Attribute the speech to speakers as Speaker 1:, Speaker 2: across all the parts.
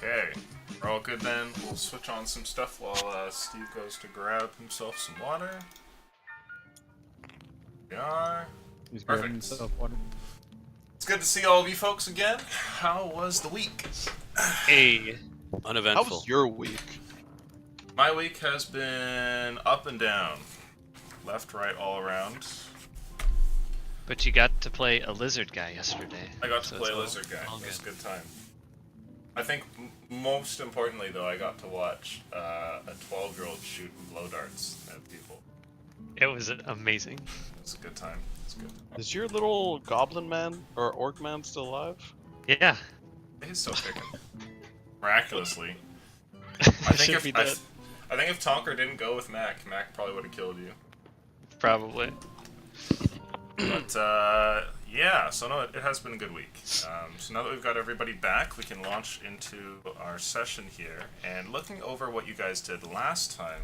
Speaker 1: Okay, we're all good then. We'll switch on some stuff while Steve goes to grab himself some water. We are.
Speaker 2: He's grabbing
Speaker 1: Perfect.
Speaker 2: himself water.
Speaker 1: It's good to see all of you folks again. How was the week?
Speaker 3: Hey,
Speaker 4: How
Speaker 3: uneventful.
Speaker 4: was your week?
Speaker 1: My week has been up and down. Left, right, all around.
Speaker 3: But you got to play a lizard guy yesterday.
Speaker 1: I got to
Speaker 3: so
Speaker 1: play
Speaker 3: it's all-
Speaker 1: Lizard Guy.
Speaker 3: all
Speaker 1: It was a
Speaker 3: good.
Speaker 1: good time. I think most importantly, though, I got to watch a 12-year-old shoot blow darts at people.
Speaker 3: It was amazing.
Speaker 1: It was a good time. It's good.
Speaker 4: Is your little goblin man or orc man still alive?
Speaker 3: Yeah.
Speaker 1: He's still kicking. Miraculously.
Speaker 3: I
Speaker 1: I think
Speaker 3: should
Speaker 1: if
Speaker 3: be dead.
Speaker 1: I think if Tonker didn't go with Mac probably would have killed you.
Speaker 3: Probably.
Speaker 1: But yeah, so no, it has been a good week. So now that we've got everybody back, we can launch into our session here. And looking over what you guys did last time,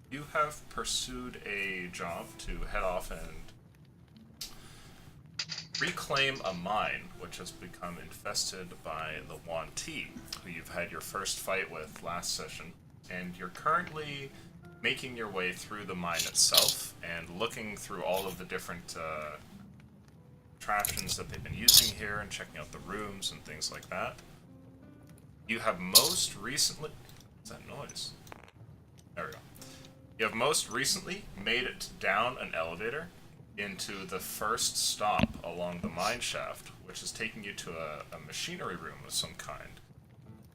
Speaker 1: you have pursued a job to head off and reclaim a mine, which has become infested by the Yuan-Ti, who you've had your first fight with last session. And you're currently making your way through the mine itself and looking through all of the different contraptions that they've been using here and checking out the rooms and things like that. You have most recently... What's that noise? There we go. You have most recently made it down an elevator into the first stop along the mine shaft, which is taking you to a machinery room of some kind.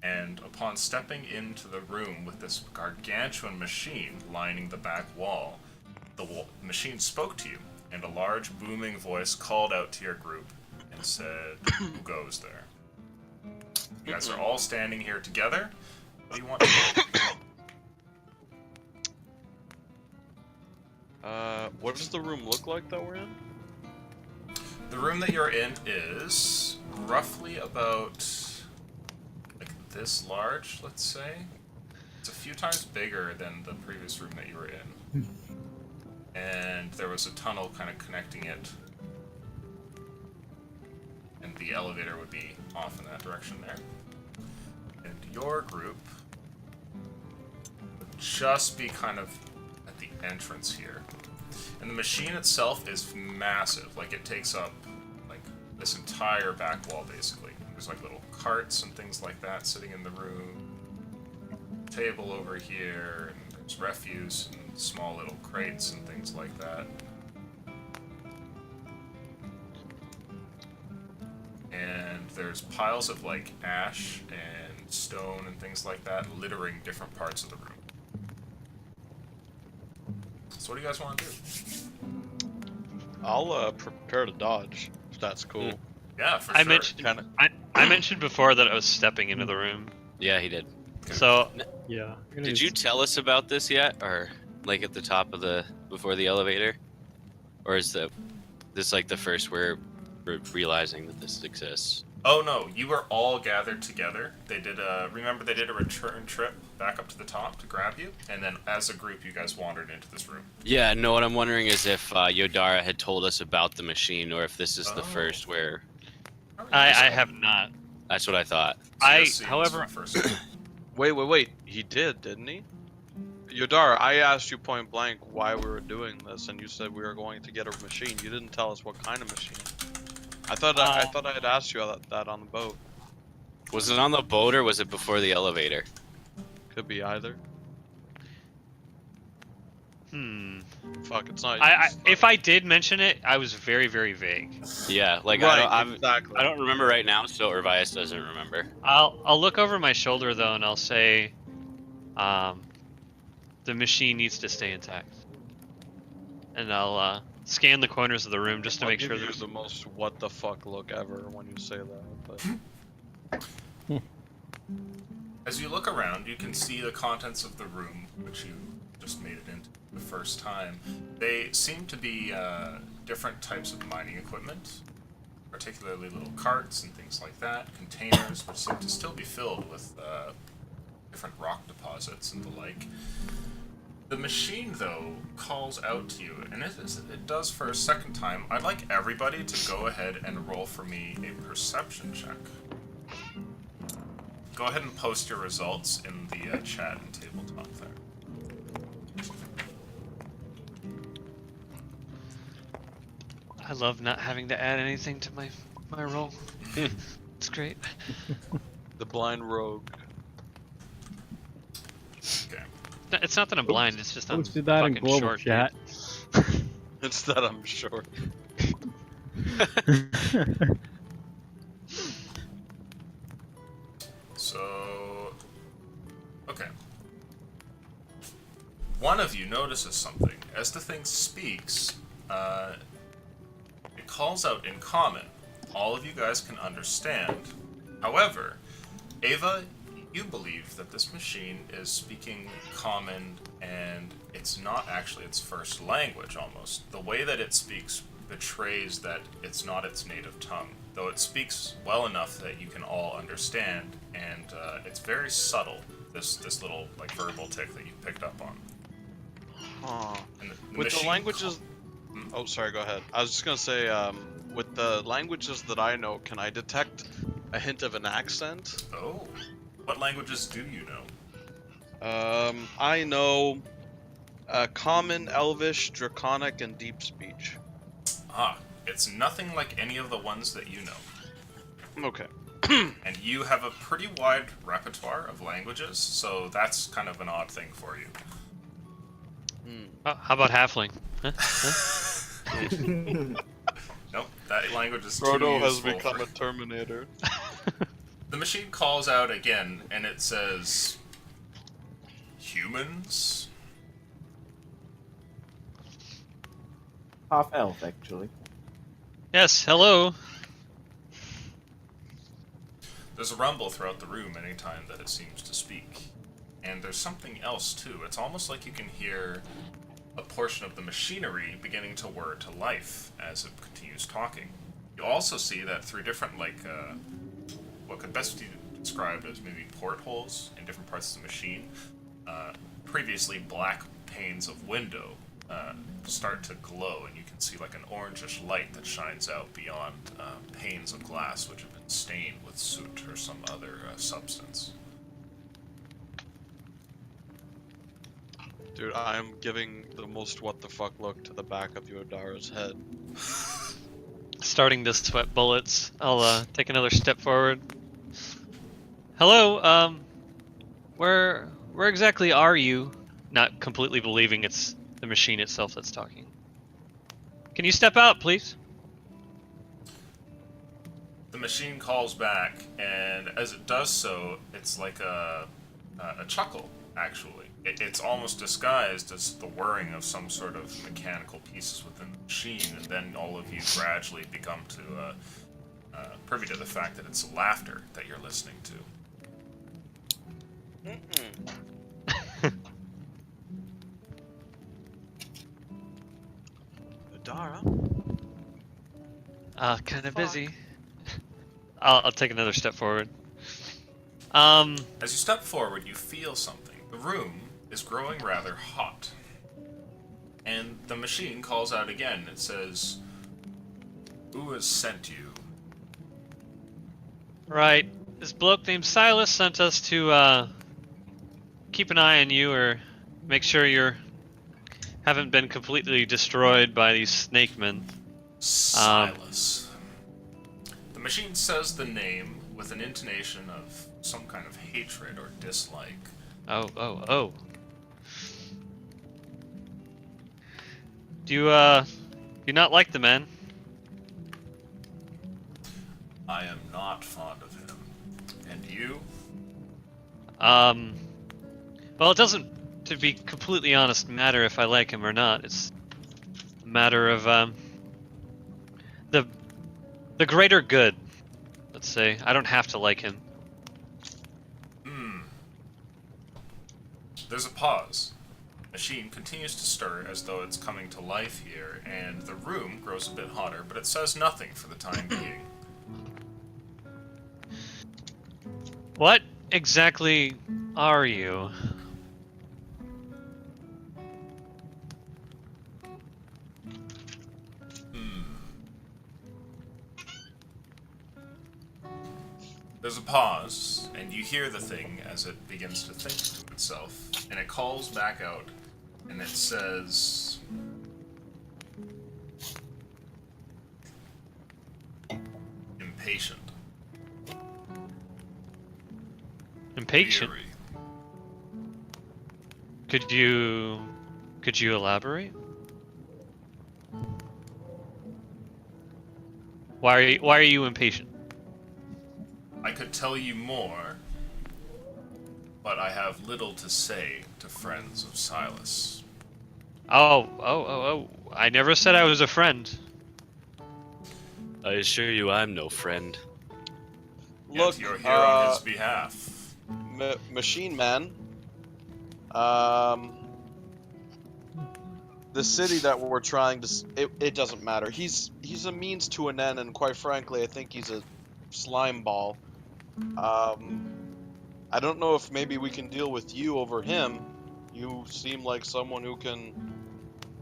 Speaker 1: And upon stepping into the room with this gargantuan machine lining the back wall, the machine spoke to you, and a large booming voice called out to your group and said, "Who goes there?" You guys are all standing here together. What do you want to do?
Speaker 4: What does the room look like that we're in?
Speaker 1: The room that you're in is roughly about like this large, let's say. It's a few times bigger than the previous room that you were in. And there was a tunnel kind of connecting it. And the elevator would be off in that direction there. And your group would just be kind of at the entrance here. And the machine itself is massive. Like, it takes up, like, this entire back wall, basically. There's, like, little carts and things like that sitting in the room. Table over here, and there's refuse and small little crates and things like that. And there's piles of, like, ash and stone and things like that littering different parts of the room. So what do you guys want to do?
Speaker 4: I'll prepare to dodge, if that's cool.
Speaker 1: Yeah, for
Speaker 3: I
Speaker 1: sure.
Speaker 3: mentioned I mentioned before that I was stepping into the room.
Speaker 5: Yeah, he did.
Speaker 3: So
Speaker 2: Yeah.
Speaker 5: Did you tell us about this yet, or like at the top of before the elevator, or is this like the first we're realizing that this exists?
Speaker 1: Oh no, you were all gathered together. They did remember they did a return trip back up to the top to grab you, and then as a group you guys wandered into this room.
Speaker 5: Yeah, no. What I'm wondering is if Yodara had told us about the machine, or if this is the
Speaker 1: Oh.
Speaker 5: first where.
Speaker 3: I have not.
Speaker 5: That's what I thought.
Speaker 3: However,
Speaker 4: Wait. He did, didn't he? Yodara, I asked you point blank why we were doing this, and you said we were going to get a machine. You didn't tell us what kind of machine. I thought I had asked you that on the boat.
Speaker 5: Was it on the boat or was it before the elevator?
Speaker 4: Could be either. Fuck, it's not.
Speaker 3: if I did mention it, I was very, very vague.
Speaker 5: Yeah, like
Speaker 4: right, exactly.
Speaker 5: I don't remember right now, so Urvias doesn't remember.
Speaker 3: I'll look over my shoulder though, and I'll say, the machine needs to stay intact. And I'll scan the corners of the room just to
Speaker 4: I'll
Speaker 3: make
Speaker 4: give
Speaker 3: sure
Speaker 4: you
Speaker 3: there's.
Speaker 4: the most what the fuck look ever when you say that. But
Speaker 1: As you look around, you can see the contents of the room, which you just made it into the first time. They seem to be different types of mining equipment, particularly little carts and things like that, containers, which seem to still be filled with different rock deposits and the like. The machine, though, calls out to you, and it does for a second time. I'd like everybody to go ahead and roll for me a perception check. go ahead and post your results in the chat and tabletop there.
Speaker 3: I love not having to add anything to my roll. It's great.
Speaker 4: The blind rogue.
Speaker 1: Okay.
Speaker 3: It's not that I'm blind. It's just I'm
Speaker 2: Posted that in
Speaker 3: fucking
Speaker 2: global
Speaker 3: short.
Speaker 2: chat.
Speaker 4: It's that I'm short.
Speaker 1: So, okay. One of you notices something. As the thing speaks, it calls out in common. All of you guys can understand. However, Ava, you believe that this machine is speaking common and it's not actually its first language almost. The way that it speaks betrays that it's not its native tongue, though it speaks well enough that you can all understand, and it's very subtle, this little like verbal tick that you picked up on.
Speaker 4: Huh.
Speaker 1: And the
Speaker 4: With the
Speaker 1: machine
Speaker 4: languages... Oh, sorry, go ahead. I was just gonna say, with the languages that I know, can I detect a hint of an accent?
Speaker 1: Oh, what languages do you know?
Speaker 4: I know Common, Elvish, Draconic, and Deep Speech.
Speaker 1: Ah, it's nothing like any of the ones that you know.
Speaker 4: Okay.
Speaker 1: And you have a pretty wide repertoire of languages, so that's kind of an odd thing for you.
Speaker 3: How about halfling? Huh?
Speaker 1: Nope, that language is too
Speaker 4: Frodo has
Speaker 1: useful
Speaker 4: become
Speaker 1: for-
Speaker 4: a Terminator.
Speaker 1: The machine calls out again, and it says, "Humans?"
Speaker 6: Half elf, actually.
Speaker 3: Yes. Hello.
Speaker 1: There's a rumble throughout the room anytime that it seems to speak. And there's something else, too. It's almost like you can hear a portion of the machinery beginning to whir to life as it continues talking. You also see that through different, what could best be described as maybe portholes in different parts of the machine, previously black panes of window start to glow, and you can see like an orangish light that shines out beyond panes of glass which have been stained with soot or some other substance.
Speaker 4: Dude, I'm giving the most what the fuck look to the back of Yodara's head.
Speaker 3: Starting to sweat bullets. I'll take another step forward. Hello. Where exactly are you? Not completely believing it's the machine itself that's talking. Can you step out, please?
Speaker 1: The machine calls back, and as it does so, it's like a chuckle, actually. It's almost disguised as the whirring of some sort of mechanical pieces within the machine, and then all of you gradually become to privy to the fact that it's laughter that you're listening to.
Speaker 4: Yodara?
Speaker 3: Kind of busy. I'll take another step forward.
Speaker 1: As you step forward, you feel something. The room is growing rather hot. And the machine calls out again. It says, "Who has sent you?"
Speaker 3: Right. This bloke named Silas sent us to keep an eye on you, or make sure you haven't been completely destroyed by these snake men.
Speaker 1: Silas. The machine says the name with an intonation of some kind of hatred or dislike.
Speaker 3: Oh. Do you not like the man?
Speaker 1: I am not fond of him. And you?
Speaker 3: Well, it doesn't, to be completely honest, matter if I like him or not. It's a matter of the greater good. Let's say I don't have to like him.
Speaker 1: There's a pause. Machine continues to stir as though it's coming to life here, and the room grows a bit hotter, but it says nothing for the time being.
Speaker 3: What exactly are you?
Speaker 1: There's a pause, and you hear the thing as it begins to think to itself, and it calls back out, and it says, impatient.
Speaker 3: Impatient.
Speaker 1: Weary.
Speaker 3: Could you elaborate? Why are you impatient?
Speaker 1: I could tell you more, but I have little to say to friends of Silas.
Speaker 3: Oh. I never said I was a friend.
Speaker 5: I assure you, I'm no friend.
Speaker 4: Look,
Speaker 1: Yet you're here on his behalf.
Speaker 4: Machine Man. The city that we're trying to, it doesn't matter. He's a means to an end, and quite frankly, I think he's a slime ball. I don't know if maybe we can deal with you over him. You seem like someone who can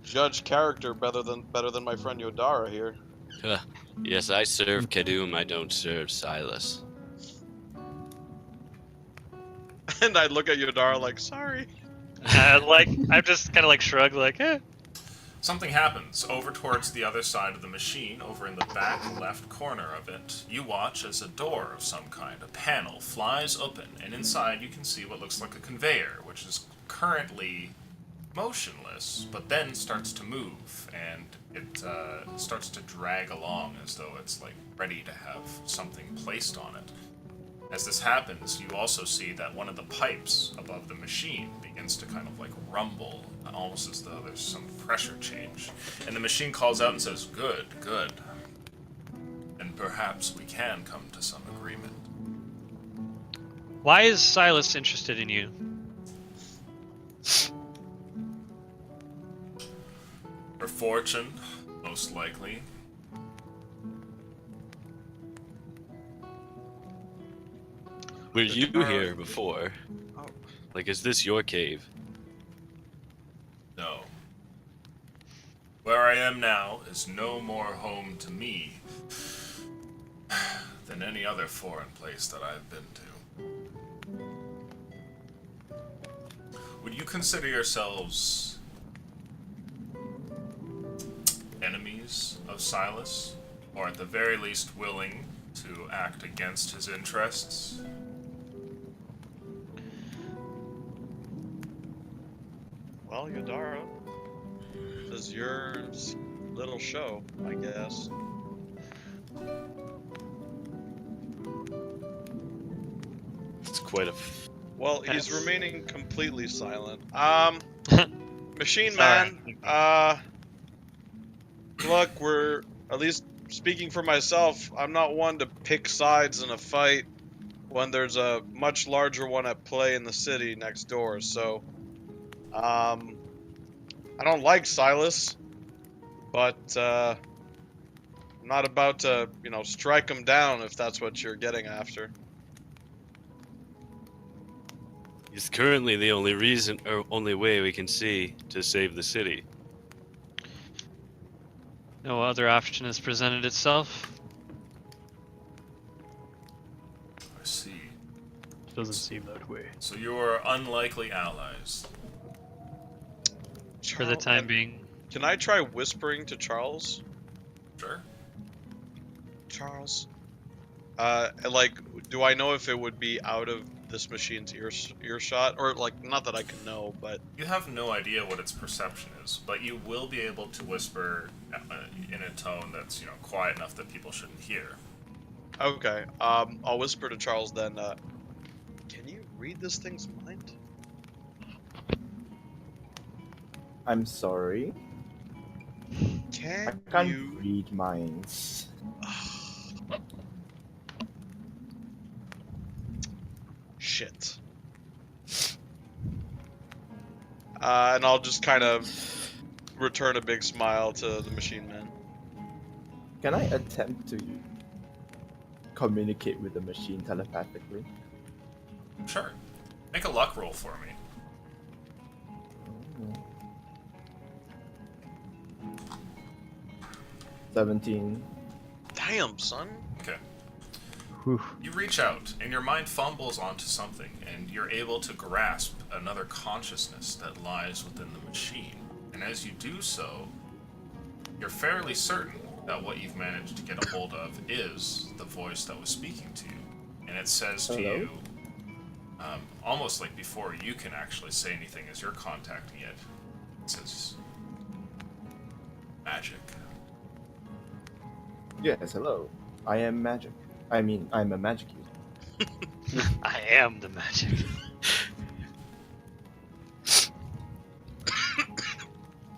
Speaker 4: judge character better than my friend Yodara here.
Speaker 5: Yes, I serve Kadum, I don't serve Silas.
Speaker 4: And I look at Yodara like, sorry.
Speaker 3: I just kind of like shrug, like, eh.
Speaker 1: Something happens over towards the other side of the machine, over in the back left corner of it. You watch as a door of some kind, a panel, flies open, and inside you can see what looks like a conveyor, which is currently motionless, but then starts to move, and it starts to drag along as though it's like ready to have something placed on it. As this happens, you also see that one of the pipes above the machine begins to kind of like rumble, almost as though there's some pressure change. And the machine calls out and says, "Good, good. And perhaps we can come to some agreement."
Speaker 3: Why is Silas interested in you?
Speaker 1: For fortune, most likely.
Speaker 5: Were you here before?
Speaker 4: Oh.
Speaker 5: Like, is this your cave?
Speaker 1: No. Where I am now is no more home to me than any other foreign place that I've been to. Would you consider yourselves enemies of Silas? Or at the very least willing to act against his interests?
Speaker 4: Well, Yodara, this is your little show, I guess.
Speaker 5: It's quite a...
Speaker 4: Well, he's
Speaker 3: Yes.
Speaker 4: remaining completely silent. Machine
Speaker 3: Sorry.
Speaker 4: Man, look, we're, at least speaking for myself, I'm not one to pick sides in a fight when there's a much larger one at play in the city next door, so, I don't like Silas, but, I'm not about to, strike him down if that's what you're getting after.
Speaker 5: It's currently the only reason, or only way we can see to save the city.
Speaker 3: No other option has presented itself.
Speaker 1: I see.
Speaker 2: Doesn't seem that way.
Speaker 1: So you're unlikely allies.
Speaker 3: For the time being.
Speaker 4: Can I try whispering to Charles?
Speaker 1: Sure.
Speaker 4: Charles? Do I know if it would be out of this machine's earshot? Or, not that I can know, but...
Speaker 1: You have no idea what its perception is, but you will be able to whisper in a tone that's, quiet enough that people shouldn't hear.
Speaker 4: Okay, I'll whisper to Charles then, can you read this thing's mind?
Speaker 6: I'm sorry. I
Speaker 4: Can
Speaker 6: can't
Speaker 4: you...
Speaker 6: read minds.
Speaker 4: Shit. And I'll just kind of return a big smile to the machine man.
Speaker 6: Can I attempt to communicate with the machine telepathically?
Speaker 1: Sure. Make a luck roll for me.
Speaker 6: 17.
Speaker 4: Damn, son.
Speaker 1: Okay.
Speaker 2: Whew.
Speaker 1: You reach out, and your mind fumbles onto something, and you're able to grasp another consciousness that lies within the machine. And as you do so, you're fairly certain that what you've managed to get a hold of is the voice that was speaking to you. And it says to
Speaker 6: Hello?
Speaker 1: you, almost like before you can actually say anything as you're contacting it, it says, magic.
Speaker 6: Yes, hello. I am magic. I mean, I'm a magic user.
Speaker 3: I am the magic.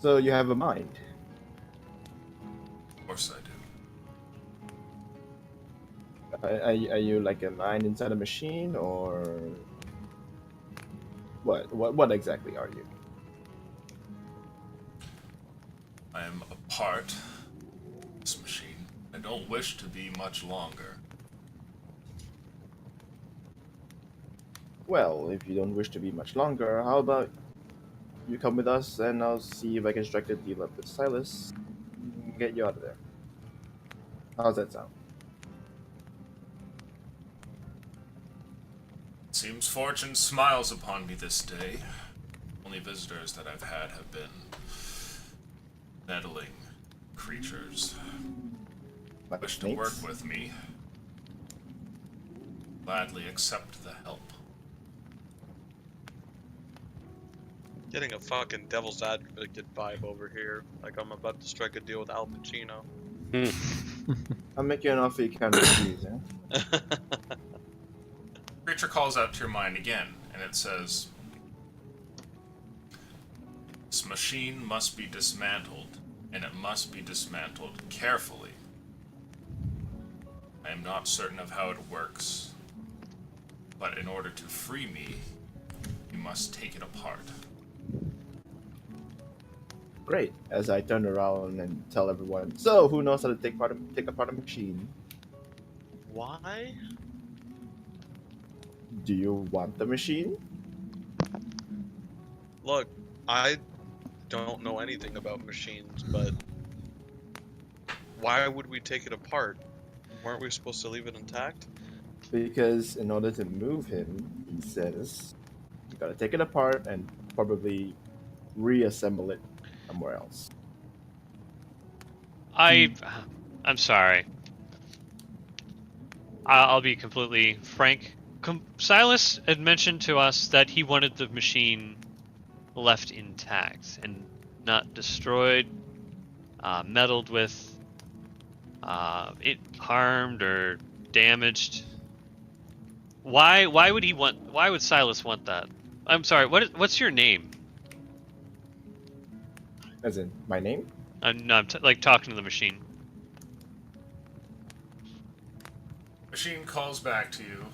Speaker 6: So you have a mind.
Speaker 1: Of course I do.
Speaker 6: Are you like a mind inside a machine, or what exactly are you?
Speaker 1: I am a part of this machine. I don't wish to be much longer.
Speaker 6: Well, if you don't wish to be much longer, how about you come with us and I'll see if I can strike a deal up with Silas and get you out of there. How's that sound?
Speaker 1: Seems fortune smiles upon me this day. Only visitors that I've had have been meddling creatures.
Speaker 6: Like
Speaker 1: Wish to
Speaker 6: snakes?
Speaker 1: work with me. Gladly accept the help.
Speaker 4: Getting a fucking devil's advocate vibe over here. Like I'm about to strike a deal with Al Pacino.
Speaker 6: I'll make you an offer you can't refuse, eh?
Speaker 1: Creature calls out to your mind again, and it says, "This machine must be dismantled, and it must be dismantled carefully. I am not certain of how it works, but in order to free me, you must take it apart."
Speaker 6: Great. As I turn around and tell everyone, so who knows how to take apart a machine?
Speaker 4: Why?
Speaker 6: Do you want the machine?
Speaker 4: Look, I don't know anything about machines, but why would we take it apart? Weren't we supposed to leave it intact?
Speaker 6: Because in order to move him, he says, you gotta take it apart and probably reassemble it somewhere else.
Speaker 3: I'm sorry. I'll be completely frank. Silas had mentioned to us that he wanted the machine left intact and not destroyed, meddled with, it harmed or damaged. Why would he want? Why would Silas want that? I'm sorry. What's your name?
Speaker 6: As in, my name?
Speaker 3: No, I'm like talking to the machine.
Speaker 1: Machine calls back to you.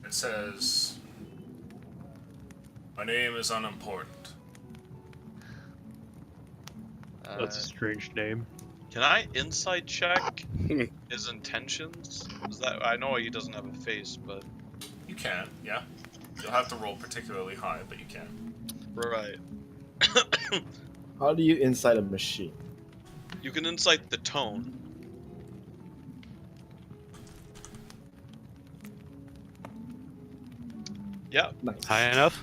Speaker 1: It says, "My name is unimportant."
Speaker 2: That's a strange name.
Speaker 4: Can I insight check his intentions? Is that I know he doesn't have a face, but
Speaker 1: You can, yeah. You'll have to roll particularly high, but you can.
Speaker 4: right.
Speaker 6: How do you inside a machine?
Speaker 4: You can insight the tone. Yeah.
Speaker 6: Nice.
Speaker 5: High enough?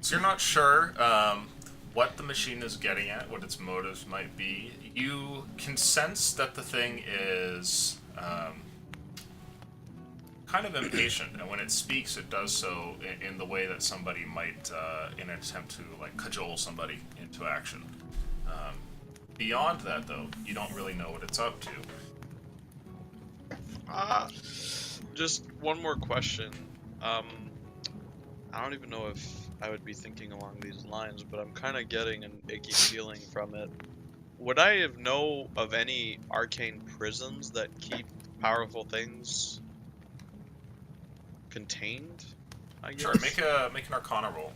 Speaker 1: So you're not sure what the machine is getting at, what its motives might be. You can sense that the thing is kind of impatient, and when it speaks, it does so in the way that somebody might, in an attempt to like cajole somebody into action. Beyond that, though, you don't really know what it's up to.
Speaker 4: Just one more question. I don't even know if I would be thinking along these lines, but I'm kind of getting an icky feeling from it. Would I know of any arcane prisons that keep powerful things contained? I guess.
Speaker 1: Sure, make an Arcana roll.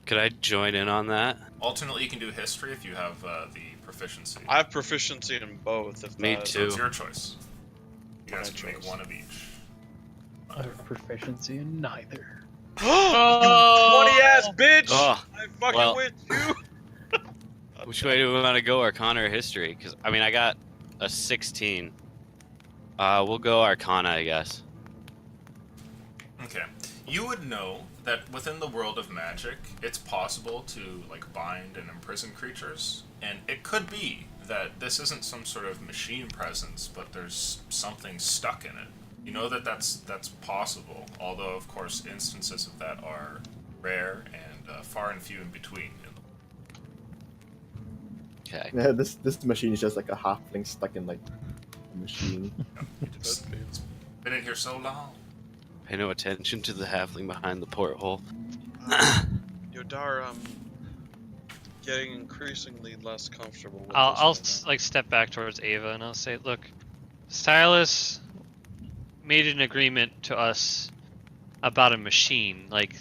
Speaker 5: Could I join in on that?
Speaker 1: Alternately, you can do history if you have the proficiency.
Speaker 4: I have proficiency in both. If
Speaker 5: Me
Speaker 4: that-
Speaker 1: So
Speaker 5: too.
Speaker 1: it's your choice. You guys
Speaker 4: My
Speaker 1: can make
Speaker 4: choice.
Speaker 1: one of each.
Speaker 2: I have proficiency in neither.
Speaker 4: You 20-ass bitch!
Speaker 5: Oh,
Speaker 4: I fucking
Speaker 5: well.
Speaker 4: with you.
Speaker 5: which way do we want to go, Arcana or history? Because I mean, I got a 16. We'll go Arcana, I guess.
Speaker 1: Okay. You would know that within the world of magic, it's possible to like bind and imprison creatures, and it could be that this isn't some sort of machine presence, but there's something stuck in it. You know that that's possible, although of course instances of that are rare and far and few in between.
Speaker 5: Okay.
Speaker 6: Yeah, this machine is just like a halfling stuck in like a machine.
Speaker 1: It's been in here so long.
Speaker 5: Pay no attention to the halfling behind the porthole.
Speaker 4: Yodar, getting increasingly less comfortable with
Speaker 3: I'll
Speaker 4: this.
Speaker 3: like step back towards Ava and I'll say, look, Silas made an agreement to us about a machine. Like,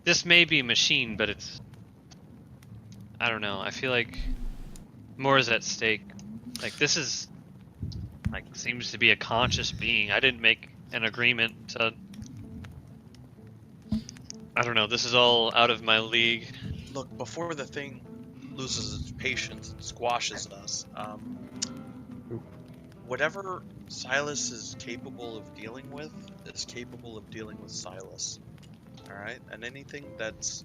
Speaker 3: this may be a machine, but it's, I don't know. I feel like more is at stake. Like, this is like seems to be a conscious being. I didn't make an agreement to. I don't know. This is all out of my league.
Speaker 4: Look, before the thing loses its patience and squashes us, whatever Silas is capable of dealing with is capable of dealing with Silas. Alright? And anything that's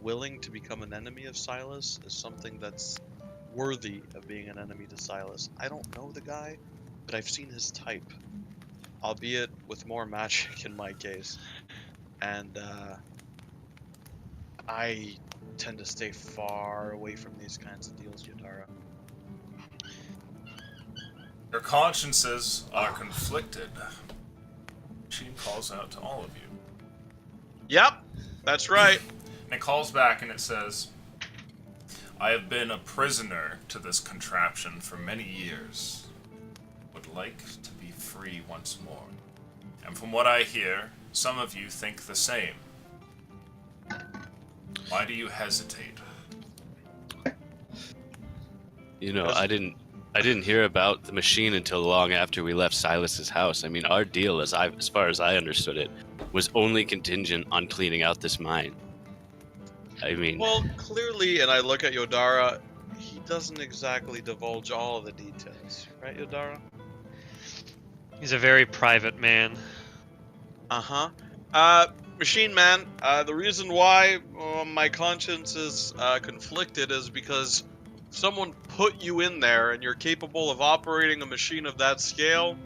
Speaker 4: willing to become an enemy of Silas is something that's worthy of being an enemy to Silas. I don't know the guy, but I've seen his type. Albeit with more magic in my case. And, I tend to stay far away from these kinds of deals, Yodara.
Speaker 1: Your consciences are conflicted. Machine calls out to all of you.
Speaker 4: Yep, that's right.
Speaker 1: And it calls back and it says, I have been a prisoner to this contraption for many years. Would like to be free once more. And from what I hear, some of you think the same. Why do you hesitate?
Speaker 5: You know, I didn't hear about the machine until long after we left Silas's house. I mean, our deal, as far as I understood it, was only contingent on cleaning out this mine. I mean,
Speaker 4: Well, clearly, and I look at Yodara, he doesn't exactly divulge all of the details, right, Yodara?
Speaker 3: He's a very private man.
Speaker 4: Uh-huh. Machine Man, the reason why my conscience is conflicted is because someone put you in there and you're capable of operating a machine of that scale.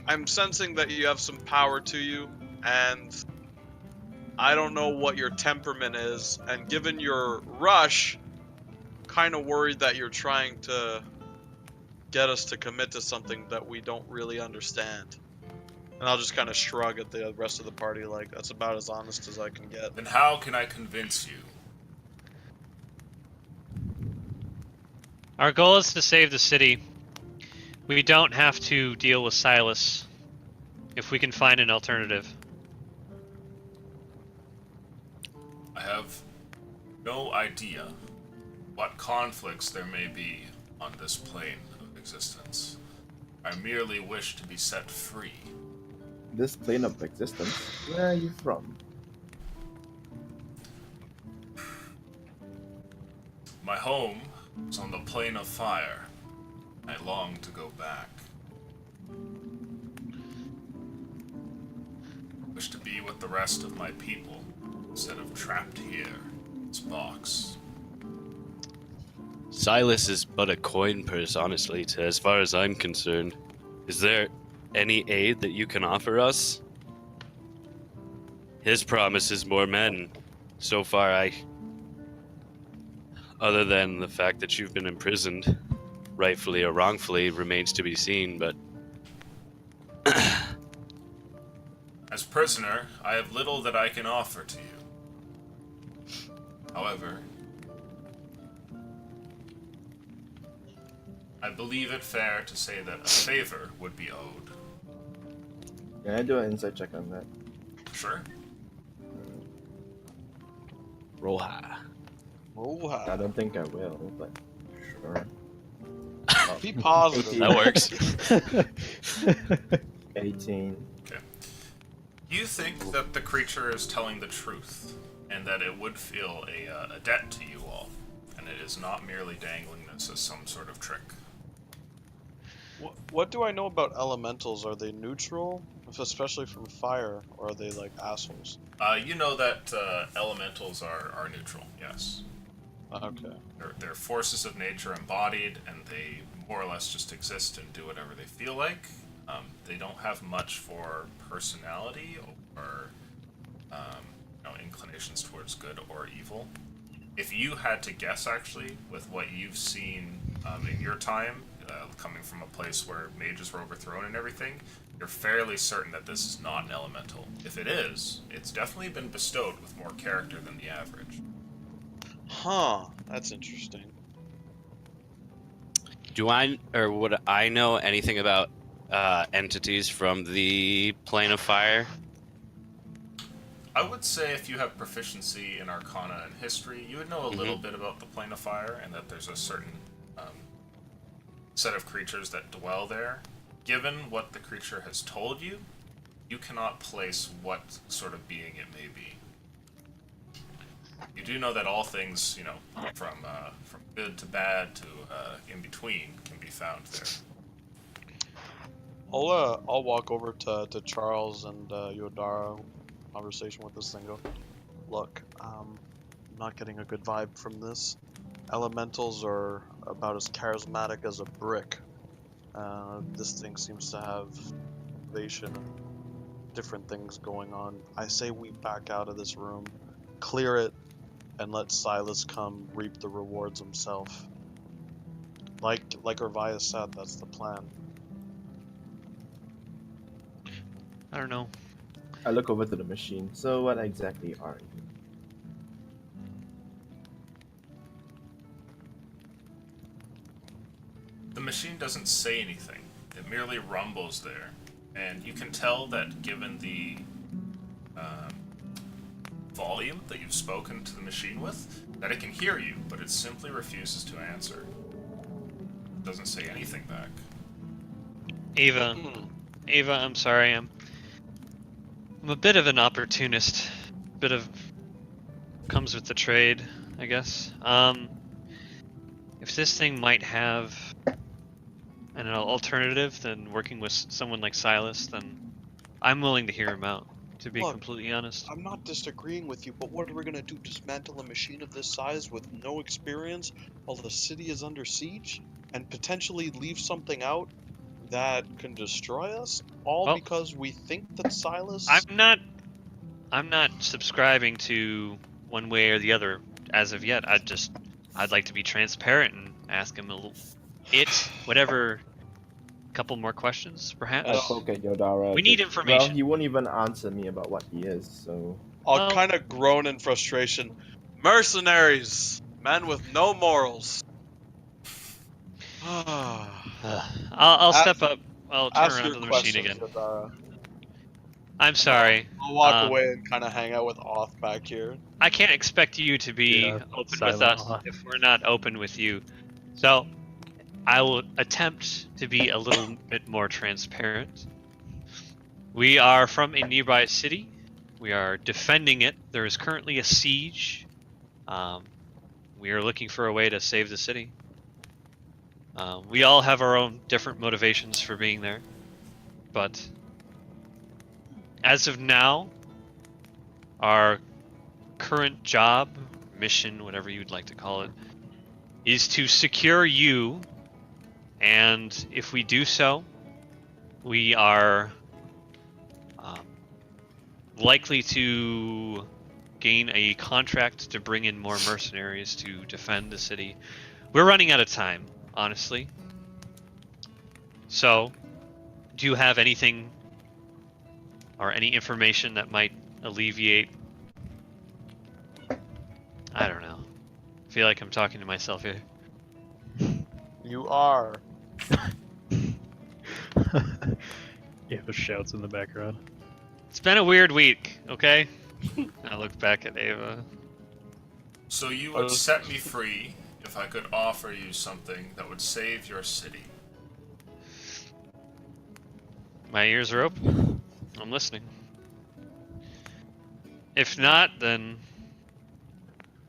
Speaker 4: I'm sensing that you have some power to you, and I don't know what your temperament is, and given your rush, kind of worried that you're trying to get us to commit to something that we don't really understand. And I'll just kind of shrug at the rest of the party like, that's about as honest as I can get.
Speaker 1: Then how can I convince you?
Speaker 3: Our goal is to save the city. We don't have to deal with Silas if we can find an alternative.
Speaker 1: I have no idea what conflicts there may be on this plane of existence. I merely wish to be set free.
Speaker 6: This plane of existence. Where are you from?
Speaker 1: My home is on the plane of fire. I long to go back. I wish to be with the rest of my people instead of trapped here in this box.
Speaker 5: Silas is but a coin purse, honestly, as far as I'm concerned. Is there any aid that you can offer us? His promise is more men. So far, other than the fact that you've been imprisoned, rightfully or wrongfully, remains to be seen, but
Speaker 1: As prisoner, I have little that I can offer to you. However, I believe it fair to say that a favor would be owed.
Speaker 6: Can I do an insight check on that?
Speaker 1: Sure.
Speaker 5: roll high.
Speaker 6: I don't think I will, but sure.
Speaker 4: Be positive.
Speaker 5: That works.
Speaker 6: 18.
Speaker 1: You think that the creature is telling the truth, and that it would feel a debt to you all, and it is not merely dangling this as some sort of trick.
Speaker 4: What do I know about elementals? Are they neutral? Especially from fire, or are they like assholes?
Speaker 1: You know that elementals are neutral, yes.
Speaker 4: Okay.
Speaker 1: They're forces of nature embodied, and they more or less just exist and do whatever they feel like. They don't have much for personality or inclinations towards good or evil. If you had to guess, actually, with what you've seen in your time, coming from a place where mages were overthrown and everything, you're fairly certain that this is not an elemental. If it is, it's definitely been bestowed with more character than the average.
Speaker 4: Huh. That's interesting.
Speaker 5: Would I know anything about entities from the plane of fire?
Speaker 1: I would say if you have proficiency in Arcana and History, you would know a little bit about the Plane of Fire, and that there's a certain set of creatures that dwell there. Given what the creature has told you, you cannot place what sort of being it may be. You do know that all things, from good to bad to in between, can be found there.
Speaker 4: I'll walk over to Charles and Yodara. Conversation with this thing. Go, look, I'm not getting a good vibe from this. Elementals are about as charismatic as a brick. This thing seems to have innovation and different things going on. I say we back out of this room, clear it, and let Silas come reap the rewards himself. Like Orvia said, that's the plan.
Speaker 3: I don't know.
Speaker 6: I look over to the machine. So what exactly are you?
Speaker 1: The machine doesn't say anything. It merely rumbles there. And you can tell that given the volume that you've spoken to the machine with, that it can hear you, but it simply refuses to answer. It doesn't say anything back.
Speaker 3: Ava, I'm sorry, I'm a bit of an opportunist. Comes with the trade, I guess. If this thing might have an alternative than working with someone like Silas, then I'm willing to hear him out, to be completely honest.
Speaker 4: I'm not disagreeing with you, but what are we gonna do? Dismantle a machine of this size with no experience while the city is under siege? And potentially leave something out that can destroy us? All because we think that Silas...
Speaker 3: I'm not subscribing to one way or the other as of yet. I'd like to be transparent and ask him whatever. Couple more questions, perhaps.
Speaker 6: I poke at Yodara.
Speaker 3: We need information.
Speaker 6: Well, he won't even answer me about what he is, so...
Speaker 4: I'll kind of groan in frustration. Mercenaries! Men with no morals.
Speaker 3: I'll step up. I'll turn around to the machine again.
Speaker 4: Yodara.
Speaker 3: I'm sorry.
Speaker 4: I'll walk away and kind of hang out with Oth back here.
Speaker 3: I can't expect you to be open with us if we're not open with you. So, I will attempt to be a little bit more transparent. We are from a nearby city. We are defending it. There is currently a siege. We are looking for a way to save the city. We all have our own different motivations for being there. But as of now, our current job, mission, whatever you'd like to call it, is to secure you. And if we do so, we are likely to gain a contract to bring in more mercenaries to defend the city. We're running out of time, honestly. So, do you have anything or any information that might alleviate? I don't know. I feel like I'm talking to myself here.
Speaker 4: You are.
Speaker 2: Ava shouts in the background.
Speaker 3: It's been a weird week, okay? I look back at Ava.
Speaker 1: So you would set me free if I could offer you something that would save your city.
Speaker 3: My ears are open. I'm listening. If not, then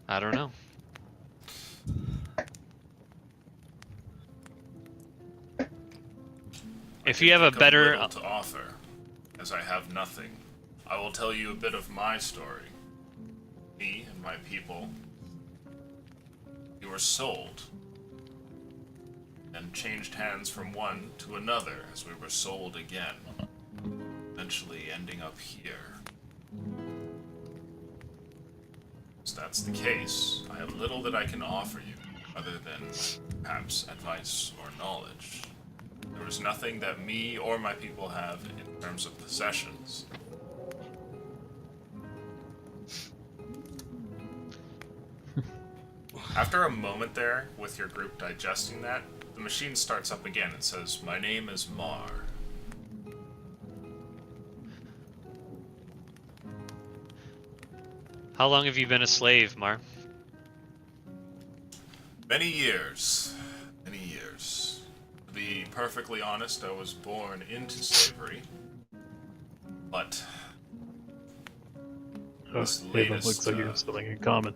Speaker 3: I don't know. If you have a better
Speaker 1: to offer, as I have nothing, I will tell you a bit of my story. Me and my people, we were sold and changed hands from one to another as we were sold again, eventually ending up here. If that's the case, I have little that I can offer you, other than perhaps advice or knowledge. There is nothing that me or my people have in terms of possessions. After a moment there, with your group digesting that, the machine starts up again and says, "My name is Mar."
Speaker 3: How long have you been a slave, Mar?
Speaker 1: Many years. Many years. To be perfectly honest, I was born into slavery. But
Speaker 2: Oh,
Speaker 1: This
Speaker 2: yeah, that
Speaker 1: latest,
Speaker 2: looks like you have something in common.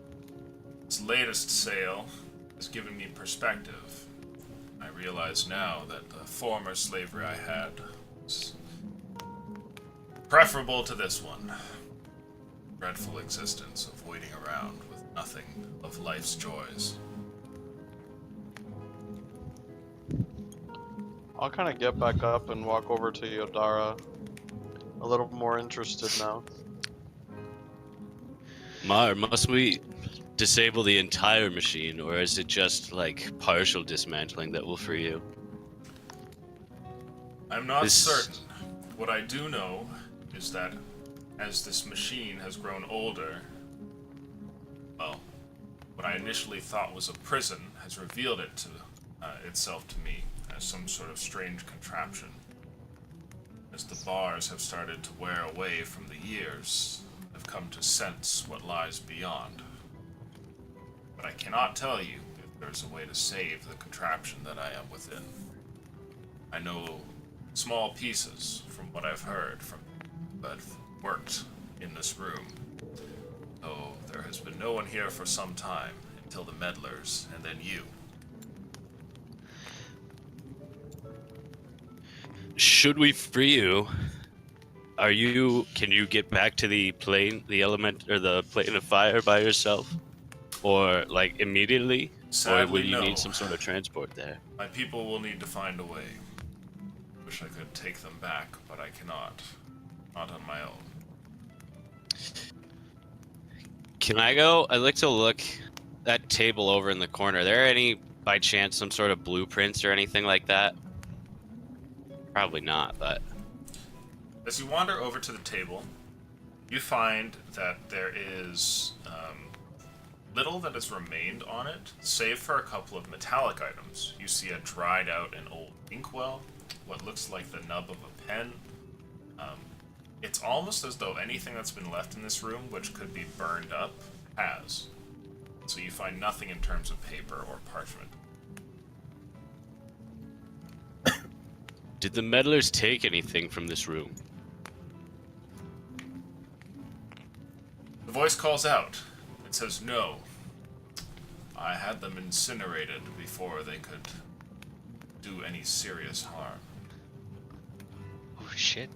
Speaker 1: this latest sale has given me perspective. I realize now that the former slavery I had was preferable to this one. Dreadful existence of waiting around with nothing of life's joys.
Speaker 4: I'll kind of get back up and walk over to Yodara. A little more interested now.
Speaker 5: Mar, must we disable the entire machine, or is it just like partial dismantling that will free you?
Speaker 1: I'm not
Speaker 5: This-
Speaker 1: certain. What I do know is that as this machine has grown older, well, what I initially thought was a prison has revealed it to itself to me as some sort of strange contraption. As the bars have started to wear away from the years, I've come to sense what lies beyond. But I cannot tell you if there's a way to save the contraption that I am within. I know small pieces from what I've heard from that have worked in this room. Though there has been no one here for some time, until the meddlers, and then you.
Speaker 5: Should we free you? Can you get back to the plane, the element, or the plane of fire by yourself? Or, like, immediately? Or
Speaker 1: Sadly,
Speaker 5: will you
Speaker 1: no.
Speaker 5: need some sort of transport there?
Speaker 1: My people will need to find a way. Wish I could take them back, but I cannot. Not on my own.
Speaker 5: Can I go? I'd like to look that table over in the corner. Are there any, by chance, some sort of blueprints or anything like that? Probably not, but...
Speaker 1: As you wander over to the table, you find that there is little that has remained on it, save for a couple of metallic items. You see a dried out and old inkwell, what looks like the nub of a pen. It's almost as though anything that's been left in this room, which could be burned up, has. So you find nothing in terms of paper or parchment.
Speaker 5: Did the meddlers take anything from this room?
Speaker 1: The voice calls out. It says, "No. I had them incinerated before they could do any serious harm."
Speaker 3: Oh shit.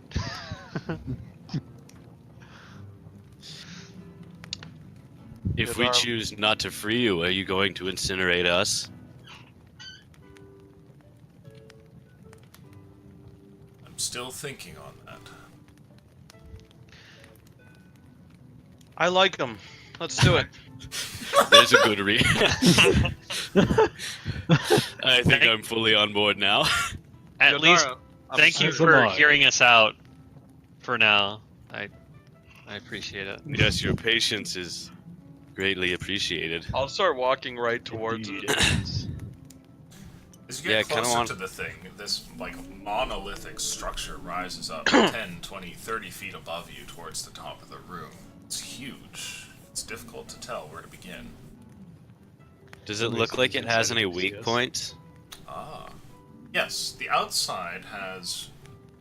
Speaker 5: If we
Speaker 4: Yodara-
Speaker 5: choose not to free you, are you going to incinerate us?
Speaker 1: I'm still thinking on that.
Speaker 4: I like him. Let's do it.
Speaker 5: There's a good read. I think I'm fully on board now.
Speaker 3: At
Speaker 4: Yodara,
Speaker 3: least
Speaker 4: I'm
Speaker 3: thank you
Speaker 2: sorry.
Speaker 3: for
Speaker 2: Come on.
Speaker 3: hearing us out for now. I appreciate it.
Speaker 5: Yes, your patience is greatly appreciated.
Speaker 4: I'll start walking right towards
Speaker 2: Indeed.
Speaker 4: it.
Speaker 1: As you
Speaker 5: Yeah,
Speaker 1: get
Speaker 5: kinda
Speaker 1: closer
Speaker 5: want-
Speaker 1: to the thing, this monolithic structure rises up 10, 20, 30 feet above you towards the top of the room. It's huge. It's difficult to tell where to begin.
Speaker 5: Does it look like it has any weak points?
Speaker 1: Ah. Yes, the outside has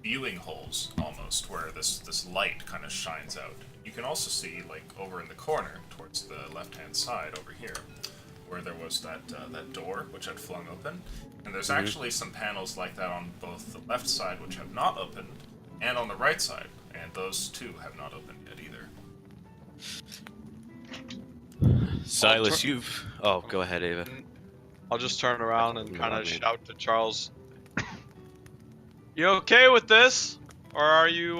Speaker 1: viewing holes almost where this light kind of shines out. You can also see, like, over in the corner towards the left-hand side over here, where there was that door which had flung open. And there's actually some panels like that on both the left side which have not opened, and on the right side those two have not opened yet either.
Speaker 5: Silas, you've. Oh, go ahead, Ava.
Speaker 4: I'll just turn around and
Speaker 5: No,
Speaker 4: kind
Speaker 5: I
Speaker 4: of
Speaker 5: mean-
Speaker 4: shout to Charles. You okay with this? Or are you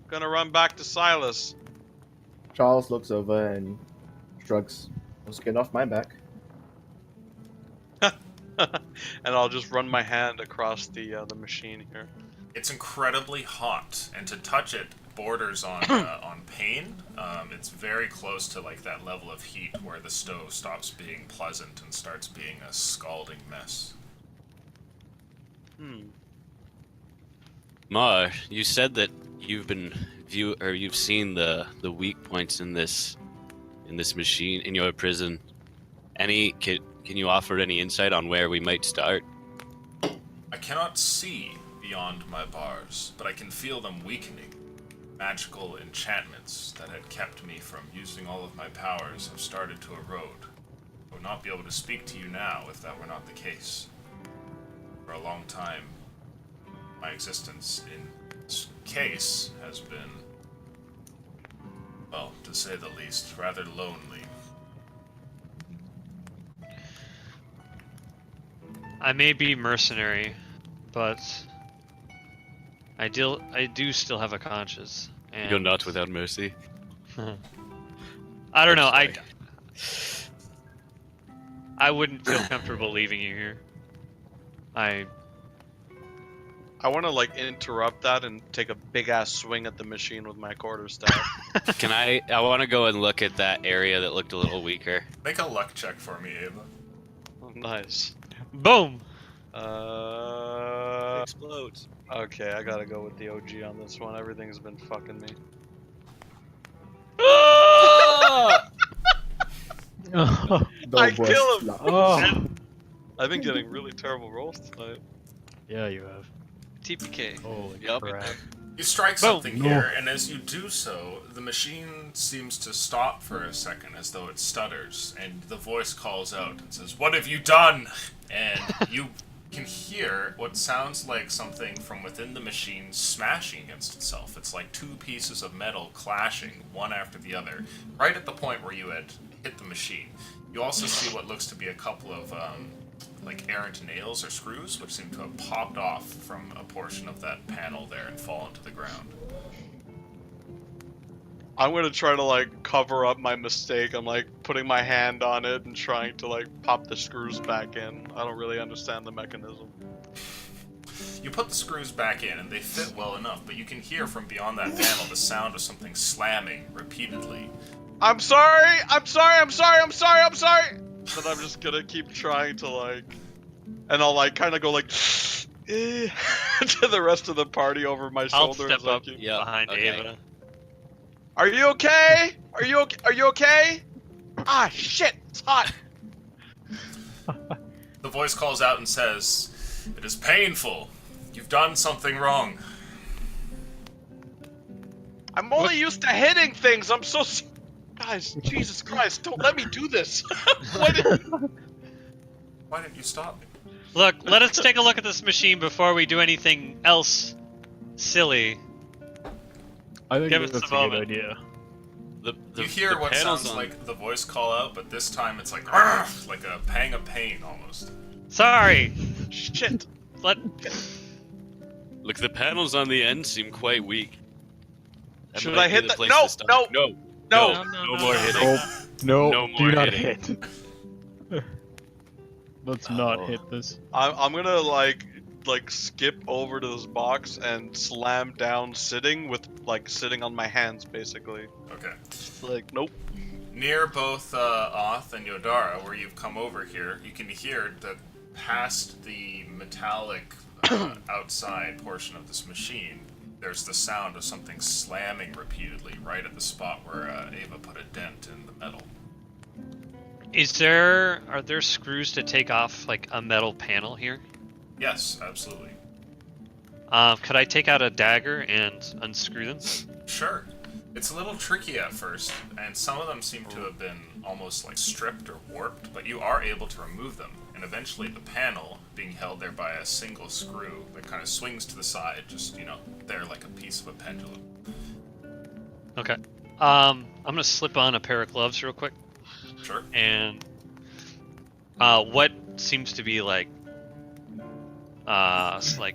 Speaker 4: gonna run back to Silas?
Speaker 6: Charles looks over and shrugs. No skin off my back.
Speaker 4: And I'll just run my hand across the machine here.
Speaker 1: It's incredibly hot, and to touch it borders on on pain. It's very close to like that level of heat where the stove stops being pleasant and starts being a scalding mess.
Speaker 5: Mar, you said that you've seen the weak points in this machine in your prison. Can you offer any insight on where we might start?
Speaker 1: I cannot see beyond my bars, but I can feel them weakening. Magical enchantments that had kept me from using all of my powers have started to erode. I would not be able to speak to you now if that were not the case. For a long time, my existence in this case has been, well, to say the least, rather lonely.
Speaker 3: I may be mercenary, but I do still have a conscience. And
Speaker 5: You're not without mercy.
Speaker 3: I don't know.
Speaker 5: I'm
Speaker 3: I wouldn't feel comfortable leaving you here.
Speaker 4: I want to like interrupt that and take a big ass swing at the machine with my quarterstaff.
Speaker 5: Can I want to go and look at that area that looked a little weaker.
Speaker 1: Make a luck check for me, Ava.
Speaker 4: Nice.
Speaker 3: Boom.
Speaker 5: Explodes.
Speaker 4: Okay, I gotta go with the OG on this one. Everything's been fucking me. I kill him!
Speaker 2: Oh.
Speaker 4: I've been getting really terrible rolls tonight.
Speaker 2: Yeah, you have.
Speaker 3: TPK.
Speaker 2: Holy
Speaker 5: Yup.
Speaker 2: crap.
Speaker 1: You strike
Speaker 3: Boom.
Speaker 1: something
Speaker 2: No.
Speaker 1: here, and as you do so, the machine seems to stop for a second as though it stutters, and the voice calls out and says, "What have you done?" And you can hear what sounds like something from within the machine smashing against itself. It's like two pieces of metal clashing, one after the other, right at the point where you had hit the machine. You also see what looks to be a couple of like errant nails or screws, which seem to have popped off from a portion of that panel there and fallen to the ground.
Speaker 4: I'm gonna try to like cover up my mistake. I'm like putting my hand on it and trying to like pop the screws back in. I don't really understand the mechanism.
Speaker 1: You put the screws back in and they fit well enough, but you can hear from beyond that panel the sound of something slamming repeatedly.
Speaker 4: I'm sorry! I'm sorry! I'm sorry! I'm sorry! I'm sorry! But I'm just gonna keep trying to like, and I'll like kind of go like to the rest of the party over my
Speaker 3: I'll
Speaker 4: shoulder.
Speaker 3: step
Speaker 4: as I
Speaker 3: up
Speaker 4: keep-
Speaker 5: Yeah,
Speaker 3: behind
Speaker 5: okay.
Speaker 3: Ava.
Speaker 4: Are you okay? Are you okay? Are you okay? Ah, shit! It's hot.
Speaker 1: The voice calls out and says, "It is painful. You've done something wrong."
Speaker 4: I'm only used to hitting things. I'm so. Guys, Jesus Christ! Don't let me do this. Why
Speaker 1: Why didn't you stop me?
Speaker 3: Look, let us take a look at this machine before we do anything else silly.
Speaker 2: I think
Speaker 3: Give us
Speaker 2: that's
Speaker 3: a
Speaker 2: a good
Speaker 3: moment.
Speaker 2: idea.
Speaker 1: You hear
Speaker 5: the
Speaker 1: what
Speaker 5: panels
Speaker 1: sounds
Speaker 5: on-
Speaker 1: like the voice call out, but this time it's like a pang of pain almost.
Speaker 3: Sorry.
Speaker 4: Shit.
Speaker 3: Let.
Speaker 5: Look, the panels on the end seem quite weak. That
Speaker 4: Should
Speaker 5: might
Speaker 4: I
Speaker 5: be
Speaker 4: hit
Speaker 5: the
Speaker 4: the-
Speaker 5: place
Speaker 4: no,
Speaker 5: to start.
Speaker 4: no,
Speaker 5: no,
Speaker 4: No.
Speaker 5: no more hitting.
Speaker 2: Oh, no,
Speaker 5: No
Speaker 2: do
Speaker 5: more
Speaker 2: not
Speaker 5: hitting.
Speaker 2: hit. Let's not
Speaker 5: Oh.
Speaker 2: hit this.
Speaker 4: I'm gonna like skip over to this box and slam down sitting on my hands basically.
Speaker 1: Okay.
Speaker 4: Like nope.
Speaker 1: Near both Oth and Yodara, where you've come over here, you can hear that past the metallic outside portion of this machine, there's the sound of something slamming repeatedly right at the spot where Ava put a dent in the metal.
Speaker 3: Are there screws to take off like a metal panel here?
Speaker 1: Yes, absolutely.
Speaker 3: Could I take out a dagger and unscrew them?
Speaker 1: Sure. It's a little tricky at first, and some of them seem to have been almost like stripped or warped, but you are able to remove them. And eventually the panel, being held there by a single screw that kind of swings to the side, just, there like a piece of a pendulum,
Speaker 3: Okay. I'm gonna slip on a pair of gloves real quick,
Speaker 1: Sure.
Speaker 3: and what seems to be like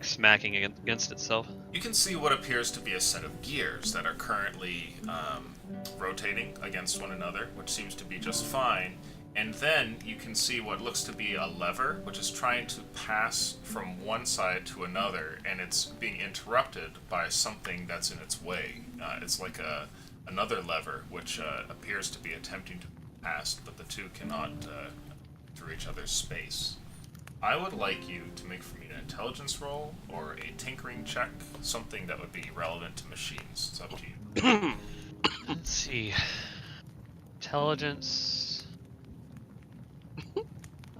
Speaker 3: smacking against itself.
Speaker 1: You can see what appears to be a set of gears that are currently rotating against one another, which seems to be just fine. And then you can see what looks to be a lever, which is trying to pass from one side to another, and it's being interrupted by something that's in its way. It's like another lever, which appears to be attempting to pass, but the two cannot through each other's space. I would like you to make for me an intelligence roll or a tinkering check, something that would be relevant to machines. It's up to you.
Speaker 3: Let's see. Intelligence.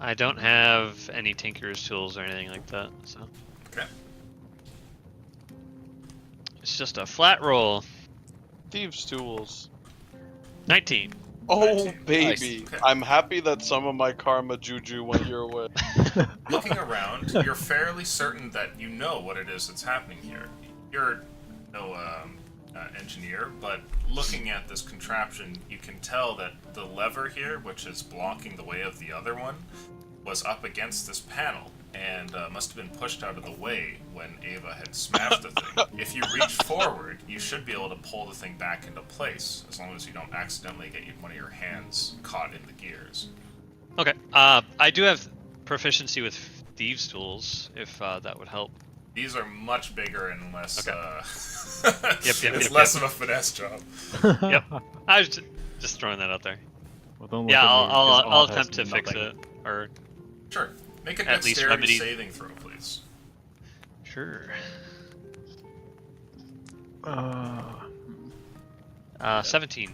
Speaker 3: I don't have any tinker's tools or anything like that, so
Speaker 1: Okay.
Speaker 3: it's just a flat roll.
Speaker 4: Thieves' tools.
Speaker 3: 19.
Speaker 4: Oh,
Speaker 1: 19.
Speaker 4: baby.
Speaker 1: Nice. Okay.
Speaker 4: I'm happy that some of my karma juju went your way.
Speaker 1: Looking around, you're fairly certain that you know what it is that's happening here. You're no engineer, but looking at this contraption, you can tell that the lever here, which is blocking the way of the other one, was up against this panel and must have been pushed out of the way when Ava had smashed the thing. If you reach forward, you should be able to pull the thing back into place, as long as you don't accidentally get one of your hands caught in the gears.
Speaker 3: Okay. I do have proficiency with thieves' tools, if that would help.
Speaker 1: These are much bigger and less.
Speaker 3: Okay.
Speaker 1: It's
Speaker 3: yep,
Speaker 1: less of a finesse job.
Speaker 3: Yep. I was just throwing that out there.
Speaker 2: Well, don't look
Speaker 3: Yeah,
Speaker 2: at me, 'cause
Speaker 3: I'll
Speaker 2: has
Speaker 3: attempt to fix
Speaker 2: nothing.
Speaker 3: it. Or
Speaker 1: Sure. Make an
Speaker 3: At least
Speaker 1: dexterity
Speaker 3: remedy-
Speaker 1: saving throw, please.
Speaker 3: sure.
Speaker 2: Uh,
Speaker 3: 17.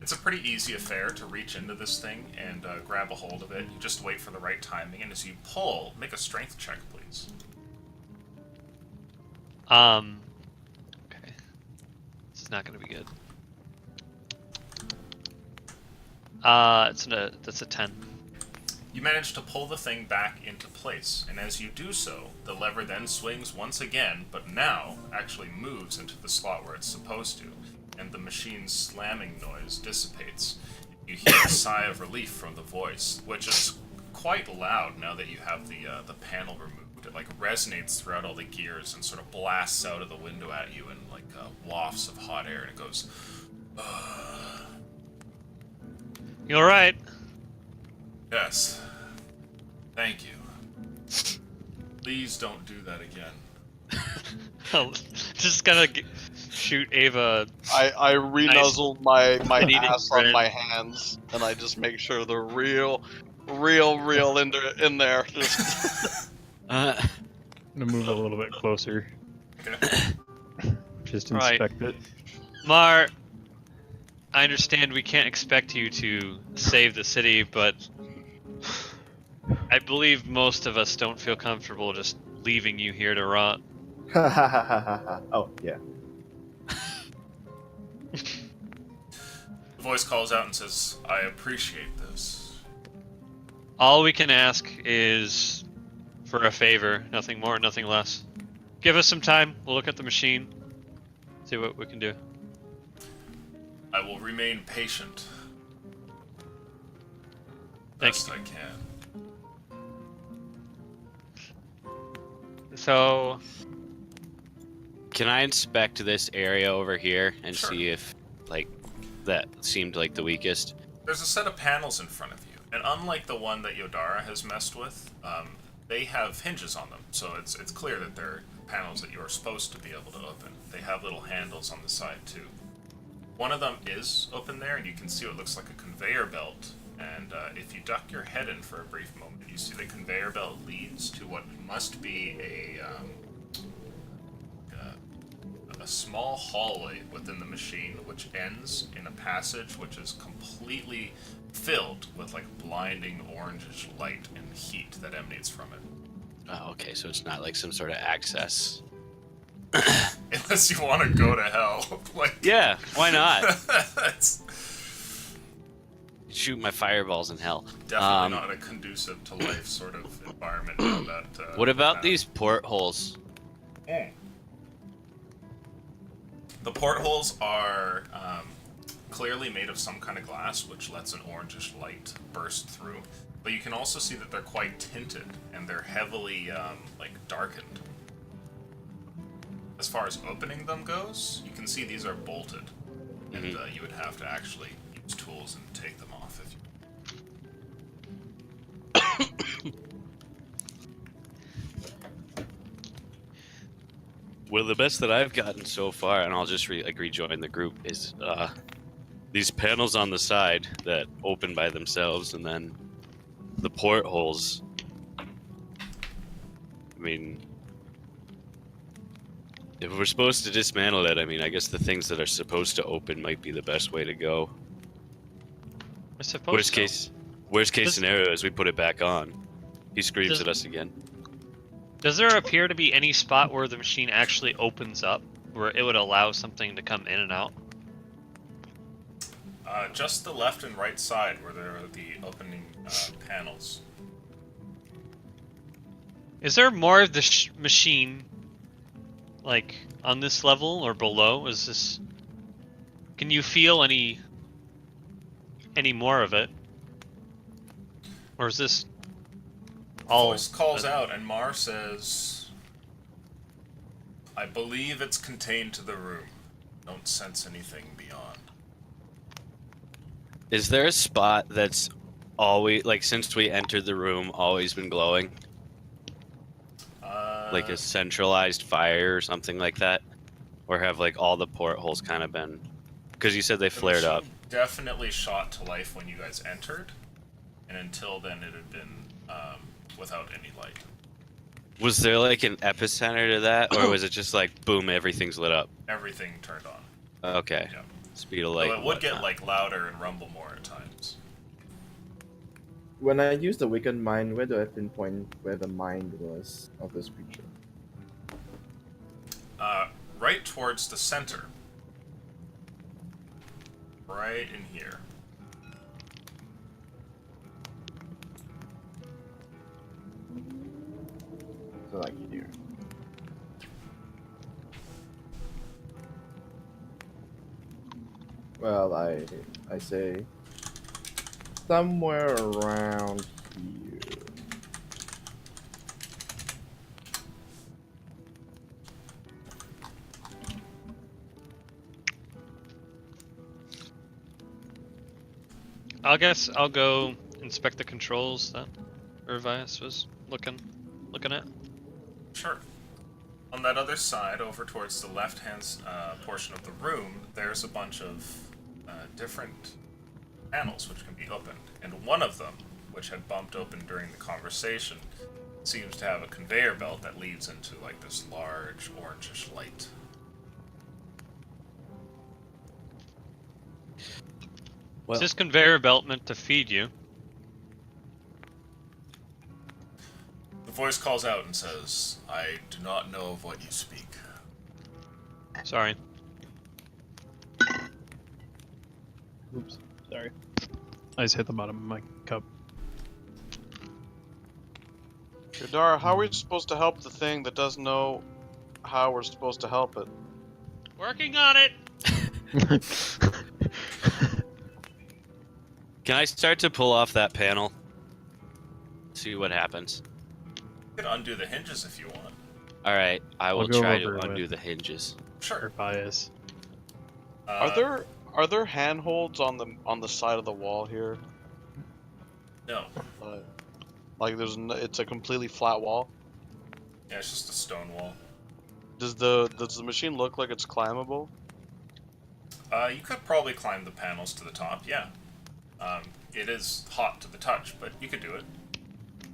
Speaker 1: It's a pretty easy affair to reach into this thing and grab a hold of it. You just wait for the right timing, and as you pull, make a strength check, please.
Speaker 3: Okay. It's not gonna be good. That's a 10.
Speaker 1: You manage to pull the thing back into place, and as you do so, the lever then swings once again, but now actually moves into the slot where it's supposed to, and the machine's slamming noise dissipates. You hear a sigh of relief from the voice, which is quite loud now that you have the panel removed. It like resonates throughout all the gears and sort of blasts out of the window at you in like wafts of hot air, and it goes,
Speaker 3: You alright?
Speaker 1: "Yes, thank you. Please don't do that again."
Speaker 3: I'll just gonna shoot Ava.
Speaker 4: I re-nuzzle my
Speaker 3: Eating
Speaker 4: ass on
Speaker 3: bread.
Speaker 4: my hands, and I just make sure they're real in there. Just,
Speaker 2: I'm gonna move a little bit closer.
Speaker 1: Okay.
Speaker 2: Just
Speaker 3: Right.
Speaker 2: inspect it.
Speaker 3: Mar, I understand we can't expect you to save the city, but I believe most of us don't feel comfortable just leaving you here to rot.
Speaker 6: Oh, yeah.
Speaker 1: The voice calls out and says, "I appreciate this."
Speaker 3: All we can ask is for a favor, nothing more, nothing less. Give us some time, we'll look at the machine, see what we can do.
Speaker 1: I will remain patient.
Speaker 3: Thank
Speaker 1: Best I can.
Speaker 3: So,
Speaker 5: Can I inspect this area over here and
Speaker 1: Sure.
Speaker 5: see if, like, that seemed like the weakest?
Speaker 1: There's a set of panels in front of you, and unlike the one that Yodara has messed with, they have hinges on them, so it's clear that they're panels that you are supposed to be able to open. They have little handles on the side too. One of them is open there, and you can see what looks like a conveyor belt. And if you duck your head in for a brief moment, you see the conveyor belt leads to what must be a small hallway within the machine, which ends in a passage which is completely filled with like blinding orangish light and heat that emanates from it.
Speaker 5: Oh, okay, so it's not like some sort of access.
Speaker 1: Unless you want to go to hell, like
Speaker 5: Yeah, why not?
Speaker 1: That's
Speaker 5: Shoot my fireballs in hell.
Speaker 1: definitely not a conducive to life sort of environment.
Speaker 5: What about these portholes?
Speaker 1: The portholes are clearly made of some kind of glass, which lets an orangish light burst through. But you can also see that they're quite tinted, and they're heavily, like, darkened. As far as opening them goes, you can see these are bolted. And you would have to actually use tools and take them off if you...
Speaker 5: Well, the best that I've gotten so far, and I'll just rejoin the group, is these panels on the side that open by themselves, and then the portholes. I mean, if we're supposed to dismantle it, I mean, I guess the things that are supposed to open might be the best way to go.
Speaker 3: I suppose.
Speaker 5: Worst case
Speaker 3: Does-
Speaker 5: scenario is we put it back on. He screams
Speaker 3: Does-
Speaker 5: at us again.
Speaker 3: Does there appear to be any spot where the machine actually opens up, where it would allow something to come in and out?
Speaker 1: Just the left and right side where there are the opening panels.
Speaker 3: Is there more of the machine, like, on this level or below? Is this... Can you feel any more of it? Or is this all...
Speaker 1: Voice calls out, and Mar says, I believe it's contained to the room. Don't sense anything beyond.
Speaker 5: Is there a spot that's always, like, since we entered the room, always been glowing? Like a centralized fire or something like that? Or have, like, all the portholes kind of been... Because you said they flared up.
Speaker 1: Definitely shot to life when you guys entered, and until then it had been without any light.
Speaker 5: Was there, like, an epicenter to that? Or was it just, like, boom, everything's lit up?
Speaker 1: Everything turned on.
Speaker 5: Okay.
Speaker 1: Yeah.
Speaker 5: Speed of light.
Speaker 1: Though it
Speaker 5: and
Speaker 1: would get
Speaker 5: whatnot.
Speaker 1: like louder and rumble more at times.
Speaker 6: When I use the Wicked Mind, where do I pinpoint where the mind was of this creature?
Speaker 1: Right towards the center. Right in here.
Speaker 6: So like here. Well, I say somewhere around here.
Speaker 3: I guess I'll go inspect the controls that Urvias was looking at.
Speaker 1: Sure. On that other side, over towards the left-hand portion of the room, there's a bunch of different panels which can be opened. And one of them, which had bumped open during the conversation, seems to have a conveyor belt that leads into like this large orangish light.
Speaker 5: Well,
Speaker 3: Is this conveyor belt meant to feed you?
Speaker 1: The voice calls out and says, I do not know of what you speak.
Speaker 3: Sorry.
Speaker 2: Oops. Sorry. I just hit the bottom of my cup.
Speaker 4: Yadara, how are we supposed to help the thing that doesn't know how we're supposed to help it?
Speaker 3: Working on it!
Speaker 5: can I start to pull off that panel? See what happens.
Speaker 1: You can undo the hinges if you want.
Speaker 5: Alright, I will
Speaker 2: go
Speaker 5: try to
Speaker 2: over
Speaker 5: undo
Speaker 2: with-
Speaker 5: the hinges.
Speaker 1: Sure.
Speaker 2: Or bias.
Speaker 4: Are there handholds on the side of the wall here?
Speaker 1: No.
Speaker 4: Like it's a completely flat wall.
Speaker 1: Yeah, it's just a stone wall.
Speaker 4: Does the machine look like it's climbable?
Speaker 1: You could probably climb the panels to the top, yeah. It is hot to the touch, but you could do it.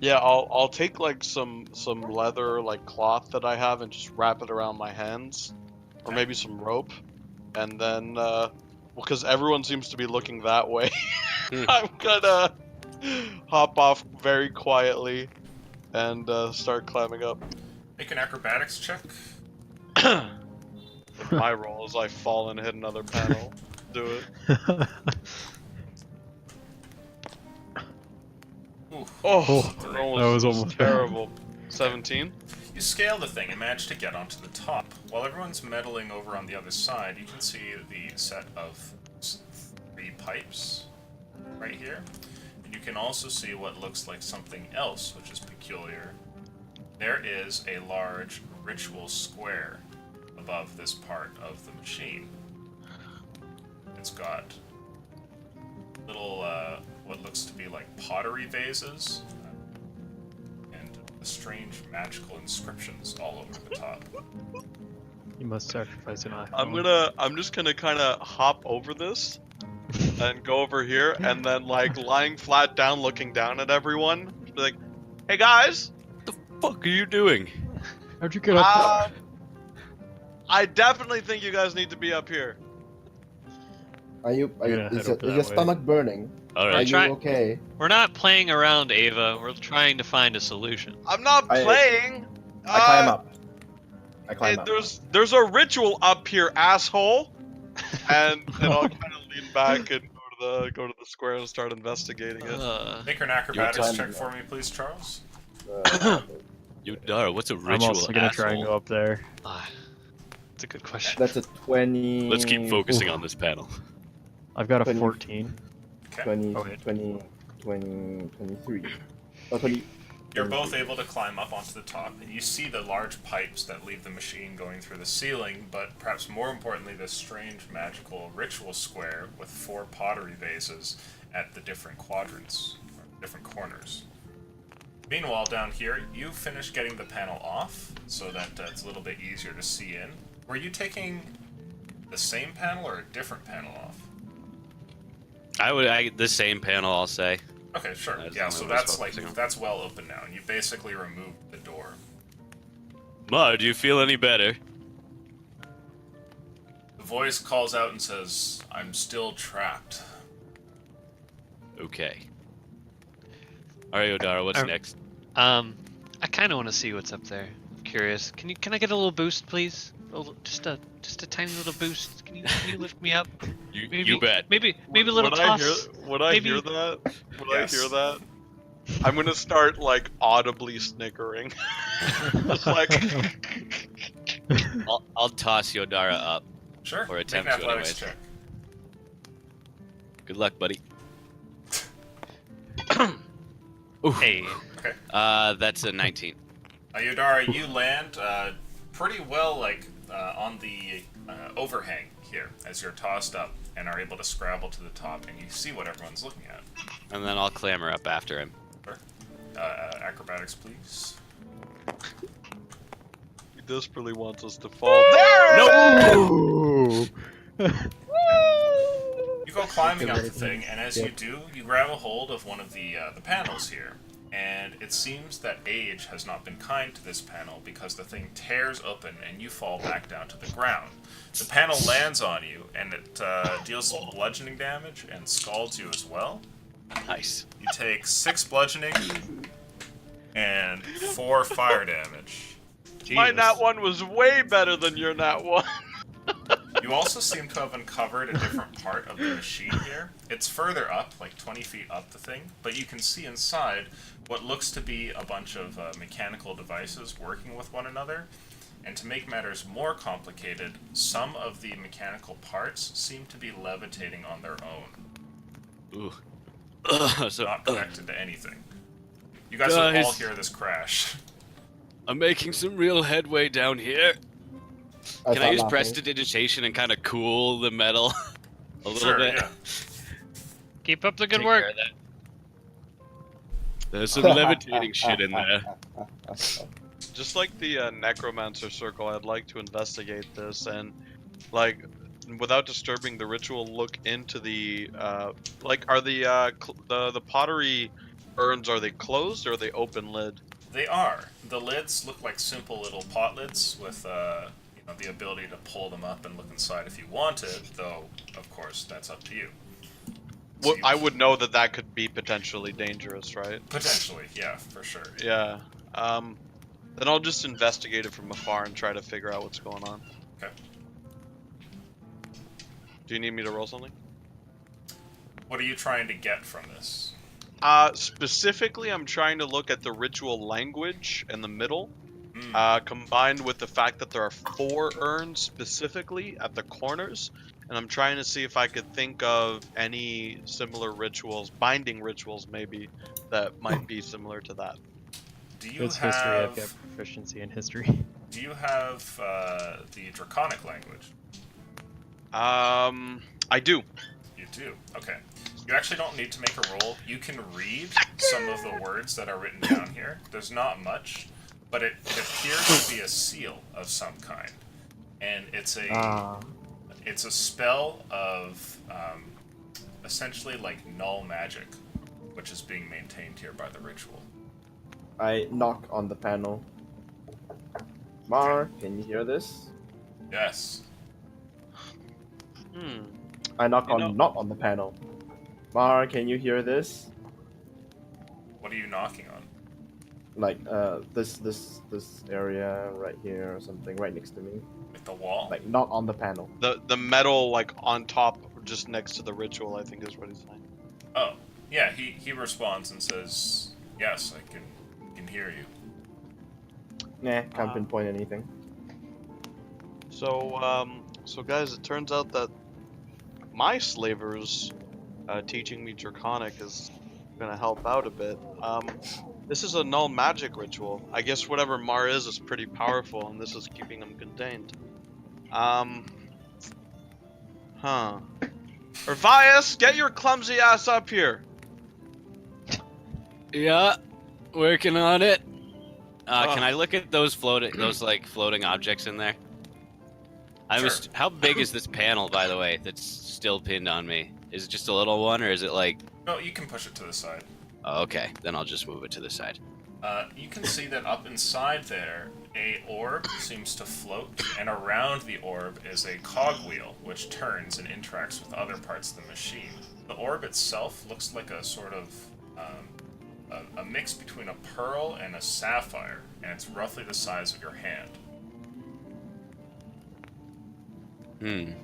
Speaker 4: Yeah, I'll take like some leather like cloth that I have and just wrap it around my hands, or maybe some rope, and then because everyone seems to be looking that way, I'm gonna hop off very quietly and start climbing up.
Speaker 1: Make an acrobatics check.
Speaker 4: My roll as I fall and hit another panel. Do it.
Speaker 1: Ooh.
Speaker 4: Oh,
Speaker 1: That
Speaker 4: that
Speaker 2: was almost bad.
Speaker 4: terrible. 17.
Speaker 1: You scale the thing and manage to get onto the top. While everyone's meddling over on the other side, you can see the set of 3 pipes right here. And you can also see what looks like something else, which is peculiar. There is a large ritual square above this part of the machine. It's got little, what looks to be like pottery vases, and strange magical inscriptions all over the top.
Speaker 2: You must sacrifice an eye.
Speaker 4: I'm just gonna kind of hop over this and go over here, and then like lying flat down, looking down at everyone, be like, "Hey guys,
Speaker 5: What the fuck are you doing?
Speaker 2: How'd you get up
Speaker 4: I definitely think you guys need to be up here."
Speaker 6: Are you?
Speaker 2: gonna
Speaker 6: Is
Speaker 2: head over
Speaker 6: your
Speaker 2: that way.
Speaker 6: stomach burning?
Speaker 5: All
Speaker 6: Are
Speaker 5: right.
Speaker 6: you okay?
Speaker 3: We're not playing around, Ava. We're trying to find a solution.
Speaker 4: I'm not playing.
Speaker 6: I climb up. I climb up.
Speaker 4: There's a ritual up here, asshole. And I'll kind of lean back and go to the square and start investigating it.
Speaker 1: Make an acrobatics
Speaker 6: time
Speaker 1: check
Speaker 6: to
Speaker 1: for me, please, Charles.
Speaker 5: Yudara, what's a
Speaker 2: I'm
Speaker 5: ritual?
Speaker 2: also gonna try and
Speaker 5: asshole?
Speaker 2: go up there.
Speaker 3: It's a good question.
Speaker 6: That's a 20.
Speaker 5: Let's keep focusing on this panel.
Speaker 2: I've got a
Speaker 6: 20.
Speaker 2: 14.
Speaker 6: 20,
Speaker 2: Oh, wait.
Speaker 6: 20, 20, 23. Oh, 20.
Speaker 1: You're both able to climb up onto the top, and you see the large pipes that leave the machine going through the ceiling, but perhaps more importantly, this strange magical ritual square with 4 pottery vases at the different quadrants, or different corners. Meanwhile, down here, you finished getting the panel off, so that it's a little bit easier to see in. Were you taking the same panel or a different panel off?
Speaker 5: The same panel, I'll say.
Speaker 1: Okay, sure.
Speaker 5: That's
Speaker 1: Yeah,
Speaker 5: the
Speaker 1: so
Speaker 5: only one I was
Speaker 1: that's like
Speaker 5: focusing on.
Speaker 1: that's well open now, and you basically removed the door.
Speaker 5: Ma, do you feel any better?
Speaker 1: The voice calls out and says, "I'm still trapped."
Speaker 5: Okay. All right, Yudara, what's
Speaker 3: Are-
Speaker 5: next?
Speaker 3: I kind of want to see what's up there. I'm curious. Can I get a little boost, please? Just a tiny little boost. Can you lift me up?
Speaker 5: You bet.
Speaker 3: Maybe a little
Speaker 4: Would
Speaker 3: toss.
Speaker 4: Would I
Speaker 3: Maybe-
Speaker 4: hear that? Would
Speaker 1: Yes.
Speaker 4: I hear that? I'm gonna start like audibly snickering. Just like
Speaker 5: I'll toss Yodara up.
Speaker 1: Sure.
Speaker 5: Or
Speaker 1: Make
Speaker 5: attempt
Speaker 1: an
Speaker 5: to
Speaker 1: athletics
Speaker 5: anyways.
Speaker 1: check.
Speaker 5: Good luck, buddy.
Speaker 3: Hey,
Speaker 1: Okay.
Speaker 5: That's a 19.
Speaker 1: Yodara, you land pretty well, like on the overhang here as you're tossed up, and are able to scrabble to the top, and you see what everyone's looking at.
Speaker 5: And then I'll clamber up after him.
Speaker 1: Sure. Acrobatics, please.
Speaker 4: he desperately wants us to fall. There!
Speaker 2: Ooh.
Speaker 1: You go climbing up the thing, and as you do, you grab a hold of one of the panels here. And it seems that age has not been kind to this panel because the thing tears open and you fall back down to the ground. The panel lands on you, and it deals some bludgeoning damage and scalds you as well.
Speaker 5: Nice.
Speaker 1: You take 6 bludgeoning and 4 fire damage.
Speaker 4: My
Speaker 3: Jesus.
Speaker 4: nat one was way better than your nat one.
Speaker 1: You also seem to have uncovered a different part of the machine here. It's further up, like 20 feet up the thing, but you can see inside what looks to be a bunch of mechanical devices working with one another. And to make matters more complicated, some of the mechanical parts seem to be levitating on their own,
Speaker 5: Ooh. So
Speaker 1: not connected to anything. You guys will all
Speaker 5: Guys.
Speaker 1: hear this crash.
Speaker 5: I'm making some real headway down here. Can I use prestidigitation and kind of cool the metal a little
Speaker 1: Sure,
Speaker 5: bit?
Speaker 1: yeah.
Speaker 3: Keep up the good
Speaker 5: Take
Speaker 3: work.
Speaker 5: care of that. There's some levitating shit in there.
Speaker 4: Just like the necromancer circle, I'd like to investigate this and, like, without disturbing the ritual, look into the like, are the pottery urns, are they closed or are they open lid?
Speaker 1: They are. The lids look like simple little pot lids with the ability to pull them up and look inside if you wanted, though, of course, that's up to you. So
Speaker 4: Well,
Speaker 1: you-
Speaker 4: I would know that could be potentially dangerous, right?
Speaker 1: Potentially, yeah, for sure.
Speaker 4: Yeah. Then I'll just investigate it from afar and try to figure out what's going on.
Speaker 1: Okay.
Speaker 4: Do you need me to roll something?
Speaker 1: What are you trying to get from this?
Speaker 4: Specifically, I'm trying to look at the ritual language in the middle,
Speaker 1: Hmm.
Speaker 4: combined with the fact that there are 4 urns specifically at the corners, and I'm trying to see if I could think of any similar rituals, binding rituals maybe, that might be similar to that.
Speaker 1: Do you
Speaker 2: It's history. I've got
Speaker 1: have
Speaker 2: proficiency in history.
Speaker 1: Do you have the Draconic language?
Speaker 4: I do.
Speaker 1: You do. Okay. You actually don't need to make a roll. You can read some of the words that are written down here. There's not much, but it appears to be a seal of some kind, and it's a spell of essentially like null magic, which is being maintained here by the ritual.
Speaker 6: I knock on the panel. Mar, can you hear this?
Speaker 1: Yes.
Speaker 6: I knock
Speaker 4: You
Speaker 6: on
Speaker 4: know-
Speaker 6: not on the panel. Mar, can you hear this?
Speaker 1: What are you knocking on?
Speaker 6: Like this area right here or something right next to me.
Speaker 1: Like the wall?
Speaker 6: Like not on the panel.
Speaker 4: The metal like on top, just next to the ritual, I think is what he's saying.
Speaker 1: Oh, yeah. He responds and says, "Yes, I can hear you."
Speaker 6: Nah, can't pinpoint anything.
Speaker 4: So guys, it turns out that my slavers teaching me Draconic is gonna help out a bit. This is a null magic ritual. I guess whatever Mar is pretty powerful, and this is keeping him contained. Urvias, get your clumsy ass up here.
Speaker 5: Yeah, working on it.
Speaker 4: Oh.
Speaker 5: Can I look at those floating objects in there?
Speaker 1: Sure.
Speaker 5: How big is this panel, by the way, that's still pinned on me? Is it just a little one, or is it like...
Speaker 1: No, you can push it to the side.
Speaker 5: Oh, okay, then I'll just move it to the side.
Speaker 1: You can see that up inside there, a orb seems to float, and around the orb is a cogwheel, which turns and interacts with other parts of the machine. The orb itself looks like a sort of a mix between a pearl and a sapphire, and it's roughly the size of your hand. And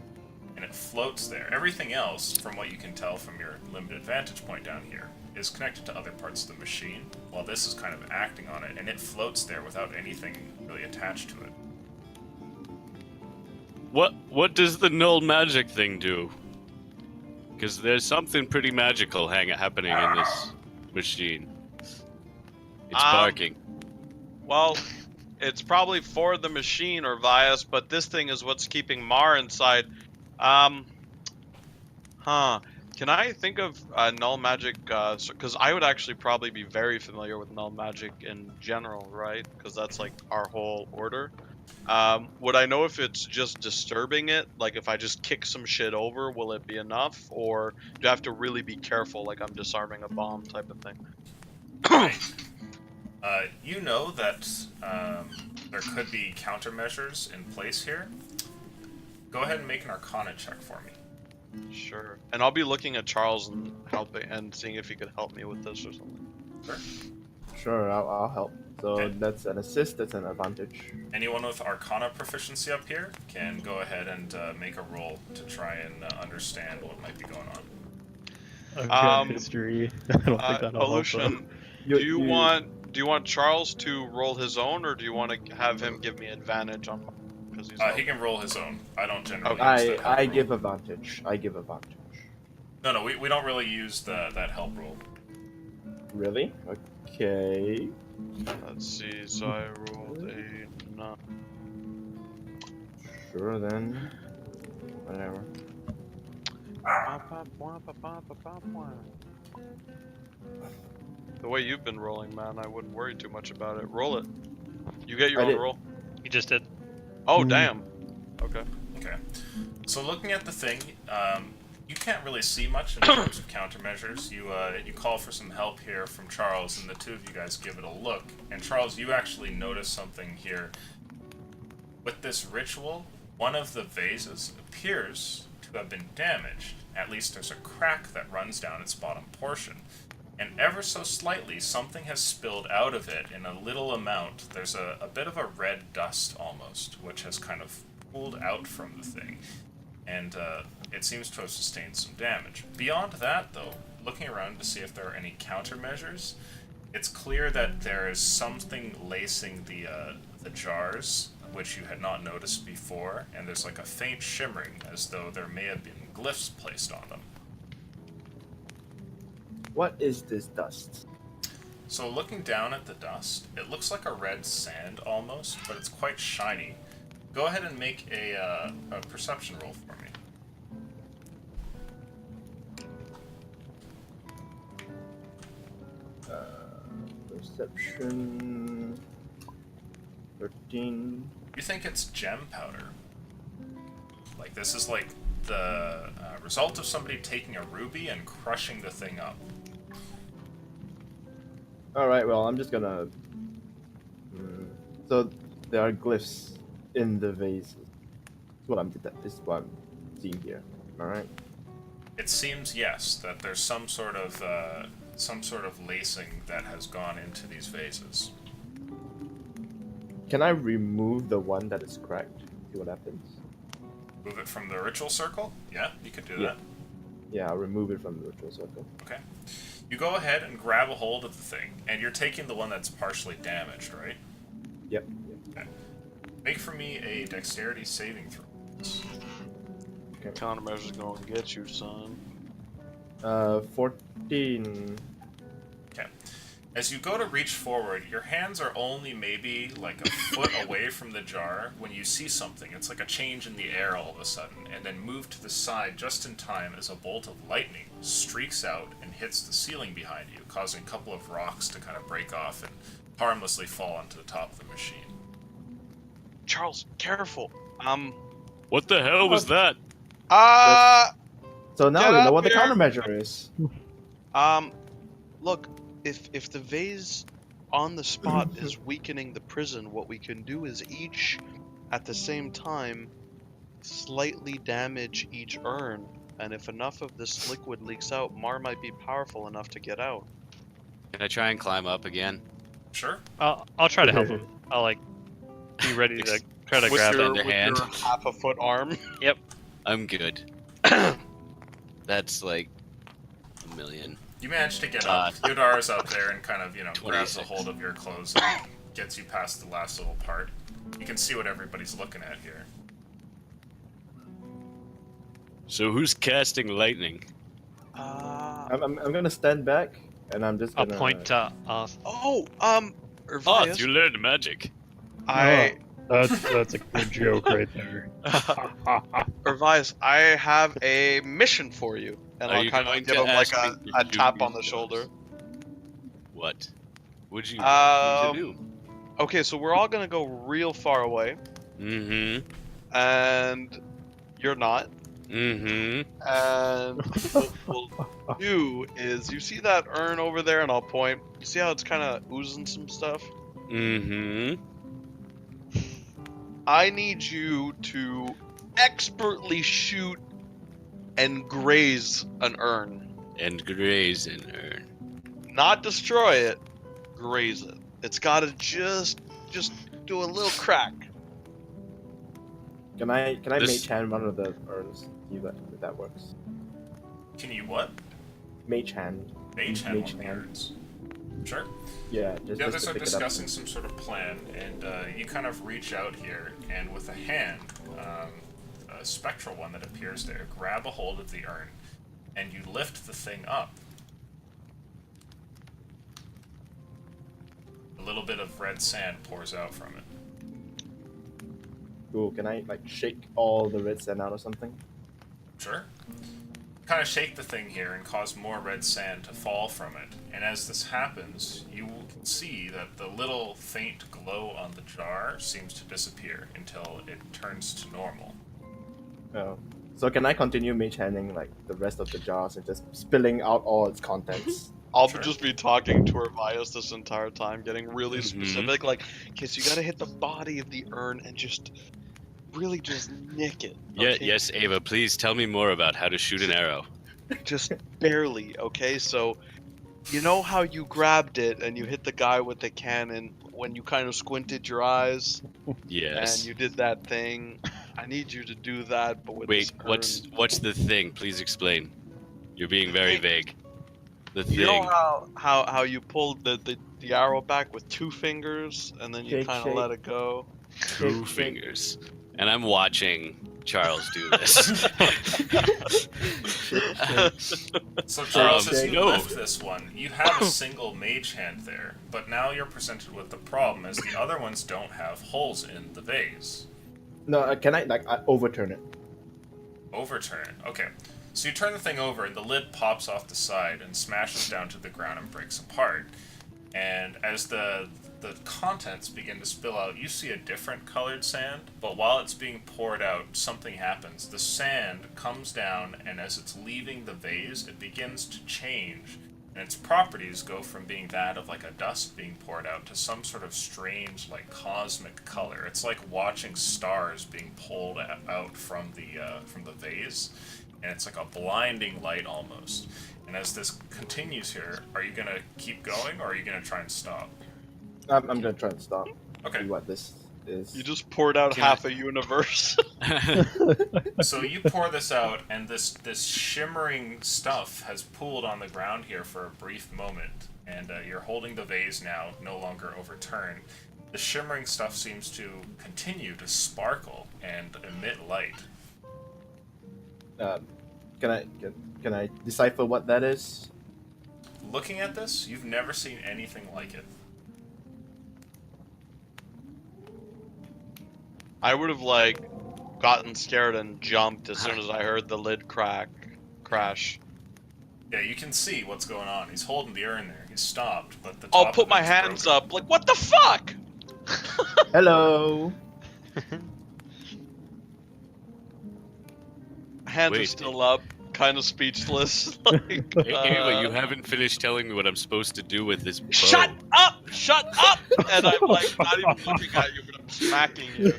Speaker 1: it floats there. Everything else, from what you can tell from your limited vantage point down here, is connected to other parts of the machine, while this is kind of acting on it, and it floats there without anything really attached to it.
Speaker 5: What does the null magic thing do? Because there's something pretty magical happening in this machine. It's barking.
Speaker 4: Well, it's probably for the machine or Vias, but this thing is what's keeping Mar inside. Can I think of null magic? Because I would actually probably be very familiar with null magic in general, right? Because that's like our whole order. Would I know if it's just disturbing it? Like if I just kick some shit over, will it be enough? Or do I have to really be careful, like I'm disarming a bomb type of thing?
Speaker 1: You know that there could be countermeasures in place here. Go ahead and make an Arcana check for me.
Speaker 4: Sure. And I'll be looking at Charles and helping and seeing if he could help me with this or something.
Speaker 1: Sure.
Speaker 6: Sure, I'll help. So
Speaker 1: Okay.
Speaker 6: that's an assist, that's an advantage.
Speaker 1: Anyone with Arcana proficiency up here can go ahead and make a roll to try and understand what might be going on.
Speaker 2: I've got
Speaker 4: Um,
Speaker 2: history. I don't think that'll help.
Speaker 4: Aleutian, do you want Charles to roll his own, or do you want to have him give me advantage on? Because he's
Speaker 1: He can roll his own. I don't generally
Speaker 4: Okay.
Speaker 1: use that
Speaker 6: I
Speaker 1: help
Speaker 6: give
Speaker 1: roll.
Speaker 6: advantage. I give advantage.
Speaker 1: No, we don't really use that help roll.
Speaker 6: Really? Okay.
Speaker 4: Let's see. So I rolled a 9.
Speaker 6: Sure then. Whatever.
Speaker 4: The way you've been rolling, man, I wouldn't worry too much about it. Roll it. You get your
Speaker 6: I
Speaker 4: own
Speaker 6: did.
Speaker 4: roll.
Speaker 3: You just did.
Speaker 4: Oh, damn. Okay.
Speaker 1: Okay. So looking at the thing, you can't really see much in terms of countermeasures. You call for some help here from Charles, and the two of you guys give it a look. And Charles, you actually notice something here. With this ritual, one of the vases appears to have been damaged. At least there's a crack that runs down its bottom portion. And ever so slightly, something has spilled out of it in a little amount. There's a bit of a red dust almost, which has kind of pooled out from the thing. And it seems to have sustained some damage. Beyond that, though, looking around to see if there are any countermeasures, it's clear that there is something lacing the jars which you had not noticed before, and there's like a faint shimmering as though there may have been glyphs placed on them.
Speaker 6: What is this dust?
Speaker 1: So looking down at the dust, it looks like a red sand almost, but it's quite shiny. Go ahead and make a perception roll for me.
Speaker 6: Perception 13.
Speaker 1: You think it's gem powder. Like this is like the result of somebody taking a ruby and crushing the thing up.
Speaker 6: Alright, well, I'm just gonna. So, there are glyphs in the vases. This is what I'm seeing here. Alright?
Speaker 1: It seems, yes, that there's some sort of lacing that has gone into these vases.
Speaker 6: Can I remove the one that is cracked? See what happens?
Speaker 1: Move it from the ritual circle? Yeah, you could do
Speaker 6: Yeah.
Speaker 1: that.
Speaker 6: Yeah, I'll remove it from the ritual circle.
Speaker 1: Okay. You go ahead and grab a hold of the thing, and you're taking the one that's partially damaged, right?
Speaker 6: Yep.
Speaker 1: Okay. Make for me a dexterity saving throw.
Speaker 4: Countermeasures gonna get you, son.
Speaker 6: 14.
Speaker 1: Okay. As you go to reach forward, your hands are only maybe like a foot away from the jar when you see something. It's like a change in the air all of a sudden, and then move to the side just in time as a bolt of lightning streaks out and hits the ceiling behind you, causing a couple of rocks to kind of break off and harmlessly fall onto the top of the machine.
Speaker 4: Charles, careful.
Speaker 5: What the hell was that?
Speaker 6: So now
Speaker 4: Get
Speaker 6: we know
Speaker 4: up
Speaker 6: what the
Speaker 4: here.
Speaker 6: countermeasure is.
Speaker 4: Look, if the vase on the spot is weakening the prison, what we can do is each, at the same time, slightly damage each urn, and if enough of this liquid leaks out, Mar might be powerful enough to get out.
Speaker 5: Can I try and climb up again?
Speaker 1: Sure.
Speaker 3: I'll try to help him. I'll like be ready to try to
Speaker 4: With
Speaker 3: grab
Speaker 4: your,
Speaker 3: him.
Speaker 5: the
Speaker 4: with
Speaker 5: hand.
Speaker 4: your half-a-foot arm.
Speaker 5: I'm good. That's like a million.
Speaker 1: You manage to get up. Yodara's up there and kind of, grabs a
Speaker 5: 26.
Speaker 1: hold of your clothes and gets you past the last little part. You can see what everybody's looking at here.
Speaker 5: So who's casting lightning?
Speaker 6: I'm gonna stand back, and I'm just
Speaker 3: I'll
Speaker 6: gonna.
Speaker 3: point to us.
Speaker 4: Oh,
Speaker 5: Oh,
Speaker 4: Urvias,
Speaker 5: you learned magic.
Speaker 2: That's a good joke right there.
Speaker 4: Urvias, I have a mission for you, and
Speaker 5: Are
Speaker 4: I'll
Speaker 5: you
Speaker 4: kind
Speaker 5: going
Speaker 4: of give
Speaker 5: to
Speaker 4: him like
Speaker 5: ask me to
Speaker 4: a
Speaker 5: do
Speaker 4: tap on
Speaker 5: these
Speaker 4: the shoulder.
Speaker 5: jobs? What would you want me to do?
Speaker 4: Okay, so we're all gonna go real far away,
Speaker 5: Mm-hmm.
Speaker 4: and you're not.
Speaker 5: Mm-hmm.
Speaker 4: And what we'll do is, you see that urn over there, and I'll point. You see how it's kind of oozing some stuff?
Speaker 5: Mm-hmm.
Speaker 4: I need you to expertly shoot and graze an urn.
Speaker 5: And graze an urn.
Speaker 4: Not destroy it, graze it. It's gotta just do a little crack.
Speaker 6: Can I
Speaker 5: This-
Speaker 6: mage hand one of the urns? See if that works.
Speaker 1: Can you what?
Speaker 6: Mage hand.
Speaker 1: Mage hand
Speaker 6: Mage
Speaker 1: one of the
Speaker 6: hand.
Speaker 1: urns. Sure.
Speaker 6: Yeah,
Speaker 1: The
Speaker 6: just
Speaker 1: others
Speaker 6: to
Speaker 1: are
Speaker 6: pick it up.
Speaker 1: discussing some sort of plan, and you kind of reach out here, and with a hand, a spectral one that appears there, grab a hold of the urn, and you lift the thing up. A little bit of red sand pours out from it.
Speaker 6: Cool. Can I like shake all the red sand out or something?
Speaker 1: Sure. Kind of shake the thing here and cause more red sand to fall from it. And as this happens, you can see that the little faint glow on the jar seems to disappear until it turns to normal.
Speaker 6: Oh. So can I continue mage handing like the rest of the jars and just spilling out all its contents?
Speaker 4: I'll
Speaker 1: Sure.
Speaker 4: just be talking to Urvias this entire time, getting really
Speaker 5: Mhm.
Speaker 4: specific. Like, okay, so you gotta hit the body of the urn and just really just nick it.
Speaker 5: Yeah,
Speaker 4: Okay?
Speaker 5: yes, Ava, please tell me more about how to shoot an arrow.
Speaker 4: Just barely, okay? So, you know how you grabbed it and you hit the guy with the cannon when you kind of squinted your eyes
Speaker 5: Yes.
Speaker 4: and you did that thing? I need you to do that, but with
Speaker 5: Wait,
Speaker 4: this urn.
Speaker 5: what's the thing? Please explain. You're being very vague. The
Speaker 4: You know
Speaker 5: thing.
Speaker 4: how you pulled the arrow back with 2 fingers and then you
Speaker 6: Shake,
Speaker 4: kind of
Speaker 6: shake.
Speaker 4: let it go?
Speaker 5: Two fingers. And I'm watching Charles do this.
Speaker 1: So Charles, as you
Speaker 5: no.
Speaker 1: lift this one, you have a single mage hand there, but now you're presented with the problem as the other ones don't have holes in the vase.
Speaker 6: No, can I overturn it?
Speaker 1: Overturn it. Okay. So you turn the thing over and the lid pops off the side and smashes down to the ground and breaks apart. And as the contents begin to spill out, you see a different colored sand, but while it's being poured out, something happens. The sand comes down, and as it's leaving the vase, it begins to change. And its properties go from being that of like a dust being poured out to some sort of strange, like cosmic color. It's like watching stars being pulled out from the vase, and it's like a blinding light almost. And as this continues here, are you gonna keep going, or are you gonna try and stop?
Speaker 6: I'm gonna try and stop.
Speaker 1: Okay.
Speaker 6: See what this is.
Speaker 4: You just poured out
Speaker 5: Can
Speaker 4: half a universe.
Speaker 1: So you pour this out, and this shimmering stuff has pooled on the ground here for a brief moment, and you're holding the vase now, no longer overturned. The shimmering stuff seems to continue to sparkle and emit light.
Speaker 6: Can I decipher what that is?
Speaker 1: Looking at this, you've never seen anything like it.
Speaker 4: I would have like gotten scared and jumped as soon as I heard the lid crash.
Speaker 1: Yeah, you can see what's going on. He's holding the urn there. He's stopped, but the top
Speaker 4: I'll put
Speaker 1: of
Speaker 4: my
Speaker 1: it's
Speaker 4: hands
Speaker 1: broken.
Speaker 4: up like, what the fuck?
Speaker 6: Hello.
Speaker 4: Hands are
Speaker 5: Wait.
Speaker 4: still up, kind of speechless. Like,
Speaker 5: Ava, you haven't finished telling me what I'm supposed to do with this bow.
Speaker 4: Shut up! Shut up! And I'm like not even looking at you, but I'm smacking you.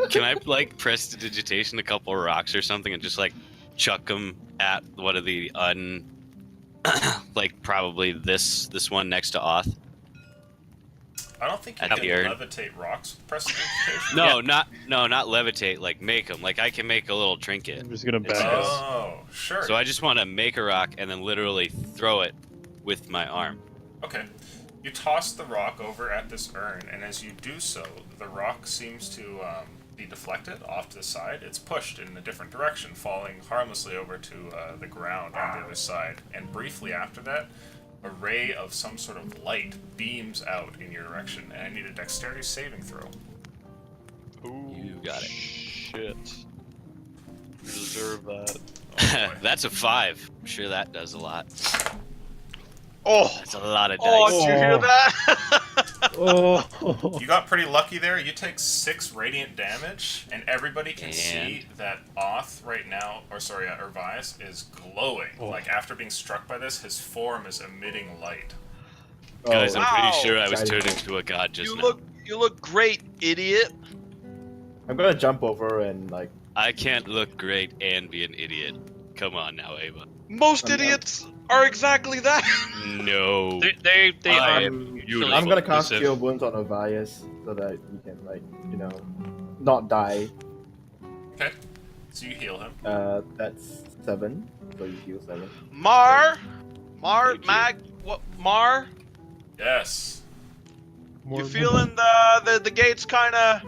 Speaker 5: Can I like prestidigitation a couple rocks or something and just like chuck them at one of the like probably this one next to Oth?
Speaker 1: I don't think you
Speaker 5: At
Speaker 1: can
Speaker 5: the urn.
Speaker 1: levitate rocks with prestidigitation.
Speaker 5: No, not levitate. Like make them. Like I can make a little trinket.
Speaker 2: I'm just gonna
Speaker 5: It's-
Speaker 2: back up.
Speaker 1: Oh, sure.
Speaker 5: So I just want to make a rock and then literally throw it with my arm.
Speaker 1: Okay. You toss the rock over at this urn, and as you do so, the rock seems to be deflected off to the side. It's pushed in a different direction, falling harmlessly over to the ground on the other side. And briefly after that, a ray of some sort of light beams out in your direction, and I need a dexterity saving throw.
Speaker 4: Ooh,
Speaker 5: You got it.
Speaker 4: Shit. You deserve that.
Speaker 1: boy.
Speaker 5: That's a 5. I'm sure that does a lot.
Speaker 4: Oh!
Speaker 5: That's a lot of dice.
Speaker 4: Oh, did you hear that?
Speaker 2: Oh.
Speaker 1: You got pretty lucky there. You take 6 radiant damage, and everybody can see that Oth right now, or sorry, Urvias, is glowing.
Speaker 2: Oh.
Speaker 1: Like after being struck by this, his form is emitting light.
Speaker 5: Guys, I'm pretty
Speaker 4: Ow!
Speaker 5: sure I was
Speaker 6: Exciting.
Speaker 5: turned into a god just
Speaker 4: you
Speaker 5: now.
Speaker 4: look great, idiot.
Speaker 6: I'm gonna jump over and like.
Speaker 5: I can't look great and be an idiot. Come on now, Ava.
Speaker 4: Most
Speaker 6: I'm
Speaker 4: idiots are exactly that.
Speaker 5: No.
Speaker 3: They
Speaker 5: I
Speaker 3: are
Speaker 5: am
Speaker 3: usually
Speaker 5: beautiful.
Speaker 6: I'm gonna cast
Speaker 3: inclusive.
Speaker 6: Cure Wounds on Ovias so that he can like not die.
Speaker 1: Okay, so you heal him.
Speaker 6: That's 7. So you heal 7.
Speaker 4: Mar,
Speaker 5: Thank you.
Speaker 4: Mag, what? Mar,
Speaker 1: Yes.
Speaker 2: More
Speaker 4: you feeling the gates kind of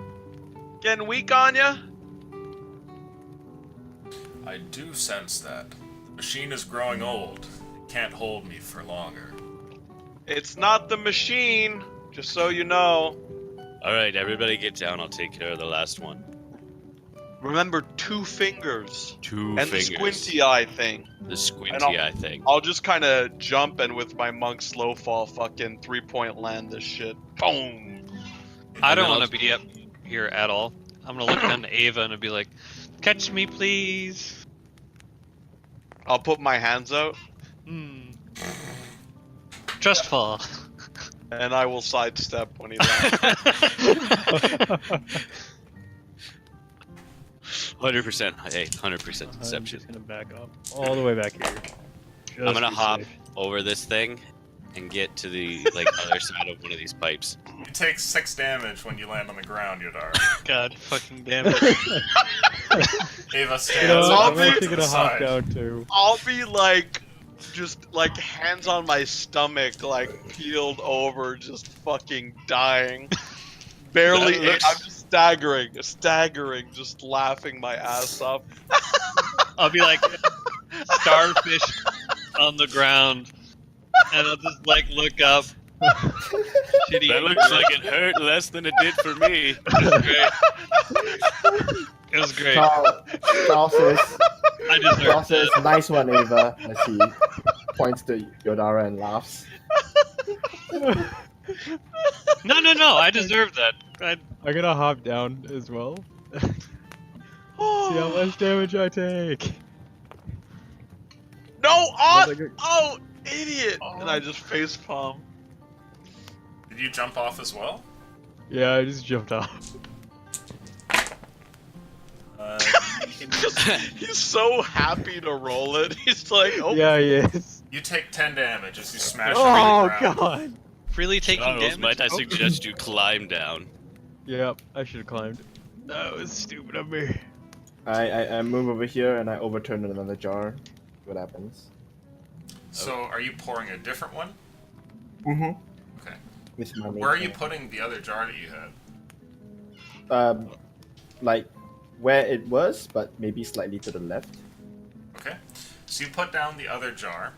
Speaker 4: getting weak on you?
Speaker 1: I do sense that. The machine is growing old. It can't hold me for longer.
Speaker 4: It's not the machine, just so you know.
Speaker 5: All right, everybody get down. I'll take care of the last one.
Speaker 4: Remember 2 fingers.
Speaker 5: Two
Speaker 4: And
Speaker 5: fingers.
Speaker 4: the squinty eye thing.
Speaker 5: The squinty
Speaker 4: And
Speaker 5: eye thing.
Speaker 4: I'll just kind of jump and with my monk slow fall fucking 3-point land this shit. Boom.
Speaker 3: I
Speaker 5: And
Speaker 3: don't
Speaker 5: then
Speaker 3: want to be up here at all. I'm gonna look down to Ava and be like, "Catch me, please."
Speaker 4: I'll put my hands out
Speaker 3: Just fall.
Speaker 4: and I will sidestep when he lands.
Speaker 5: 100%. Hey, 100%
Speaker 2: I'm
Speaker 5: deception.
Speaker 2: just gonna back up all the way back here.
Speaker 5: I'm gonna
Speaker 2: Just be
Speaker 5: hop
Speaker 2: safe.
Speaker 5: over this thing and get to the like other side of one of these pipes.
Speaker 1: You take 6 damage when you land on the ground, Yodar.
Speaker 3: God fucking damn it.
Speaker 1: Ava
Speaker 2: You
Speaker 1: stands
Speaker 2: know,
Speaker 1: up
Speaker 2: I'm
Speaker 1: to
Speaker 2: actually
Speaker 1: the
Speaker 2: gonna hop
Speaker 1: side.
Speaker 2: down too.
Speaker 4: I'll be like, just like hands on my stomach, like peeled over, just fucking dying. barely.
Speaker 5: That looks-
Speaker 4: I'm just staggering, just laughing my ass off.
Speaker 3: I'll be like starfish on the ground, and I'll just like look up. Shitty.
Speaker 5: That looks like it hurt less than it did for me.
Speaker 3: It was great.
Speaker 6: Charles says,
Speaker 3: I deserved
Speaker 6: Charles says,
Speaker 3: it.
Speaker 6: nice one, Ava, as he points to Yodara and laughs.
Speaker 3: No. I deserved that.
Speaker 2: I'm gonna hop down as well. See how much damage I take.
Speaker 4: No!
Speaker 2: Once I get-
Speaker 4: Oh, idiot! And I just face palm.
Speaker 1: Did you jump off as well?
Speaker 2: Yeah, I just jumped off.
Speaker 4: He's so happy to roll it. He's like, oh,
Speaker 2: Yeah, he is.
Speaker 1: You take 10 damage as you smash
Speaker 2: Oh
Speaker 1: into the ground.
Speaker 2: god.
Speaker 3: Freely taking
Speaker 5: Charles,
Speaker 3: damage.
Speaker 5: might I
Speaker 3: Oh.
Speaker 5: suggest you climb down?
Speaker 2: Yep, I should have climbed. That was stupid of me.
Speaker 6: I move over here and I overturn another jar. What happens?
Speaker 1: So, are you pouring a different one?
Speaker 6: Mm-hmm.
Speaker 1: Okay.
Speaker 6: This is my main
Speaker 1: Where are you
Speaker 6: thing.
Speaker 1: putting the other jar that you had?
Speaker 6: Like where it was, but maybe slightly to the left.
Speaker 1: Okay. So you put down the other jar,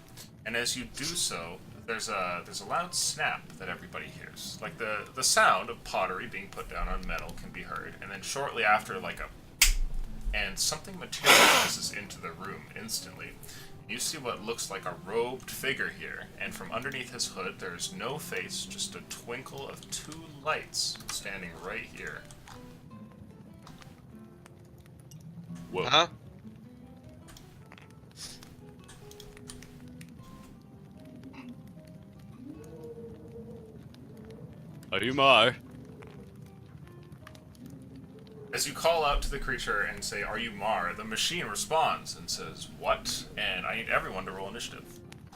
Speaker 1: and as you do so, there's a loud snap that everybody hears. Like the sound of pottery being put down on metal can be heard, and then shortly after, like and something materializes into the room instantly. You see what looks like a robed figure here, and from underneath his hood, there's no face, just a twinkle of 2 lights standing right here.
Speaker 5: Whoa.
Speaker 4: huh?
Speaker 5: Are you Mar?
Speaker 1: As you call out to the creature and say, "Are you Mar?" the machine responds and says, "What?" And I need everyone to roll initiative.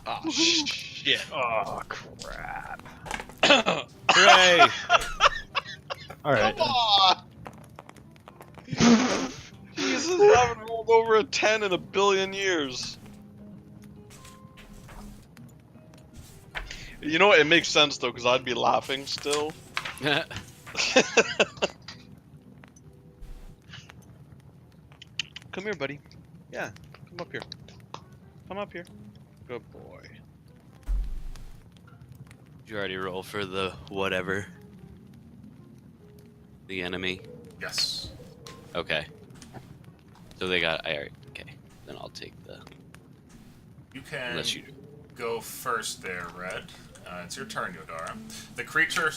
Speaker 4: Oh, shit.
Speaker 2: Oh crap.
Speaker 5: Hooray!
Speaker 2: Alright.
Speaker 4: Come on! Jesus, I haven't rolled over a 10 in a billion years. You know what? It makes sense though, because I'd be laughing still. Come here, buddy. Yeah, come up here. Come up here. Good boy.
Speaker 5: Did you already roll for the whatever? The enemy?
Speaker 1: Yes.
Speaker 5: Okay. So they got. Alright, okay. Then I'll take the.
Speaker 1: You can
Speaker 5: Unless you do.
Speaker 1: go first there, Red. It's your turn, Yodara. The creature,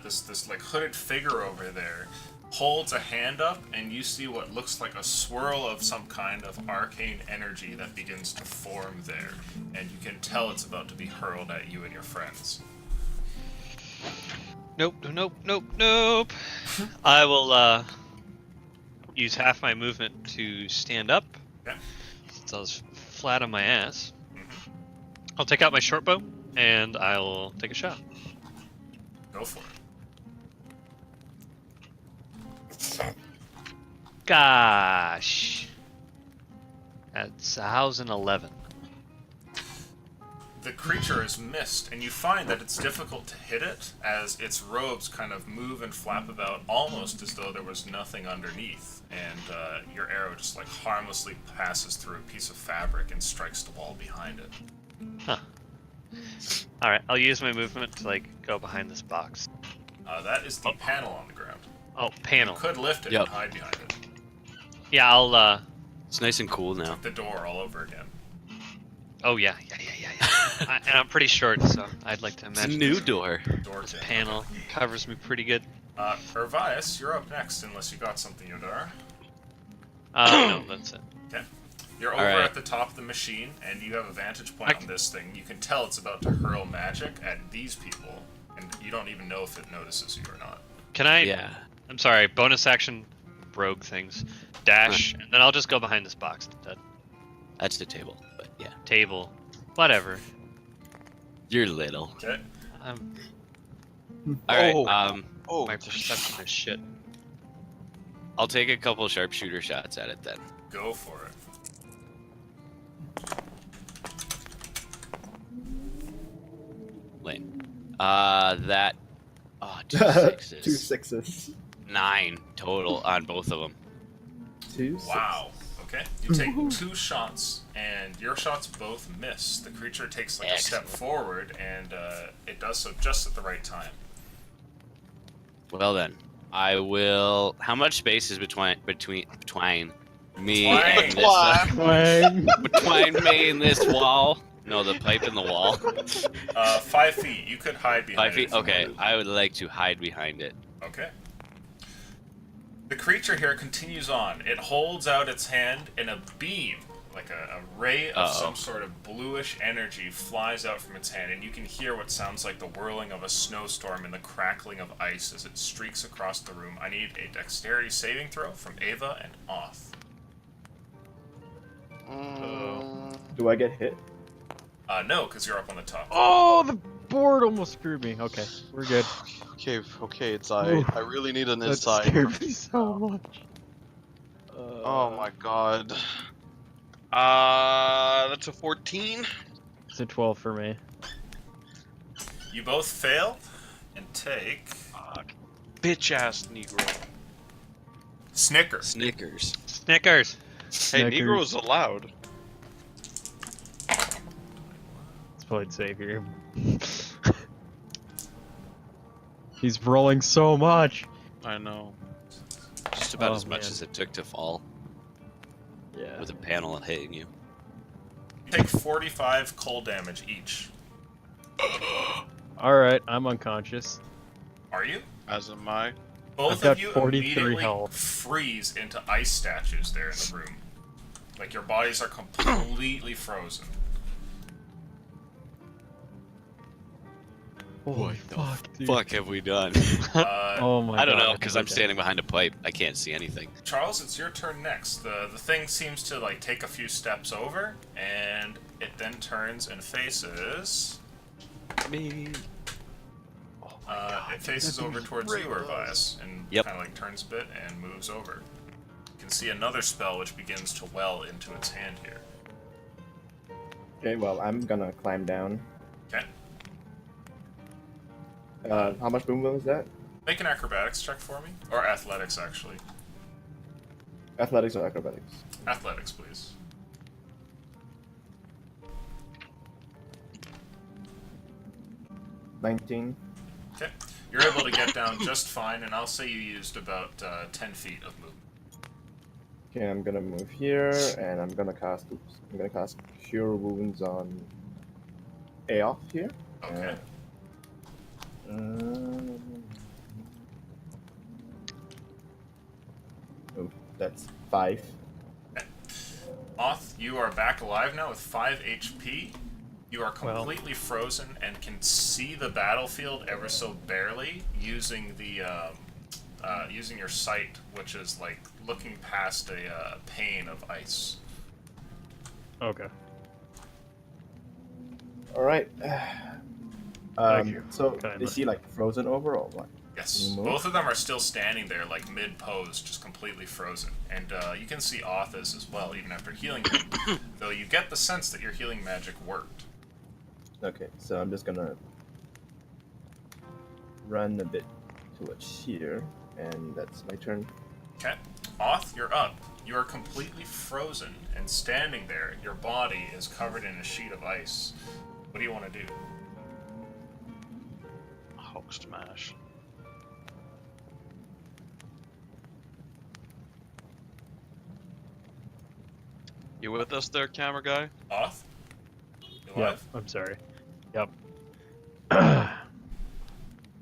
Speaker 1: this like hooded figure over there, holds a hand up, and you see what looks like a swirl of some kind of arcane energy that begins to form there, and you can tell it's about to be hurled at you and your friends.
Speaker 3: Nope. I will use half my movement to stand up.
Speaker 1: Okay.
Speaker 3: Since I was flat on my ass. I'll take out my short bow and I'll take a shot.
Speaker 1: Go for it.
Speaker 3: Gosh. That's 1,011.
Speaker 1: The creature is missed, and you find that it's difficult to hit it as its robes kind of move and flap about almost as though there was nothing underneath, and your arrow just like harmlessly passes through a piece of fabric and strikes the wall behind it.
Speaker 3: Huh. Alright, I'll use my movement to like go behind this box.
Speaker 1: That is the panel on the ground.
Speaker 3: Oh, panel.
Speaker 1: You could lift it
Speaker 5: Yep.
Speaker 1: and hide behind it.
Speaker 3: Yeah, I'll
Speaker 5: It's nice and cool now.
Speaker 1: The door all over again.
Speaker 3: oh yeah. And I'm pretty short, so I'd like to
Speaker 5: It's a
Speaker 3: imagine
Speaker 5: new
Speaker 3: this
Speaker 5: door.
Speaker 1: Door to
Speaker 3: panel covers me pretty good.
Speaker 1: Ervias, you're up next, unless you got something, Yodara.
Speaker 3: No, that's it.
Speaker 1: Okay. You're over
Speaker 5: Alright.
Speaker 1: at the top of the machine, and you have a vantage point
Speaker 3: I
Speaker 1: on
Speaker 3: c-
Speaker 1: this thing. You can tell it's about to hurl magic at these people, and you don't even know if it notices you or not.
Speaker 3: Can I?
Speaker 5: Yeah.
Speaker 3: I'm sorry. Bonus action, rogue things, dash, and then I'll just go behind this box. That
Speaker 5: That's the table. But yeah.
Speaker 3: table, whatever.
Speaker 5: You're little.
Speaker 1: Okay.
Speaker 5: Alright,
Speaker 4: Oh. Oh,
Speaker 3: My perception is shit.
Speaker 5: I'll take a couple sharpshooter shots at it then.
Speaker 1: Go for it.
Speaker 5: Lane. That. Oh, Two
Speaker 6: 2
Speaker 5: sixes.
Speaker 6: 6s.
Speaker 5: 9 total on both of them.
Speaker 6: 2 6s.
Speaker 1: Wow. Okay. You take 2 shots, and your shots both miss. The creature takes like a step
Speaker 5: Excellent.
Speaker 1: forward, and it does so just at the right time.
Speaker 5: Well then, I will. How much space is between me
Speaker 1: Twine.
Speaker 5: and this
Speaker 2: Twang.
Speaker 5: between me and this wall? No, the pipe in the wall.
Speaker 1: 5 feet. You could hide behind
Speaker 5: 5 feet.
Speaker 1: it. if you
Speaker 5: Okay,
Speaker 1: wanted.
Speaker 5: I would like to hide behind it.
Speaker 1: Okay. The creature here continues on. It holds out its hand, and a beam, like a ray of some sort of bluish energy, flies out from its hand, and you can hear what sounds like the whirling of a snowstorm and the crackling of ice as it streaks across the room. I need a dexterity saving throw from Ava and Oth.
Speaker 6: Do I get hit?
Speaker 1: No, because you're up on the top.
Speaker 2: Oh, the board almost screwed me. Okay, we're good.
Speaker 4: Okay, it's I.
Speaker 2: Ooh.
Speaker 4: I really need an
Speaker 2: That
Speaker 4: insight.
Speaker 2: scared me so much.
Speaker 4: Oh my god. That's a 14.
Speaker 2: It's a 12 for me.
Speaker 1: You both fail and take
Speaker 4: Bitch ass Negro.
Speaker 1: Snicker.
Speaker 5: Snickers.
Speaker 3: Snickers.
Speaker 4: Hey,
Speaker 2: Snickers.
Speaker 4: Negro's allowed.
Speaker 2: Let's play it safe here. He's rolling so much.
Speaker 4: I know.
Speaker 5: Just about
Speaker 2: Oh,
Speaker 5: as much
Speaker 2: man.
Speaker 5: as it took to fall
Speaker 2: Yeah.
Speaker 5: with a panel hitting you.
Speaker 1: Take 45 cold damage each.
Speaker 2: All right, I'm unconscious.
Speaker 1: Are you?
Speaker 4: As am I.
Speaker 1: Both
Speaker 2: I've got
Speaker 1: of you
Speaker 2: 43
Speaker 1: immediately
Speaker 2: health.
Speaker 1: freeze into ice statues there in the room. Like your bodies are completely frozen.
Speaker 2: Holy fuck, dude.
Speaker 5: Fuck have we done?
Speaker 2: Oh my god.
Speaker 5: I don't know, because I'm
Speaker 2: Okay.
Speaker 5: standing behind a pipe. I can't see anything.
Speaker 1: Charles, it's your turn next. The thing seems to like take a few steps over, and it then turns and faces.
Speaker 5: Me.
Speaker 1: It faces
Speaker 2: that
Speaker 1: over
Speaker 2: thing's
Speaker 1: towards you,
Speaker 2: ridiculous.
Speaker 1: Urvias, and
Speaker 5: Yep.
Speaker 1: kind of like turns a bit and moves over. You can see another spell which begins to well into its hand here.
Speaker 6: Okay, well, I'm gonna climb down.
Speaker 1: Okay.
Speaker 6: How much movement was that?
Speaker 1: Make an acrobatics check for me, or athletics actually.
Speaker 6: Athletics or acrobatics?
Speaker 1: Athletics, please.
Speaker 6: $19.
Speaker 1: Okay. You're able to get down just fine, and I'll say you used about 10 feet of movement.
Speaker 6: Okay, I'm gonna move here, and I'm gonna cast. Oops, I'm gonna cast Cure Wounds on Aoth here.
Speaker 1: Okay.
Speaker 6: Oh, that's 5.
Speaker 1: Oth, you are back alive now with 5 HP. You are completely frozen and can see the battlefield ever so barely using the using your sight, which is like looking past a pane of ice.
Speaker 2: Okay.
Speaker 6: All right.
Speaker 2: Thank you.
Speaker 6: So
Speaker 2: Kinda.
Speaker 6: is he like frozen over or what?
Speaker 1: Yes,
Speaker 6: Move.
Speaker 1: both of them are still standing there, like mid-pose, just completely frozen. And you can see Oth is as well, even after healing him. Though you get the sense that your healing magic worked.
Speaker 6: Okay, so I'm just gonna run a bit towards here, and that's my turn.
Speaker 1: Okay. Oth, you're up. You are completely frozen and standing there. Your body is covered in a sheet of ice. What do you want to do?
Speaker 4: Hulk smash. You with us there, camera guy?
Speaker 1: Oth? You
Speaker 2: Yep,
Speaker 1: alive?
Speaker 2: I'm sorry. Yep.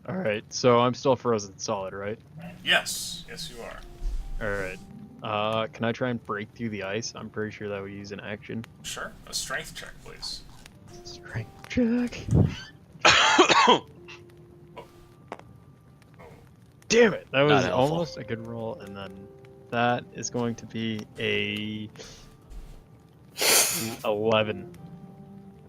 Speaker 2: Alright, so I'm still frozen solid, right?
Speaker 1: Yes. Yes, you are.
Speaker 2: Alright. Can I try and break through the ice? I'm pretty sure that would use an action.
Speaker 1: Sure. A strength check, please.
Speaker 2: Strength check.
Speaker 1: Oh.
Speaker 2: Damn it! That was
Speaker 5: helpful.
Speaker 2: almost a good roll, and then that is going to be a 11.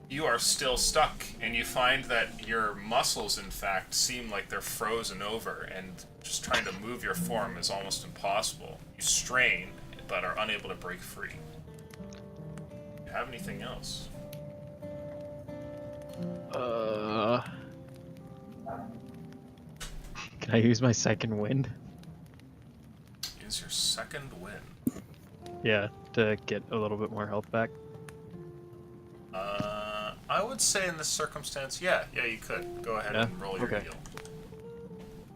Speaker 1: You are still stuck, and you find that your muscles, in fact, seem like they're frozen over, and just trying to move your form is almost impossible. You strain, but are unable to break free. Do you have anything else?
Speaker 2: Can I use my second wind?
Speaker 1: Use your second win.
Speaker 2: Yeah, to get a little bit more health back.
Speaker 1: I would say in this circumstance, yeah, you could. Go ahead
Speaker 2: Yeah?
Speaker 1: and roll your
Speaker 2: Okay.
Speaker 1: heal.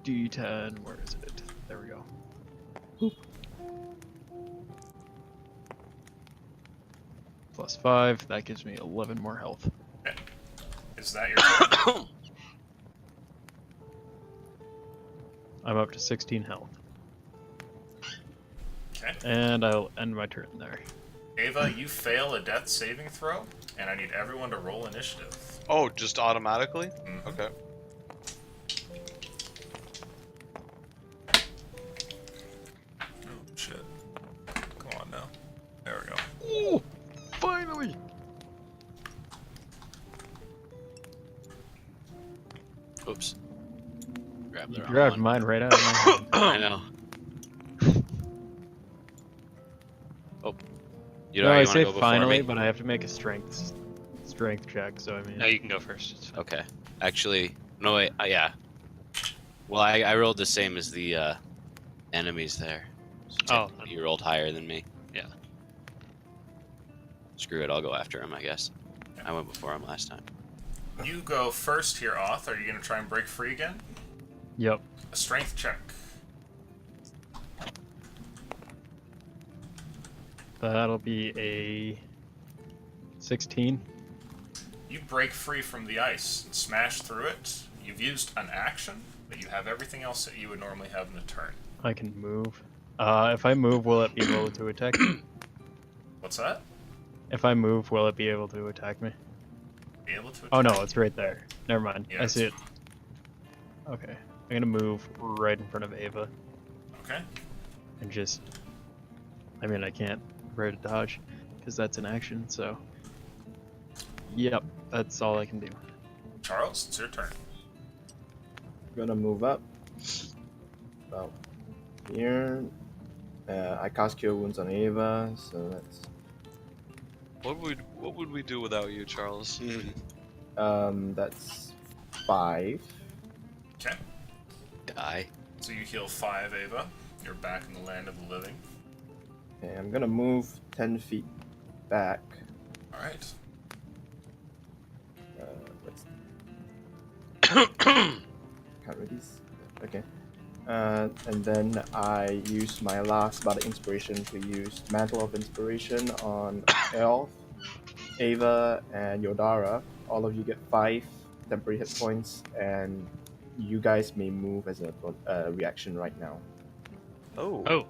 Speaker 2: D10, where is it? There we go. Boop. Plus 5, that gives me 11 more health.
Speaker 1: Okay. Is that your turn?
Speaker 2: I'm up to 16 health.
Speaker 1: Okay.
Speaker 2: And I'll end my turn there.
Speaker 1: Ava, you fail a death saving throw, and I need everyone to roll initiative.
Speaker 4: Oh, just automatically?
Speaker 1: Mhm.
Speaker 4: Okay.
Speaker 1: Oh, shit. Come on now. There we go.
Speaker 2: Ooh! Finally!
Speaker 5: Oops. Grab the
Speaker 2: You
Speaker 5: wrong
Speaker 2: grabbed
Speaker 5: one.
Speaker 2: mine right out of my hand.
Speaker 5: I know. Oh. You
Speaker 2: No,
Speaker 5: know,
Speaker 2: I
Speaker 5: you
Speaker 2: say
Speaker 5: want to go before
Speaker 2: finally,
Speaker 5: me?
Speaker 2: but I have to make a strength check, so I mean...
Speaker 3: No, you can go first. It's fine.
Speaker 5: Okay. Actually, no wait. Yeah. Well, I rolled the same as the enemies there. So
Speaker 3: Oh.
Speaker 5: technically you rolled higher than me.
Speaker 3: Yeah.
Speaker 5: Screw it. I'll go after him, I guess. I went before him last time.
Speaker 1: You go first here, Oth. Are you going to try and break free again?
Speaker 2: Yep.
Speaker 1: A strength check.
Speaker 2: That'll be a 16.
Speaker 1: You break free from the ice and smash through it. You've used an action, but you have everything else that you would normally have in a turn.
Speaker 2: I can move. If I move, will it be able to attack me?
Speaker 1: What's that?
Speaker 2: If I move, will it be able to attack me?
Speaker 1: Be able to attack?
Speaker 2: Oh no, it's right there. Never mind.
Speaker 1: Yeah,
Speaker 2: I see it. Okay. I'm gonna move right in front of Ava
Speaker 1: Okay.
Speaker 2: and just... I mean, I can't prepare to dodge, because that's an action, so... Yep, that's all I can do.
Speaker 1: Charles, it's your turn.
Speaker 6: Gonna move up. About here. I cast Cure Wounds on Ava, so that's
Speaker 4: What would we do without you, Charles?
Speaker 6: that's 5.
Speaker 1: Okay.
Speaker 5: Die.
Speaker 1: So you heal 5, Ava. You're back in the land of the living.
Speaker 6: Okay, I'm gonna move 10 feet back.
Speaker 1: Alright.
Speaker 6: Let's can't really okay. And then I use my last Bardic Inspiration to use Mantle of Inspiration on Elf, Ava, and Yodara. All of you get 5 temporary hit points, and you guys may move as a reaction right now.
Speaker 4: Oh.
Speaker 3: Oh.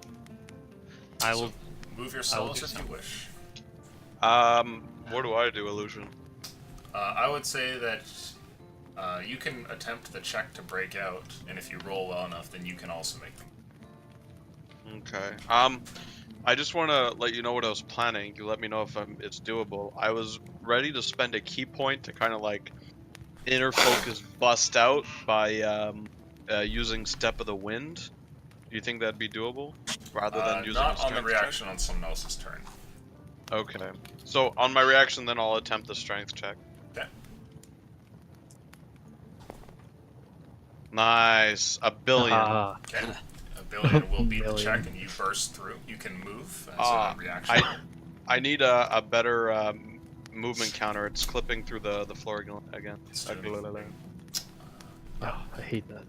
Speaker 3: I will.
Speaker 1: So move your
Speaker 3: I will
Speaker 1: souls
Speaker 3: do
Speaker 1: if
Speaker 3: so.
Speaker 1: you wish.
Speaker 4: What do I do, Illusion?
Speaker 1: I would say that you can attempt the check to break out, and if you roll well enough, then you can also make them.
Speaker 4: Okay. I just want to let you know what I was planning. You let me know if it's doable. I was ready to spend a key point to kind of like inner focus bust out by using Step of the Wind. Do you think that'd be doable? Rather than using a
Speaker 1: not on the
Speaker 4: strength
Speaker 1: reaction on someone else's turn.
Speaker 4: check? Okay. So on my reaction, then I'll attempt the strength check.
Speaker 1: Okay.
Speaker 4: Nice. A billion.
Speaker 2: Ah,
Speaker 1: Okay. A billion will beat the
Speaker 2: Million.
Speaker 1: check, and you burst through. You can move as
Speaker 4: Ah,
Speaker 1: a reaction.
Speaker 4: I need a better movement counter. It's clipping through the floor again.
Speaker 1: It's gonna be-
Speaker 2: oh, I hate that.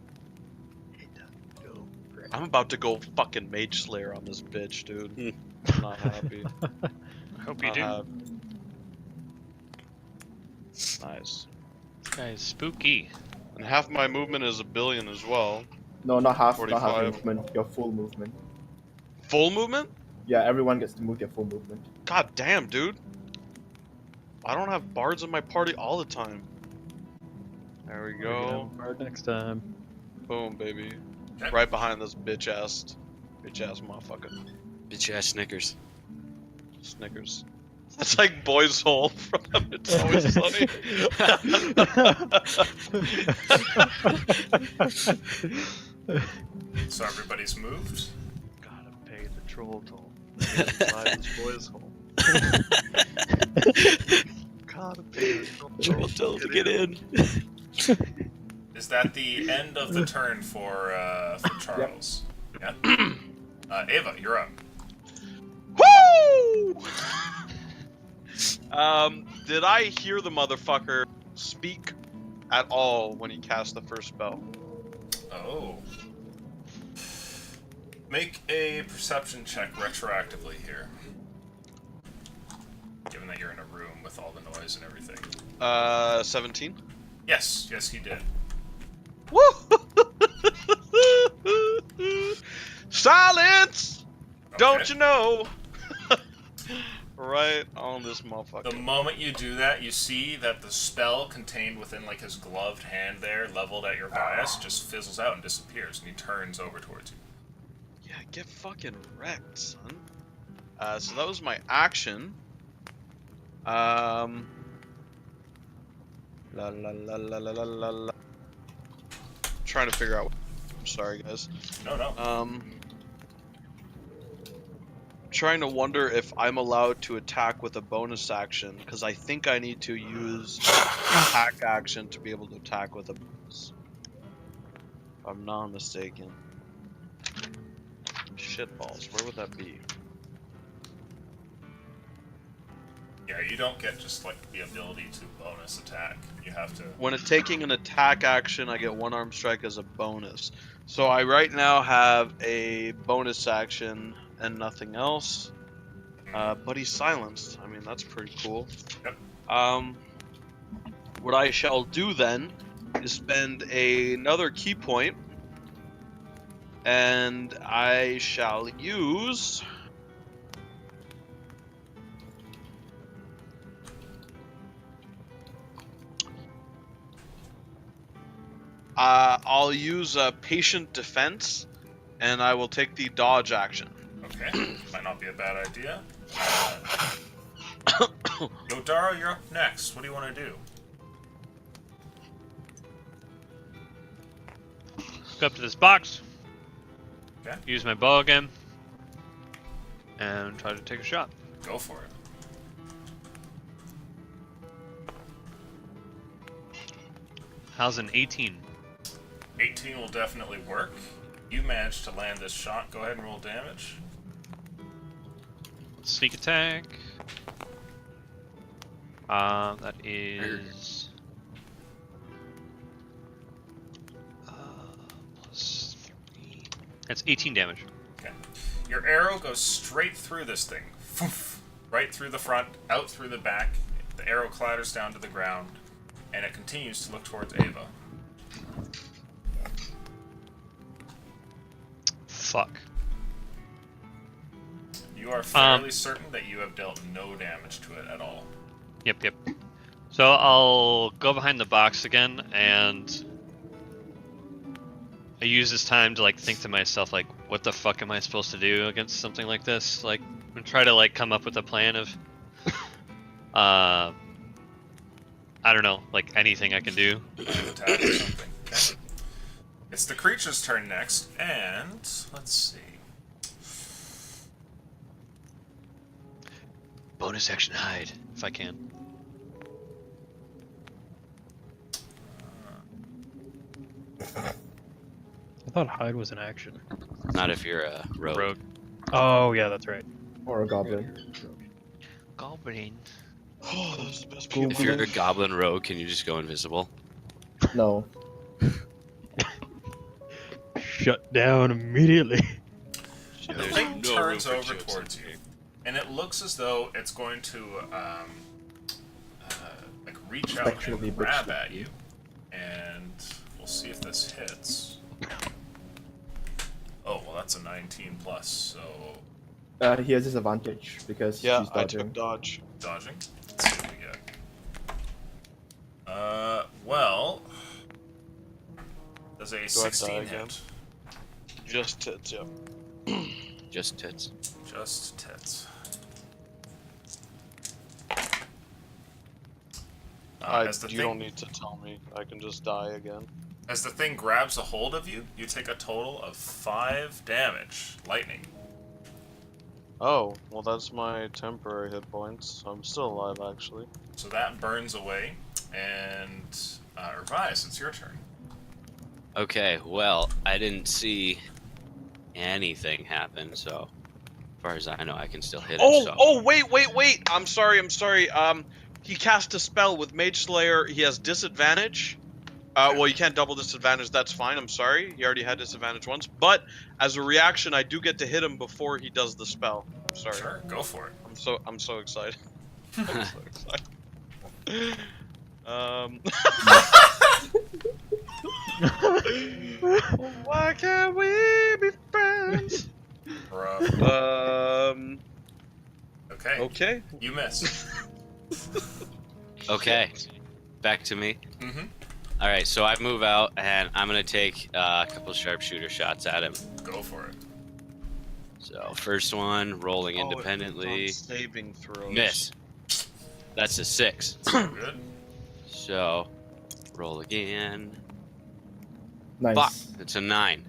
Speaker 2: I hate that. Oh, frick.
Speaker 4: I'm about to go fucking Mage Slayer on this bitch, dude. I'm not happy.
Speaker 3: I hope you
Speaker 4: Not
Speaker 3: do.
Speaker 4: happy. Nice.
Speaker 3: This guy is spooky.
Speaker 4: And half my movement is a billion as well.
Speaker 6: No, not half your
Speaker 4: 45.
Speaker 6: movement, your full movement.
Speaker 4: Full movement?
Speaker 6: Yeah, everyone gets to move their full movement.
Speaker 4: God damn, dude. I don't have bards in my party all the time. There we
Speaker 2: We're gonna
Speaker 4: go.
Speaker 2: have a card next time.
Speaker 4: Boom, baby.
Speaker 1: Okay.
Speaker 4: Right behind this bitch ass motherfucker.
Speaker 5: Bitch ass Snickers.
Speaker 4: Snickers. That's like Boy's Hole from It's Always Sunny.
Speaker 1: So everybody's moved.
Speaker 4: Gotta pay the troll toll. Inside this Boy's Hole. Gotta pay the troll toll.
Speaker 5: Troll toll to get in.
Speaker 1: Is that the end of the turn for Charles? Yeah. Ava, you're up.
Speaker 4: Woo! Did I hear the motherfucker speak at all when he cast the first spell?
Speaker 1: Oh. Make a perception check retroactively here. Given that you're in a room with all the noise and everything.
Speaker 4: 17.
Speaker 1: Yes, he did.
Speaker 4: Woo! Silence! Don't
Speaker 1: Okay.
Speaker 4: you know? Right on this motherfucker.
Speaker 1: The moment you do that, you see that the spell contained within like his gloved hand there, leveled at your bias, just fizzles out and disappears, and he turns over towards you.
Speaker 4: Yeah, get fucking wrecked, son. So that was my action. La la la la la la la la. Trying to figure out. I'm sorry, guys.
Speaker 1: No.
Speaker 4: Trying to wonder if I'm allowed to attack with a bonus action, because I think I need to use attack action to be able to attack with a bonus. If I'm not mistaken. Shitballs, where would that be?
Speaker 1: Yeah, you don't get just like the ability to bonus attack. You have to.
Speaker 4: When taking an attack action, I get one arm strike as a bonus. So I right now have a bonus action and nothing else. But he's silenced. I mean, that's pretty cool.
Speaker 1: Yep.
Speaker 4: What I shall do then is spend another key point, and I shall use. I'll use a patient defense, and I will take the dodge action.
Speaker 1: Okay, might not be a bad idea. Yodaro, you're up next. What do you want to do?
Speaker 3: Go up to this box.
Speaker 1: Okay.
Speaker 3: Use my bow again. And try to take a shot.
Speaker 1: Go for it.
Speaker 3: How's an 18?
Speaker 1: 18 will definitely work. You managed to land this shot. Go ahead and roll damage.
Speaker 3: Sneak attack. That is +3. That's 18 damage.
Speaker 1: Okay. Your arrow goes straight through this thing. Right through the front, out through the back. The arrow clatters down to the ground, and it continues to look towards Ava.
Speaker 3: Fuck.
Speaker 1: You are fairly certain that you have dealt no damage to it at all.
Speaker 3: Yep. So I'll go behind the box again, and I use this time to like think to myself, like, what the fuck am I supposed to do against something like this? Like, and try to like come up with a plan of, I don't know, like anything I can do.
Speaker 1: Attack or something. Okay. It's the creature's turn next, and let's see.
Speaker 3: Bonus action hide, if I can.
Speaker 2: I thought hide was an action.
Speaker 5: Not if you're a rogue.
Speaker 3: Rogue.
Speaker 2: Oh yeah, that's right.
Speaker 6: Or a goblin.
Speaker 3: Goblin.
Speaker 4: Oh, that was the best
Speaker 6: Cool.
Speaker 5: If you're a goblin rogue, can you just go invisible?
Speaker 6: No.
Speaker 2: Shut down immediately.
Speaker 1: The
Speaker 5: There's
Speaker 1: thing
Speaker 5: no
Speaker 1: turns
Speaker 5: room for
Speaker 1: over
Speaker 5: chips
Speaker 1: towards
Speaker 5: in
Speaker 1: you,
Speaker 5: here.
Speaker 1: and it looks as though it's going to like reach out
Speaker 6: Spectrally
Speaker 1: and grab
Speaker 6: butch.
Speaker 1: at you. And we'll see if this hits. Oh, well, that's a 19 plus, so
Speaker 6: He has disadvantage because
Speaker 4: Yeah,
Speaker 6: he's
Speaker 4: I
Speaker 6: dodging.
Speaker 4: took dodge.
Speaker 1: dodging. Let's see what we get. Well, does a
Speaker 4: I die
Speaker 1: 16
Speaker 4: again?
Speaker 1: hit?
Speaker 4: Just tits, yeah.
Speaker 5: Just tits.
Speaker 1: Just tits. As the
Speaker 4: You don't need to tell me. I can just die again.
Speaker 1: As the thing grabs a hold of you, you take a total of 5 damage. Lightning.
Speaker 4: Oh, well that's my temporary hit points. I'm still alive, actually.
Speaker 1: So that burns away. And, Revice, it's your turn.
Speaker 5: Okay, well, I didn't see anything happen, so as far as I know, I can still hit it. So.
Speaker 4: Wait! I'm sorry. He cast a spell with Mage Slayer. He has disadvantage. Well, you can't double disadvantage. That's fine. I'm sorry. He already had disadvantage once. But as a reaction, I do get to hit him before he does the spell. I'm sorry.
Speaker 1: Sure, go for it.
Speaker 4: I'm so excited. I'm so excited. Why can't we be friends?
Speaker 1: Bruh. Okay.
Speaker 4: Okay.
Speaker 1: You miss.
Speaker 5: Okay, back to me.
Speaker 1: Mm-hmm.
Speaker 5: All right, so I move out, and I'm gonna take a couple sharpshooter shots at him.
Speaker 1: Go for it.
Speaker 5: So first one, rolling independently,
Speaker 4: Saving throws.
Speaker 5: miss. That's a 6.
Speaker 1: So good.
Speaker 5: So roll again.
Speaker 6: Nice.
Speaker 5: Fuck, it's a 9.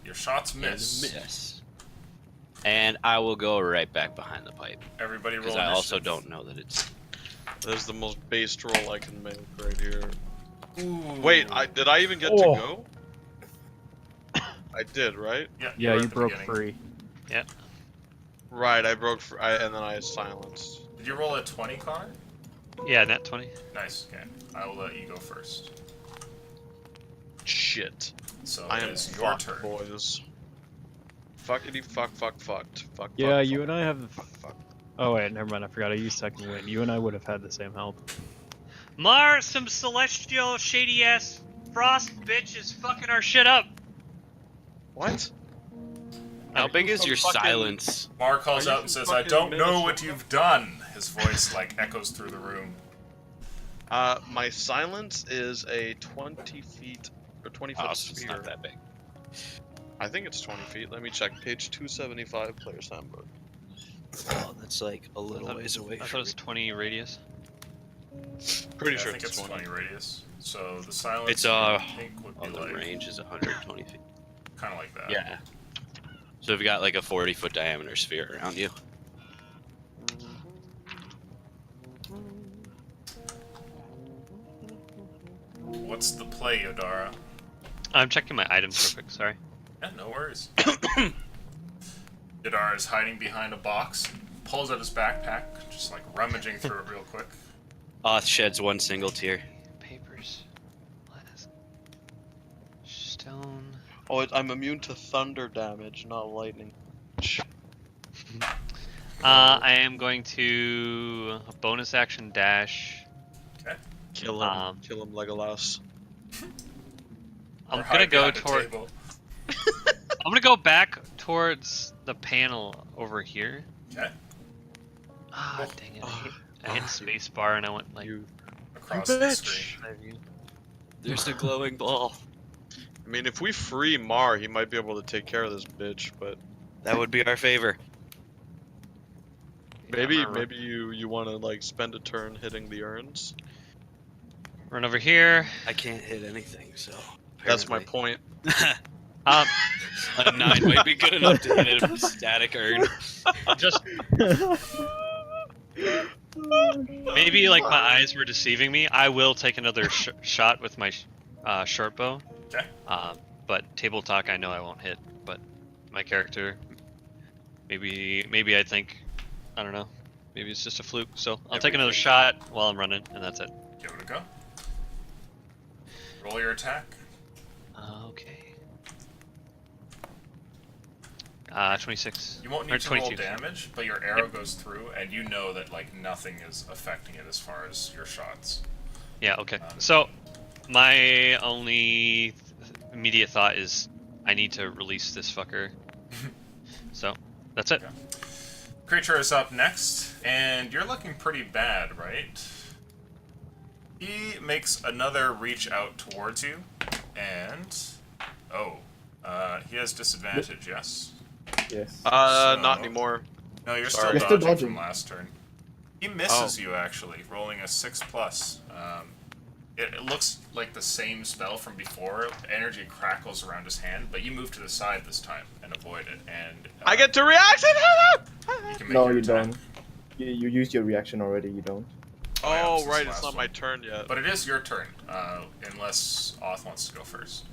Speaker 1: Your shots
Speaker 5: And a
Speaker 1: miss.
Speaker 5: miss. And I will go right back behind the pipe
Speaker 1: Everybody roll
Speaker 5: because I also
Speaker 1: initiative.
Speaker 5: don't know that it's.
Speaker 4: That is the most based roll I can make right here.
Speaker 1: Ooh.
Speaker 4: Wait, did I even get to go? I did, right?
Speaker 1: Yeah,
Speaker 2: Yeah,
Speaker 1: were
Speaker 2: you
Speaker 1: at the
Speaker 2: broke
Speaker 1: beginning.
Speaker 2: free.
Speaker 4: Right, I broke and then I silenced.
Speaker 1: Did you roll a 20, Connor?
Speaker 3: Yeah, nat 20.
Speaker 1: Nice. Okay. I will let you go first.
Speaker 4: Shit.
Speaker 1: So
Speaker 4: I
Speaker 1: it
Speaker 4: am
Speaker 1: is your
Speaker 4: fucked,
Speaker 1: turn.
Speaker 4: boys. Fuckity fucked. Fuck.
Speaker 2: Yeah,
Speaker 4: fuck,
Speaker 2: you
Speaker 4: fuck,
Speaker 2: and I have.
Speaker 4: fuck.
Speaker 2: Oh wait, never mind. I forgot. I used second wind. You and I would have had the same help.
Speaker 3: Mar, some celestial shady ass frost bitch is fucking our shit up.
Speaker 4: What?
Speaker 5: How big is your
Speaker 4: fucking-
Speaker 5: silence?
Speaker 1: Mar calls
Speaker 4: Are you
Speaker 1: out and
Speaker 4: from
Speaker 1: says, "I
Speaker 4: fucking
Speaker 1: don't know
Speaker 4: Minnesota?"
Speaker 1: what you've done." His voice like echoes through the room.
Speaker 4: My silence is a 20 feet or 20 foot
Speaker 5: Oh, so it's
Speaker 4: sphere.
Speaker 5: not that big.
Speaker 4: I think it's 20 feet. Let me check. Page 275, Player's Handbook.
Speaker 5: Oh, that's like a little
Speaker 3: I
Speaker 5: ways away
Speaker 3: thought it
Speaker 5: from
Speaker 3: was 20 radius.
Speaker 4: Pretty
Speaker 1: Yeah,
Speaker 4: sure
Speaker 1: I think it's
Speaker 4: 20.
Speaker 1: 20 radius. So the silence
Speaker 5: It's,
Speaker 1: I think would be
Speaker 5: Oh, the
Speaker 1: like
Speaker 5: range is 120 feet.
Speaker 1: kind of like that.
Speaker 5: Yeah. So if you got like a 40-foot diameter sphere around you.
Speaker 1: What's the play, Yodara?
Speaker 3: I'm checking my items real quick, sorry.
Speaker 1: Yeah, no worries. Yodara is hiding behind a box, pulls out his backpack, just like rummaging through it real quick.
Speaker 5: Oth sheds one single tear.
Speaker 3: Papers. Glass. Stone.
Speaker 4: Oh, I'm immune to thunder damage, not lightning.
Speaker 3: I am going to bonus action dash.
Speaker 4: Kill him.
Speaker 3: Um,
Speaker 4: Kill him, Legolas.
Speaker 3: I'm
Speaker 1: Or
Speaker 3: gonna
Speaker 1: hide
Speaker 3: go
Speaker 1: behind a
Speaker 3: toward.
Speaker 1: table.
Speaker 3: I'm gonna go back towards the panel over here.
Speaker 1: Okay.
Speaker 3: Ah, dang it! I hit space bar and I went like.
Speaker 4: You.
Speaker 1: Across
Speaker 4: You
Speaker 1: the
Speaker 4: bitch.
Speaker 1: screen.
Speaker 5: There's the glowing ball.
Speaker 4: I mean, if we free Mar, he might be able to take care of this bitch, but
Speaker 5: That would be our favor.
Speaker 4: maybe
Speaker 3: I'm gonna
Speaker 4: you want to like spend a turn hitting the urns.
Speaker 3: run over here.
Speaker 5: I can't hit anything, so.
Speaker 4: That's my
Speaker 5: apparently.
Speaker 4: point.
Speaker 5: A 9 might be good enough to hit a static urn.
Speaker 3: Just maybe like my eyes were deceiving me. I will take another shot with my short bow.
Speaker 1: Okay.
Speaker 3: But table talk, I know I won't hit. But my character, maybe I think, I don't know. Maybe it's just a fluke. So I'll take another shot while I'm running, and that's it.
Speaker 1: Give it a go. Roll your attack.
Speaker 3: Okay. 26.
Speaker 1: You won't
Speaker 3: Or
Speaker 1: need to roll
Speaker 3: 22.
Speaker 1: damage, but your arrow goes through, and you know that like nothing is affecting it as far as your shots.
Speaker 3: Yeah, okay. So, my only immediate thought is I need to release this fucker. So, that's it.
Speaker 1: Yeah. Creature is up next, and you're looking pretty bad, right? He makes another reach out towards you, and he has disadvantage. Yes.
Speaker 6: Yes.
Speaker 4: Not
Speaker 1: So-
Speaker 4: anymore.
Speaker 1: No, you're
Speaker 4: Sorry.
Speaker 1: still
Speaker 6: You're still
Speaker 1: dodging
Speaker 6: dodging.
Speaker 1: from last turn. He misses you actually, rolling a 6+. It looks like the same spell from before. Energy crackles around his hand, but you move to the side this time and avoid it. And
Speaker 4: I get to react.
Speaker 1: you can make
Speaker 6: No,
Speaker 1: your
Speaker 6: you
Speaker 1: attack.
Speaker 6: don't. You used your reaction already. You don't.
Speaker 4: Oh,
Speaker 1: since
Speaker 4: right,
Speaker 1: the
Speaker 4: it's
Speaker 1: last
Speaker 4: not my
Speaker 1: one.
Speaker 4: turn yet.
Speaker 1: But it is your turn, unless Oth wants to go first.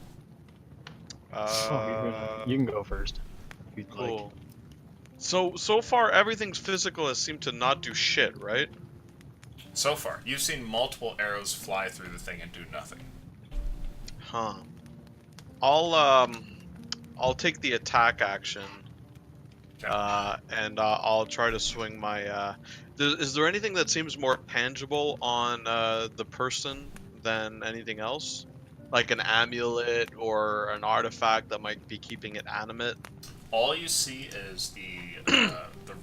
Speaker 2: You can go first. If you'd like.
Speaker 4: Cool. So far, everything's physical has seemed to not do shit, right?
Speaker 1: So far, you've seen multiple arrows fly through the thing and do nothing.
Speaker 4: Huh. I'll take the attack action.
Speaker 1: Okay.
Speaker 4: And I'll try to swing my. Is there anything that seems more tangible on the person than anything else? Like an amulet or an artifact that might be keeping it animate?
Speaker 1: All you see is the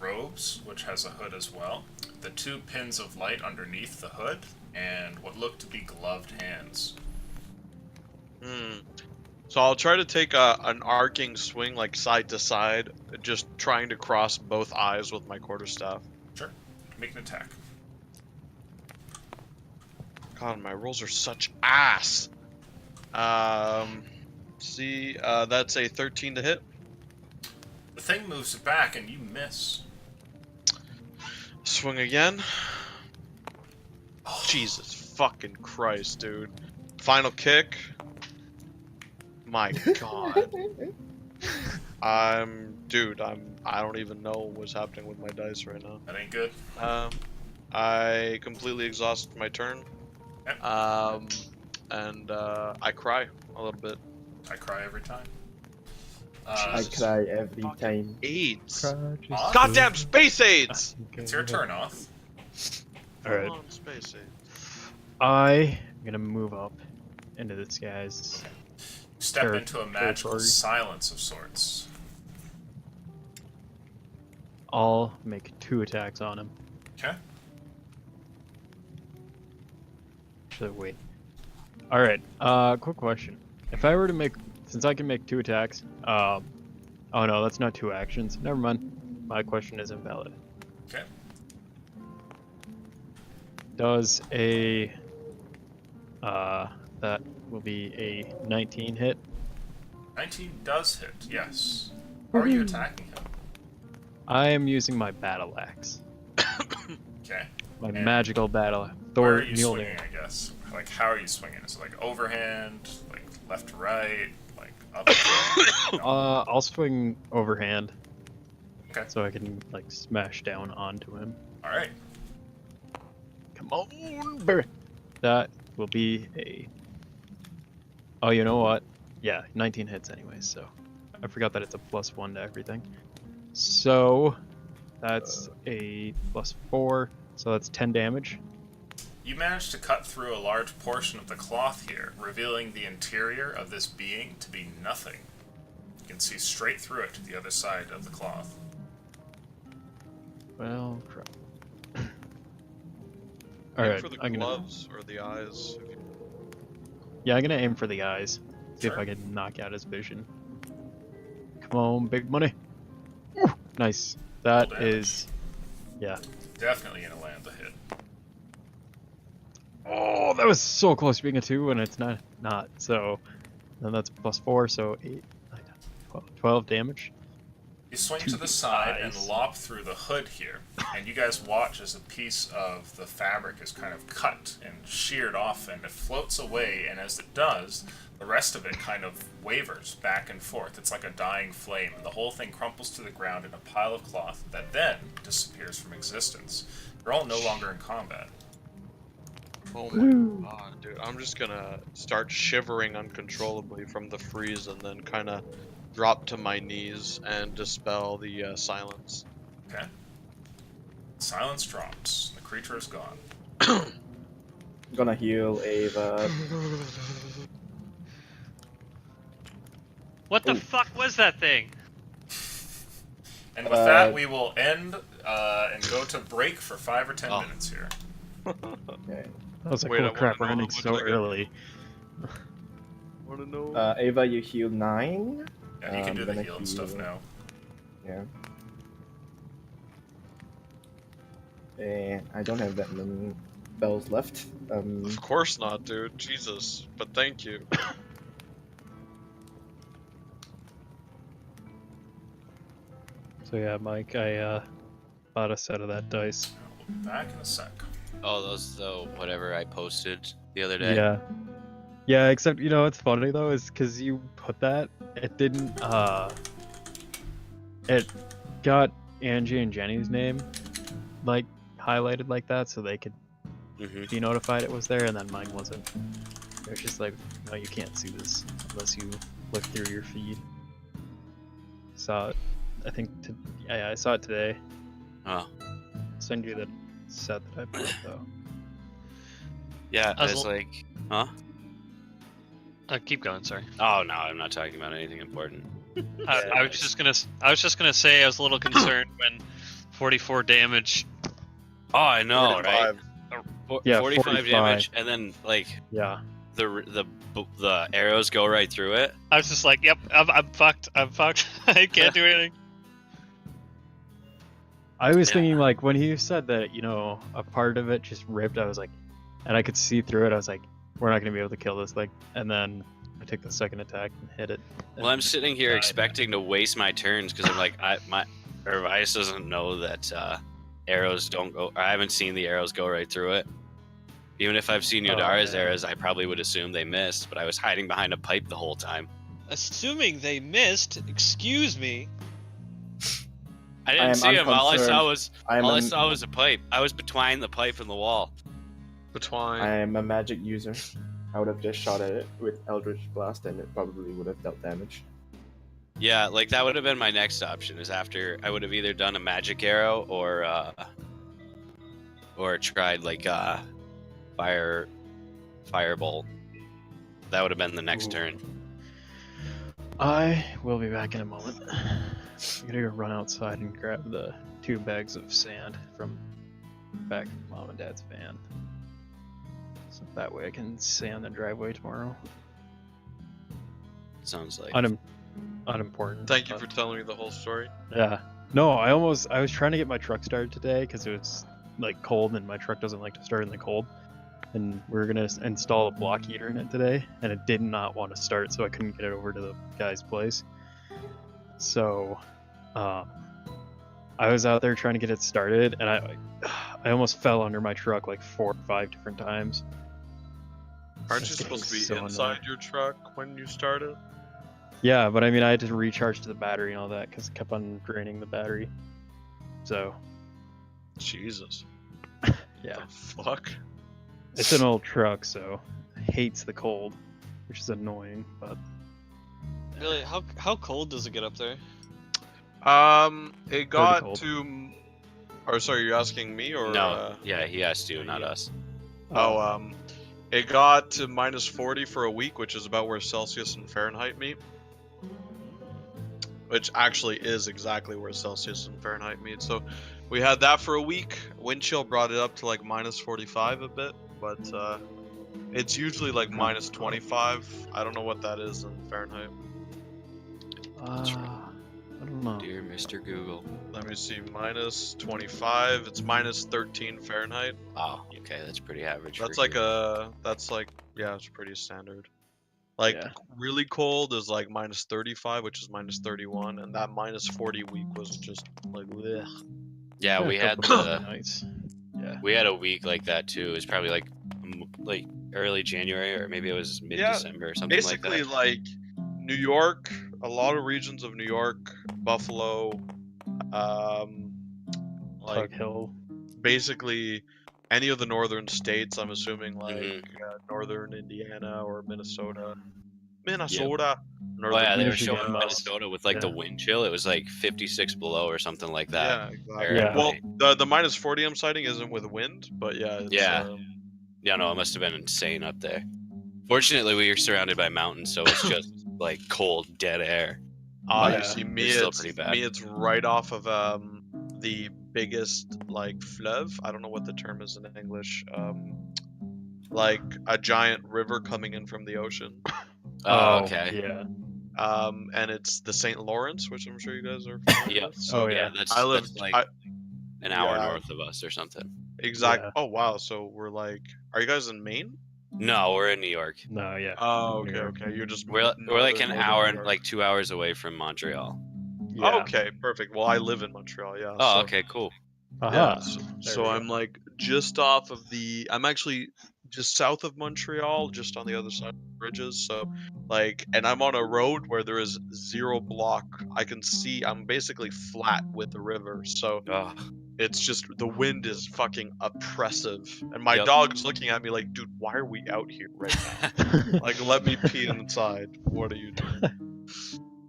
Speaker 1: robes, which has a hood as well, the 2 pins of light underneath the hood, and what look to be gloved hands.
Speaker 4: Hmm. So I'll try to take an arcing swing, like side to side, just trying to cross both eyes with my quarterstaff.
Speaker 1: Sure. Make an attack.
Speaker 4: God, my rolls are such ass. See, that's a 13 to hit.
Speaker 1: The thing moves back and you miss.
Speaker 4: Swing again. Jesus fucking Christ, dude. Final kick. My God. I don't even know what's happening with my dice right now.
Speaker 1: That ain't good.
Speaker 4: I completely exhausted my turn.
Speaker 1: Yep.
Speaker 4: And I cry a little bit.
Speaker 1: I cry every time.
Speaker 6: I cry every time.
Speaker 4: AIDS.
Speaker 1: Oth?
Speaker 4: Goddamn space AIDS!
Speaker 1: It's your turn, Oth.
Speaker 2: Alright.
Speaker 4: Come on, space AIDS.
Speaker 2: I'm gonna move up into this guy's.
Speaker 1: Step into a magical
Speaker 2: territory.
Speaker 1: silence of sorts.
Speaker 2: I'll make 2 attacks on him.
Speaker 1: Okay.
Speaker 2: Actually, wait. Alright, quick question. If I were to make, since I can make 2 attacks, oh no, that's not 2 actions. Never mind. My question is invalid.
Speaker 1: Okay.
Speaker 2: Does a, that will be a 19 hit?
Speaker 1: 19 does hit, yes. How are you attacking him?
Speaker 2: I am using my battle axe.
Speaker 1: Okay.
Speaker 2: My
Speaker 1: And
Speaker 2: magical battle.
Speaker 1: Where
Speaker 2: Thor
Speaker 1: are you
Speaker 2: Mjolnir.
Speaker 1: swinging, I guess? Like, how are you swinging? Is it like overhand, like left to right, like up?
Speaker 2: I'll swing overhand.
Speaker 1: Okay.
Speaker 2: So I can like smash down onto him.
Speaker 1: Alright.
Speaker 2: Come on, baby. That will be a. Oh, you know what? Yeah, 19 hits anyways. So I forgot that it's a +1 to everything. So that's a +4. So that's 10 damage.
Speaker 1: You managed to cut through a large portion of the cloth here, revealing the interior of this being to be nothing. You can see straight through it to the other side of the cloth.
Speaker 2: Well, crap.
Speaker 4: Aim
Speaker 2: Alright,
Speaker 4: for the
Speaker 2: I'm gonna.
Speaker 4: gloves or the eyes.
Speaker 2: Yeah, I'm gonna aim for the eyes. See if
Speaker 1: Sure.
Speaker 2: I can knock out his vision. Come on, big money. Woo, nice. That
Speaker 1: Roll damage.
Speaker 2: is. Yeah.
Speaker 1: Definitely gonna land the hit.
Speaker 2: Oh, that was so close to being a 2, and it's not. So then that's +4, so 8, 9, 12 damage.
Speaker 1: You swing
Speaker 2: To
Speaker 1: to the
Speaker 2: the
Speaker 1: side and
Speaker 2: eyes.
Speaker 1: lop through the hood here, and you guys watch as a piece of the fabric is kind of cut and sheared off, and it floats away, and as it does, the rest of it kind of wavers back and forth. It's like a dying flame, and the whole thing crumples to the ground in a pile of cloth that then disappears from existence. You're all no longer in combat.
Speaker 4: Oh my God, dude. I'm just gonna start shivering uncontrollably from the freeze and then kind of drop to my knees and dispel the silence.
Speaker 1: Okay? Silence drops. The creature is gone.
Speaker 6: I'm gonna heal Ava.
Speaker 3: What the
Speaker 6: Ooh.
Speaker 3: fuck was that thing?
Speaker 1: And with that, we will end and go to break for 5 or 10
Speaker 5: Oh.
Speaker 1: minutes here.
Speaker 6: Okay.
Speaker 2: I was like,
Speaker 4: Wait, I
Speaker 2: oh
Speaker 4: wanna
Speaker 2: crap, we're
Speaker 4: know
Speaker 2: ending
Speaker 4: how much
Speaker 2: so
Speaker 4: I get.
Speaker 2: early.
Speaker 4: Wanna know?
Speaker 6: Ava, you heal 9.
Speaker 1: Yeah, you can do the
Speaker 6: gonna
Speaker 1: heal and stuff now.
Speaker 6: Yeah. And I don't have that many bells left.
Speaker 4: Of course not, dude. Jesus. But thank you.
Speaker 2: So yeah, Mike, I bought a set of that dice.
Speaker 1: I'll be back in a sec.
Speaker 5: Oh, those though. Whatever I posted the other day.
Speaker 2: Yeah. Yeah, except you know what's funny though is because you put that, it didn't. It got Angie and Jenny's name like highlighted like that, so they could
Speaker 5: Mm-hmm.
Speaker 2: be notified it was there, and then mine wasn't. It was just like, no, you can't see this unless you look through your feed. Saw it. I think. Yeah, I saw it today.
Speaker 5: Oh.
Speaker 2: Send you the set that I put though.
Speaker 5: Yeah,
Speaker 3: I was
Speaker 5: it's
Speaker 3: l-
Speaker 5: like, huh?
Speaker 3: Keep going. Sorry.
Speaker 5: Oh no, I'm not talking about anything important.
Speaker 3: I was just gonna say I was a little concerned when 44 damage.
Speaker 5: Oh, I know, right?
Speaker 4: 45.
Speaker 2: Yeah,
Speaker 5: 45
Speaker 2: 45.
Speaker 5: damage, and then like
Speaker 2: Yeah.
Speaker 5: the arrows go right through it.
Speaker 3: I was just like, yep, I'm fucked. I'm fucked. I can't do anything.
Speaker 2: I was
Speaker 5: Yeah.
Speaker 2: thinking like when he said that, you know, a part of it just ripped, I was like, and I could see through it, I was like, we're not gonna be able to kill this thing. And then I took the second attack and hit it.
Speaker 5: Well, I'm sitting here
Speaker 2: died.
Speaker 5: expecting to waste my turns because I'm like, Urvias doesn't know that arrows don't go. I haven't seen the arrows go right through it. Even if I've seen
Speaker 2: Oh,
Speaker 5: Yodara's
Speaker 2: yeah.
Speaker 5: arrows, I probably would assume they missed, but I was hiding behind a pipe the whole time.
Speaker 3: Assuming they missed, excuse me.
Speaker 5: I
Speaker 6: I
Speaker 5: didn't
Speaker 6: am
Speaker 5: see him. All I saw
Speaker 6: unconcerned.
Speaker 5: was a pipe. I was between the pipe and the wall.
Speaker 4: Between.
Speaker 6: I am a magic user. I would have just shot at it with Eldritch Blast and it probably would have dealt damage.
Speaker 5: Yeah, like that would have been my next option. Is after I would have either done a magic arrow or tried like firebolt. That would have been the next
Speaker 2: Ooh.
Speaker 5: turn.
Speaker 2: I will be back in a moment. I'm gonna go run outside and grab the 2 bags of sand from back in mom and dad's van. So that way I can sand the driveway tomorrow.
Speaker 5: Sounds like.
Speaker 2: Unimportant.
Speaker 4: Thank you
Speaker 2: but-
Speaker 4: for telling me the whole story.
Speaker 2: Yeah. No, I was trying to get my truck started today because it was like cold and my truck doesn't like to start in the cold. And we were gonna install a block heater in it today, and it did not want to start, so I couldn't get it over to the guy's place. So, I was out there trying to get it started, and I almost fell under my truck like 4 or 5 different times.
Speaker 4: Aren't you supposed to be
Speaker 2: So
Speaker 4: inside
Speaker 2: annoying.
Speaker 4: your truck when you started?
Speaker 2: Yeah, but I mean, I had to recharge to the battery and all that because it kept on draining the battery. So,
Speaker 4: Jesus.
Speaker 2: yeah.
Speaker 4: The fuck?
Speaker 2: It's an old truck, so it hates the cold, which is annoying, but
Speaker 7: Really, how cold does it get up there?
Speaker 4: It got
Speaker 2: cold.
Speaker 4: to. Or sorry, you're asking me or?
Speaker 5: No, yeah, he asked you, not us.
Speaker 4: It got to minus 40 for a week, which is about where Celsius and Fahrenheit meet. Which actually is exactly where Celsius and Fahrenheit meet. So we had that for a week. Wind chill brought it up to like minus 45 a bit, but it's usually like minus 25. I don't know what that is in Fahrenheit.
Speaker 5: That's right.
Speaker 2: I don't know.
Speaker 5: Dear Mr. Google.
Speaker 4: Let me see, minus 25. It's minus 13 Fahrenheit.
Speaker 5: Oh, okay, that's pretty average.
Speaker 4: That's
Speaker 5: for
Speaker 4: like
Speaker 5: here.
Speaker 4: yeah, it's pretty standard. Like
Speaker 2: Yeah.
Speaker 4: really cold is like minus 35, which is minus 31, and that minus 40 week was just like bleh.
Speaker 5: Yeah, we
Speaker 2: a
Speaker 5: had
Speaker 2: couple
Speaker 5: the
Speaker 2: of nights. Yeah.
Speaker 5: we had a week like that too. It was probably like early January or maybe it was mid-December or something
Speaker 4: Basically,
Speaker 5: like that.
Speaker 4: like New York, a lot of regions of New York, Buffalo, like
Speaker 2: Tug Hill.
Speaker 4: basically any of the northern states. I'm assuming like
Speaker 5: Mhm.
Speaker 4: northern Indiana or Minnesota. Northern
Speaker 5: Oh yeah, they were
Speaker 2: Michigan,
Speaker 5: showing
Speaker 2: Miles.
Speaker 5: Minnesota with like the
Speaker 2: Yeah.
Speaker 5: wind chill. It was like 56 below or something like that.
Speaker 4: Yeah, exactly.
Speaker 5: Fahrenheit.
Speaker 4: Well, the minus 40 I'm citing isn't with wind, but yeah. It's,
Speaker 5: Yeah. Yeah, no, it must have been insane up there. Fortunately, we were surrounded by mountains, so it's just like cold, dead air.
Speaker 2: Yeah,
Speaker 4: you see, me,
Speaker 5: it's still
Speaker 4: it's
Speaker 5: pretty bad.
Speaker 4: me, it's right off of the biggest like fleuve. I don't know what the term is in English. Like a giant river coming in from the ocean.
Speaker 5: Oh, okay.
Speaker 2: Yeah.
Speaker 4: And it's the St. Lawrence, which I'm sure you guys are familiar
Speaker 5: Yeah.
Speaker 4: with. So
Speaker 2: Oh,
Speaker 5: Yeah,
Speaker 2: yeah.
Speaker 5: that's,
Speaker 4: I live
Speaker 5: that's like
Speaker 4: I,
Speaker 5: an hour
Speaker 4: yeah.
Speaker 5: north of us or something.
Speaker 4: exact.
Speaker 2: Yeah.
Speaker 4: Oh wow, so we're like, are you guys in Maine?
Speaker 5: No, we're in New York.
Speaker 2: No, yeah.
Speaker 4: Oh,
Speaker 2: New
Speaker 4: okay,
Speaker 2: York.
Speaker 4: okay. You're just
Speaker 5: We're like an
Speaker 4: northern
Speaker 5: hour
Speaker 4: New
Speaker 5: and
Speaker 4: York.
Speaker 5: like 2 hours away from Montreal.
Speaker 2: Yeah.
Speaker 4: Okay, perfect. Well, I live in Montreal, yeah.
Speaker 5: Oh,
Speaker 4: so,
Speaker 5: okay, cool.
Speaker 2: Aha.
Speaker 4: So I'm like just off of the. I'm actually just south of Montreal, just on the other side of the bridges. So, like, and I'm on a road where there is zero block. I can see. I'm basically flat with the river. So
Speaker 5: Oh,
Speaker 4: it's just the wind is fucking oppressive, and my
Speaker 5: Yep.
Speaker 4: dog is looking at me like, dude, why are we out here right now? Like, let me pee inside. What are you doing?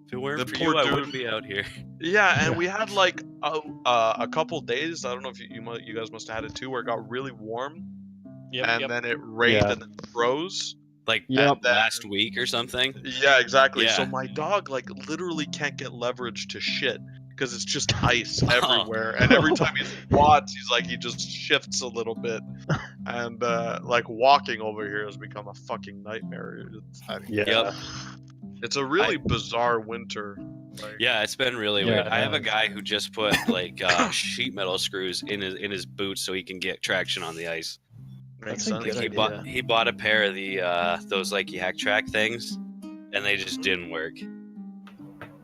Speaker 5: if it weren't
Speaker 4: The
Speaker 5: for
Speaker 4: poor
Speaker 5: you, I
Speaker 4: dude-
Speaker 5: wouldn't be out here.
Speaker 4: Yeah, and we had like a couple days. I don't know if you guys must have had it too, where it got really warm,
Speaker 7: Yep,
Speaker 4: and
Speaker 7: yep.
Speaker 4: then it rained
Speaker 2: Yeah.
Speaker 4: and then froze.
Speaker 5: Like
Speaker 2: Yep.
Speaker 5: last week or something.
Speaker 4: Yeah, exactly. So
Speaker 5: Yeah.
Speaker 4: my dog like literally can't get leverage to shit because it's just ice everywhere, and every time he squats, he just shifts a little bit, and like walking over here has become a fucking nightmare.
Speaker 2: Yeah.
Speaker 4: It's a really bizarre winter. Like,
Speaker 5: Yeah, it's been really weird.
Speaker 2: Yeah,
Speaker 5: I have a
Speaker 2: it
Speaker 5: guy who just put like sheet metal screws in his boots so he can get traction on the ice.
Speaker 4: makes
Speaker 2: That's a
Speaker 4: sense.
Speaker 2: good
Speaker 5: Like
Speaker 2: idea.
Speaker 5: he bought a pair of the those like yak track things, and they just didn't work.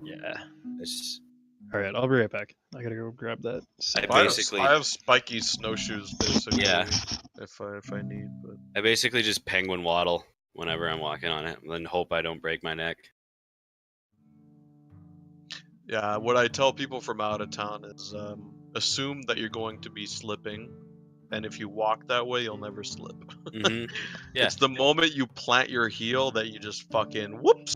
Speaker 2: Yeah.
Speaker 5: It's,
Speaker 2: All right, I'll be right back. I gotta go grab that.
Speaker 5: I
Speaker 4: I have-
Speaker 5: basically-
Speaker 4: I have spiky snowshoes basically.
Speaker 5: Yeah.
Speaker 4: If I need, but
Speaker 5: I basically just penguin waddle whenever I'm walking on it, and then hope I don't break my neck.
Speaker 4: yeah, what I tell people from out of town is assume that you're going to be slipping, and if you walk that way, you'll never slip.
Speaker 5: hmm Yeah.
Speaker 4: It's the moment you plant your heel that you just fucking whoops.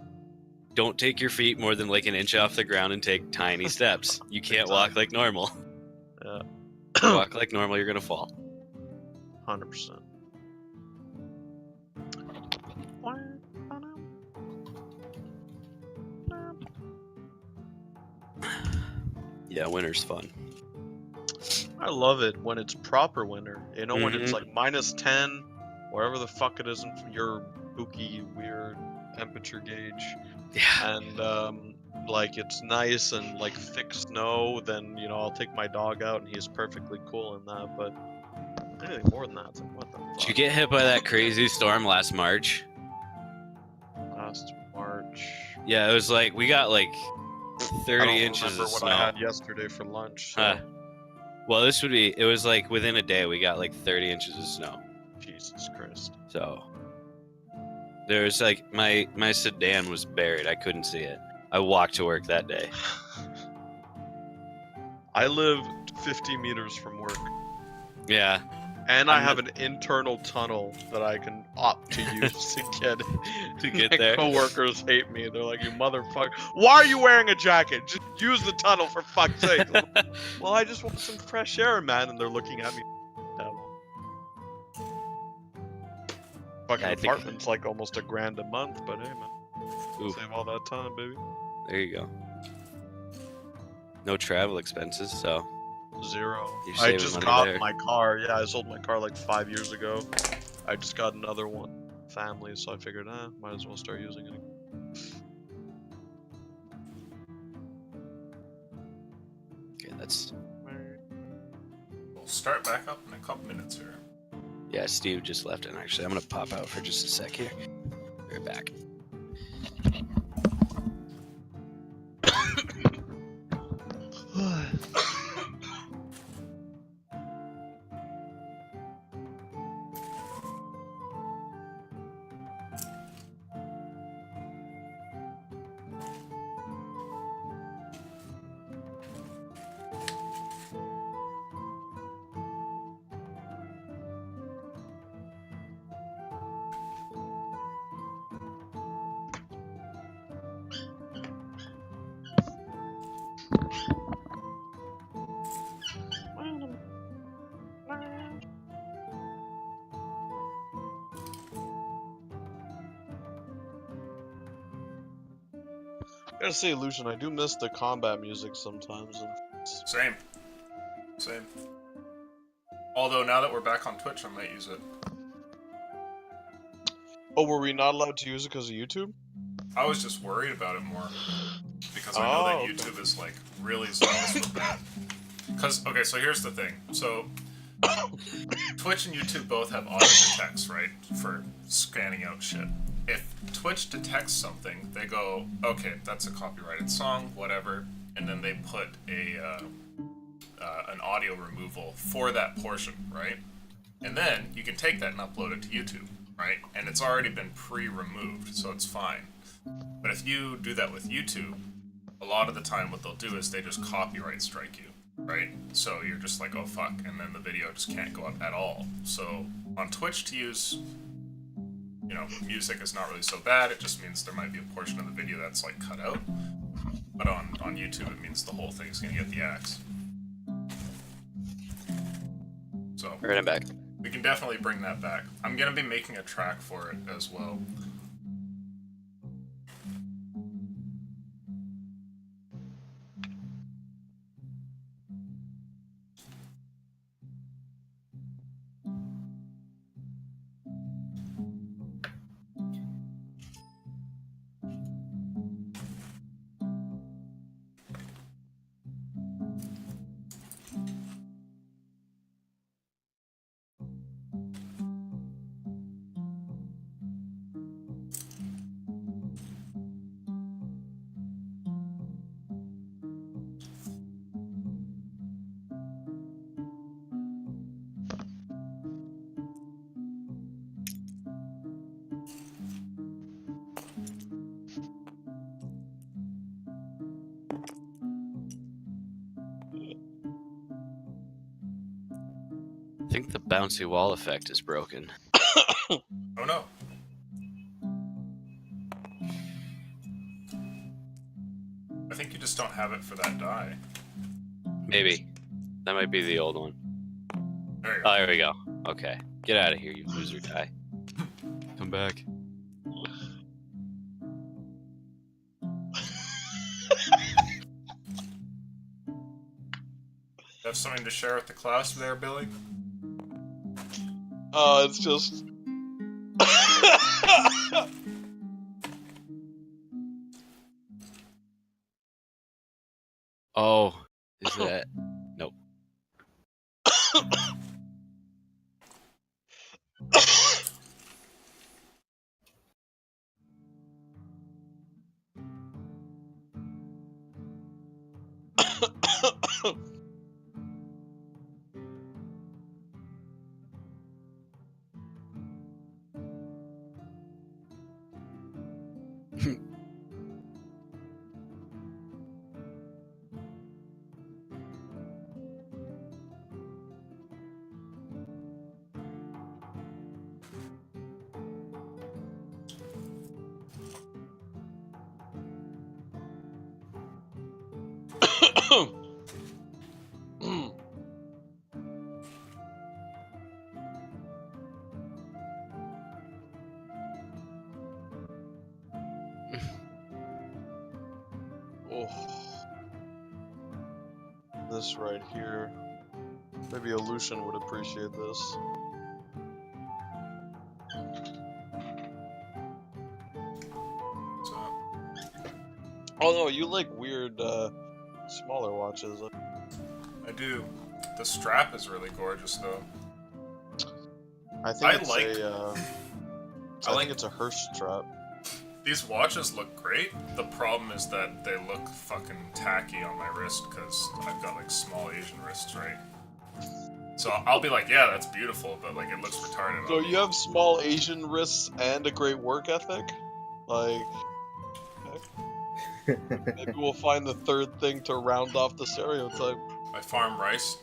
Speaker 5: Don't take your feet more than like an inch off the ground and take tiny steps. You can't walk like normal.
Speaker 4: Yeah.
Speaker 5: You walk like normal, you're gonna fall.
Speaker 4: 100%.
Speaker 5: Yeah, winter's fun.
Speaker 4: I love it when it's proper winter. You know, when it's
Speaker 5: Mhm.
Speaker 4: like -10, whatever the fuck it is in your spooky, weird temperature gauge,
Speaker 5: Yeah.
Speaker 4: and like it's nice and like thick snow. Then I'll take my dog out and he's perfectly cool in that. But anything more than that, it's like what the fuck?
Speaker 5: Did you get hit by that crazy storm last March?
Speaker 4: Last March.
Speaker 5: Yeah, it was like we got like
Speaker 4: I
Speaker 5: 30
Speaker 4: don't
Speaker 5: inches
Speaker 4: remember
Speaker 5: of
Speaker 4: what
Speaker 5: snow.
Speaker 4: I had yesterday for lunch. So.
Speaker 5: Huh. Well, it was like within a day we got like 30 inches of snow.
Speaker 4: Jesus Christ.
Speaker 5: So there was like my sedan was buried. I couldn't see it. I walked to work that day.
Speaker 4: I live 50 meters from work,
Speaker 5: Yeah.
Speaker 4: and I
Speaker 5: I'm
Speaker 4: have an internal tunnel that I can opt to use to get
Speaker 5: To get
Speaker 4: My
Speaker 5: there.
Speaker 4: coworkers hate me. They're like, "You motherfucker! Why are you wearing a jacket? Just use the tunnel for fuck's sake!" Well, I just want some fresh air, man. And they're looking at me. Fucking
Speaker 5: I think-
Speaker 4: apartment's like almost $1,000 a month, but hey, man,
Speaker 5: Ooh,
Speaker 4: save all that time, baby.
Speaker 5: there you go. No travel expenses, so
Speaker 4: Zero.
Speaker 5: You're
Speaker 4: I
Speaker 5: saving
Speaker 4: just
Speaker 5: money
Speaker 4: got
Speaker 5: there.
Speaker 4: my car. Yeah, I sold my car like 5 years ago. I just got another one. Family, so I figured, might as well start using it.
Speaker 5: okay, that's
Speaker 1: We'll start back up in a couple minutes here.
Speaker 5: yeah. Steve just left, and actually, I'm gonna pop out for just a sec here. We're back.
Speaker 4: I gotta say, Lucian, I do miss the combat music sometimes.
Speaker 1: Same. Same. Although now that we're back on Twitch, I might use it.
Speaker 4: Oh, were we not allowed to use it because of YouTube?
Speaker 1: I was just worried about it more. Because I know
Speaker 4: Oh,
Speaker 1: that
Speaker 4: okay.
Speaker 1: YouTube is like really zealous with that. Because, okay, so here's the thing. So, Twitch and YouTube both have auto detects, right? For scanning out shit. If Twitch detects something, they go, okay, that's a copyrighted song, whatever. And then they put a an audio removal for that portion, right? And then you can take that and upload it to YouTube, right? And it's already been pre-removed, so it's fine. But if you do that with YouTube, a lot of the time what they'll do is they just copyright strike you, right? So you're just like, oh fuck, and then the video just can't go up at all. So on Twitch to use, you know, music is not really so bad. It just means there might be a portion of the video that's like cut out. But on YouTube it means the whole thing's gonna get the axe. So
Speaker 5: Alright, I'm back.
Speaker 1: we can definitely bring that back. I'm gonna be making a track for it as well.
Speaker 5: I think the bouncy wall effect is broken.
Speaker 1: Oh no. I think you just don't have it for that die.
Speaker 5: Maybe. That might be the old one.
Speaker 1: There you go.
Speaker 5: Oh, there we go. Okay. Get out of here, you loser guy. Come back.
Speaker 1: You have something to share with the class there, Billy?
Speaker 4: It's just.
Speaker 5: Oh, is that? Nope.
Speaker 4: Oh. This right here. Maybe a Lucian would appreciate this.
Speaker 1: So,
Speaker 4: Oh no, you like weird, smaller watches.
Speaker 1: I do. The strap is really gorgeous, though.
Speaker 4: I think
Speaker 1: I
Speaker 4: it's
Speaker 1: like-
Speaker 4: I think it's a Hirsch strap.
Speaker 1: These watches look great. The problem is that they look fucking tacky on my wrist because I've got like small Asian wrists, right? So I'll be like, yeah, that's beautiful, but like it looks retarded.
Speaker 4: So
Speaker 1: on me.
Speaker 4: you have small Asian wrists and a great work ethic? Like, maybe we'll find the third thing to round off the stereotype.
Speaker 1: I farm rice.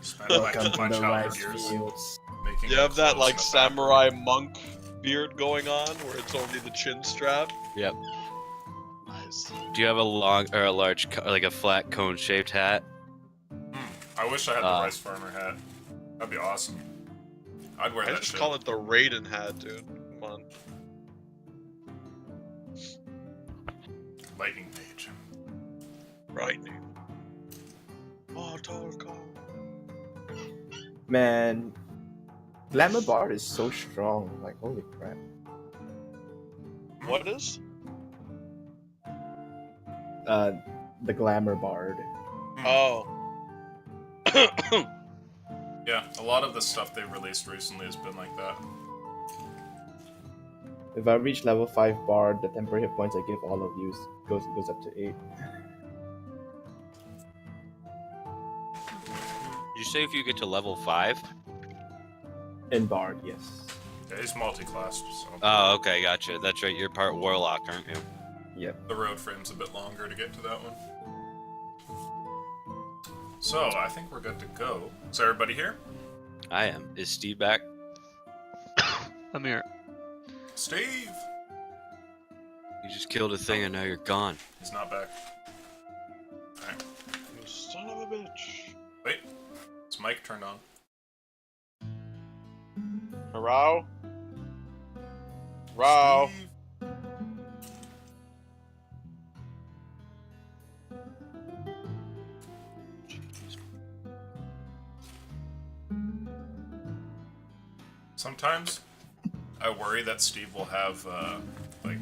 Speaker 1: Spend
Speaker 6: Welcome
Speaker 1: my
Speaker 6: to the
Speaker 1: childhood
Speaker 6: rice
Speaker 1: years
Speaker 6: fields.
Speaker 1: making
Speaker 4: You have that
Speaker 1: clothes
Speaker 4: like
Speaker 1: in the
Speaker 4: samurai monk beard going on, where it's only the chin strap.
Speaker 5: Yep.
Speaker 4: Nice.
Speaker 5: Do you have a long or a large, like a flat cone-shaped hat?
Speaker 1: I wish I had the rice farmer hat. That'd be awesome. I'd wear
Speaker 4: I
Speaker 1: that
Speaker 4: just
Speaker 1: shit.
Speaker 4: call it the Raiden hat, dude. Come on.
Speaker 1: Lightning Mage.
Speaker 4: Lightning. Mortal Kombat.
Speaker 6: Man, Glamour Bard is so strong. Like, holy crap.
Speaker 4: What is?
Speaker 6: The Glamour Bard.
Speaker 4: Oh.
Speaker 1: Yeah, a lot of the stuff they've released recently has been like that.
Speaker 6: If I reach level 5 bar, the temporary hit points I give all of you goes up to 8.
Speaker 5: You say if you get to level 5?
Speaker 6: In Bard, yes.
Speaker 1: Yeah, he's multi-classed, so
Speaker 5: Oh, okay, gotcha. That's right. You're part warlock, aren't you?
Speaker 6: Yep.
Speaker 1: the road frame's a bit longer to get to that one. So, I think we're good to go. Is everybody here?
Speaker 5: I am. Is Steve back?
Speaker 3: I'm here.
Speaker 1: Steve!
Speaker 5: You just killed a thing and now you're gone.
Speaker 1: He's not back. Alright.
Speaker 4: You son of a bitch.
Speaker 1: Wait. Is mic turned on?
Speaker 4: Rao? Rao?
Speaker 1: Steve? Sometimes I worry that Steve will have like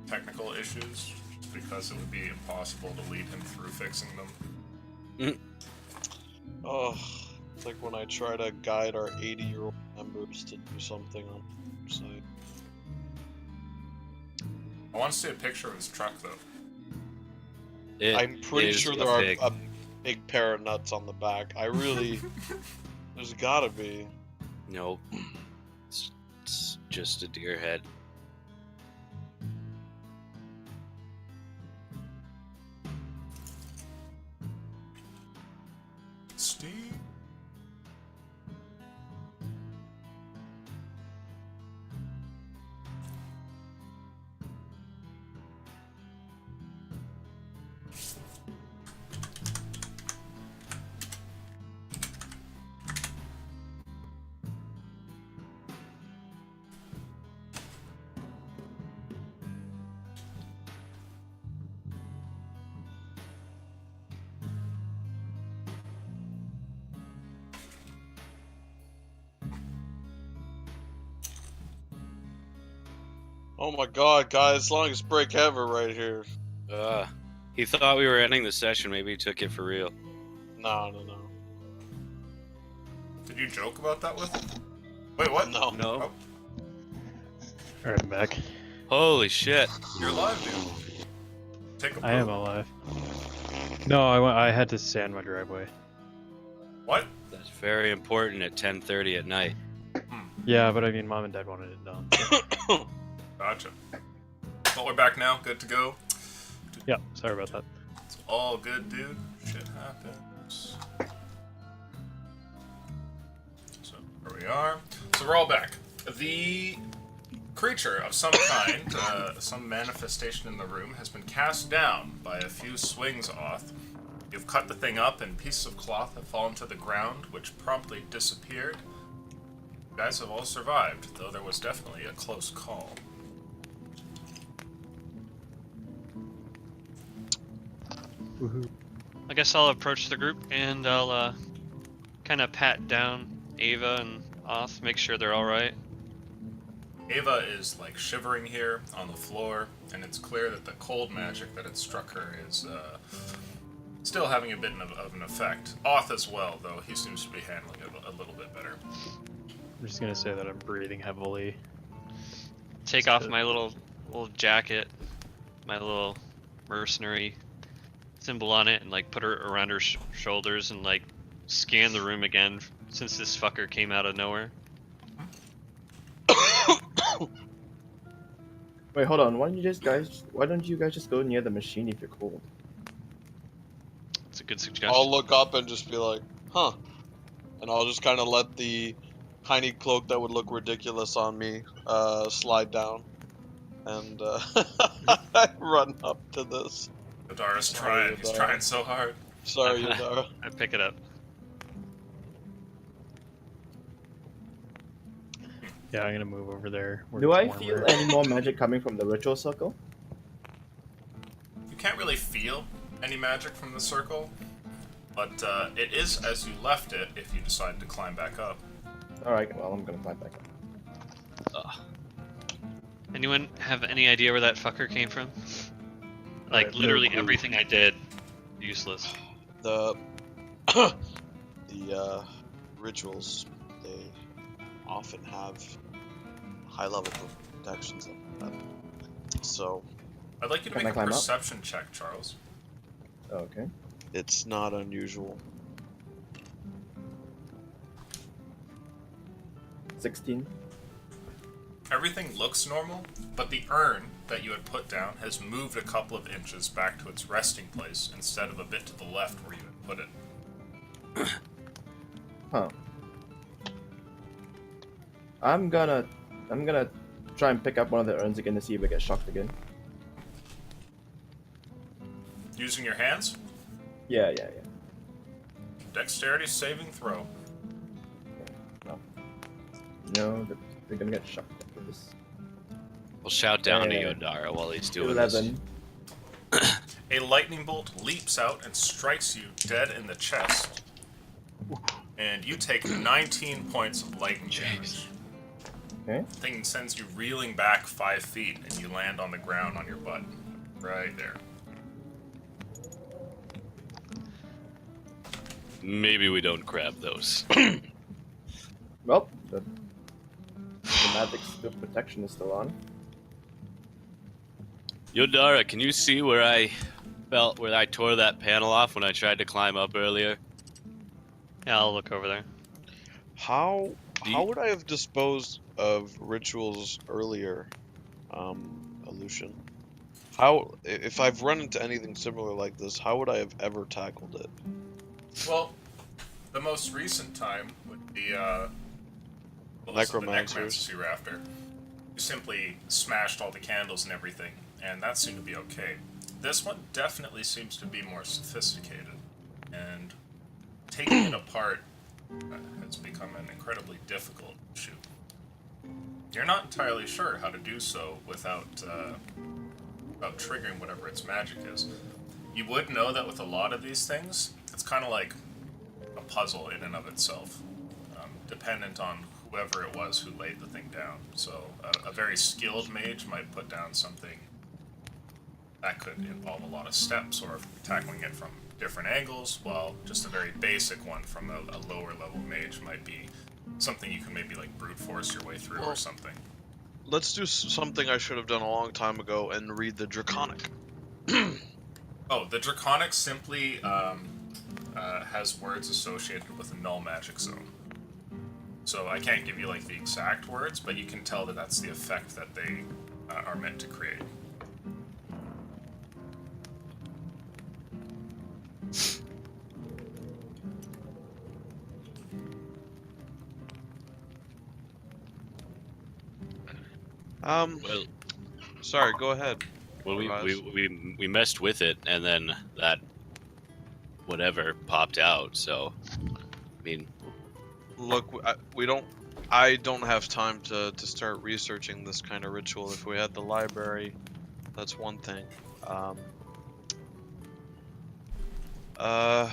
Speaker 1: technical issues just because it would be impossible to lead him through fixing them.
Speaker 4: Oh, it's like when I try to guide our 80-year-old members to do something on the site.
Speaker 1: I want to see a picture of his truck though.
Speaker 4: I'm pretty
Speaker 5: is
Speaker 4: sure there are
Speaker 5: big.
Speaker 4: a big pair of nuts on the back. I really... There's gotta be.
Speaker 5: Nope. It's just a deer head.
Speaker 1: Steve?
Speaker 4: Oh my god, guys, longest break ever right here.
Speaker 5: He thought we were ending the session. Maybe he took it for real.
Speaker 4: No.
Speaker 1: Did you joke about that with him? Wait, what?
Speaker 4: No.
Speaker 5: No.
Speaker 2: Alright, I'm back.
Speaker 5: Holy shit.
Speaker 1: You're alive, dude. Take a
Speaker 2: I am
Speaker 1: poop.
Speaker 2: alive. No, I had to sand my driveway.
Speaker 1: What?
Speaker 5: That's very important at 10:30 at night.
Speaker 2: Yeah, but I mean, mom and dad wanted it done.
Speaker 1: Gotcha. Well, we're back now. Good to go.
Speaker 2: Yeah, sorry about that.
Speaker 1: It's all good, dude. Shit happens. So, here we are. So, we're all back. The creature of some kind, some manifestation in the room, has been cast down by a few swings off. You've cut the thing up, and pieces of cloth have fallen to the ground, which promptly disappeared. You guys have all survived, though there was definitely a close call.
Speaker 2: Woohoo.
Speaker 3: I guess I'll approach the group and I'll kind of pat down Ava and Oth, make sure they're all right.
Speaker 1: Ava is like shivering here on the floor, and it's clear that the cold magic that had struck her is still having a bit of an effect. Oth as well, though he seems to be handling it a little bit better.
Speaker 2: I'm just gonna say that I'm breathing heavily.
Speaker 3: Take off my little jacket, my little mercenary symbol on it, and like put her around her shoulders and like scan the room again since this fucker came out of nowhere.
Speaker 6: Wait, hold on. Why don't you guys just go near the machine if you're cold?
Speaker 3: It's a good suggestion.
Speaker 4: I'll look up and just be like, huh. And I'll just kind of let the tiny cloak that would look ridiculous on me slide down. And I run up to this.
Speaker 1: Yodara's
Speaker 4: Sorry,
Speaker 1: trying. He's
Speaker 4: Yodara.
Speaker 1: trying so hard.
Speaker 4: Sorry, Yodara.
Speaker 3: I pick it up.
Speaker 2: Yeah, I'm gonna move over there. where
Speaker 6: Do
Speaker 2: it's
Speaker 6: I
Speaker 2: warmer.
Speaker 6: feel any more magic coming from the ritual circle?
Speaker 1: You can't really feel any magic from the circle, but it is as you left it if you decide to climb back up.
Speaker 6: Alright, well, I'm gonna climb back up.
Speaker 3: Anyone have any idea where that fucker came from? Like
Speaker 2: no
Speaker 3: literally
Speaker 2: clue.
Speaker 3: everything I did, useless.
Speaker 4: The rituals, they often have high level protections. So
Speaker 1: I'd like you to
Speaker 6: Can I
Speaker 1: make a
Speaker 6: climb up?
Speaker 1: perception check, Charles.
Speaker 6: Okay.
Speaker 4: it's not unusual.
Speaker 6: 16.
Speaker 1: Everything looks normal, but the urn that you had put down has moved a couple of inches back to its resting place instead of a bit to the left where you had put it.
Speaker 6: Huh. I'm gonna try and pick up one of the urns again to see if I get shocked again.
Speaker 1: Using your hands,
Speaker 6: Yeah.
Speaker 1: dexterity saving throw.
Speaker 6: No, they're gonna get shocked after this.
Speaker 5: We'll shout down to
Speaker 6: Yeah.
Speaker 5: Yodara while he's doing
Speaker 6: 11.
Speaker 1: A lightning bolt leaps out and strikes you dead in the chest. And you take 19 points of lightning damage.
Speaker 6: Okay.
Speaker 1: Thing sends you reeling back 5 feet, and you land on the ground on your butt. Right there.
Speaker 5: this. Maybe we don't grab those.
Speaker 6: Well, the magic protection is still on.
Speaker 5: Yodara, can you see where I tore that panel off when I tried to climb up earlier?
Speaker 3: Yeah, I'll look over there.
Speaker 4: How
Speaker 5: Do
Speaker 4: how
Speaker 5: you-
Speaker 4: would I have disposed of rituals earlier, Aleutian? How, if I've run into anything similar like this, how would I have ever tackled it?
Speaker 1: Well, the most recent time would be, what was it, the
Speaker 4: Necromancers.
Speaker 1: necromancers you were after. You simply smashed all the candles and everything, and that seemed to be okay. This one definitely seems to be more sophisticated, and taking it apart has become an incredibly difficult issue. You're not entirely sure how to do so without triggering whatever its magic is. You would know that with a lot of these things, it's kind of like a puzzle in and of itself, dependent on whoever it was who laid the thing down. So a very skilled mage might put down something that could involve a lot of steps or tackling it from different angles, while just a very basic one from a lower level mage might be something you can maybe like brute force your way through or
Speaker 4: Well-
Speaker 1: something.
Speaker 4: Let's do something I should have done a long time ago and read the Draconic.
Speaker 1: Oh, the Draconic simply has words associated with a null magic zone. So I can't give you like the exact words, but you can tell that that's the effect that they are meant to create.
Speaker 5: Well,
Speaker 4: Sorry, go ahead.
Speaker 5: well,
Speaker 4: Otherwise-
Speaker 5: we messed with it, and then that whatever popped out. So, I mean,
Speaker 4: Look, we don't. I don't have time to start researching this kind of ritual. If we had the library, that's one thing.
Speaker 5: let's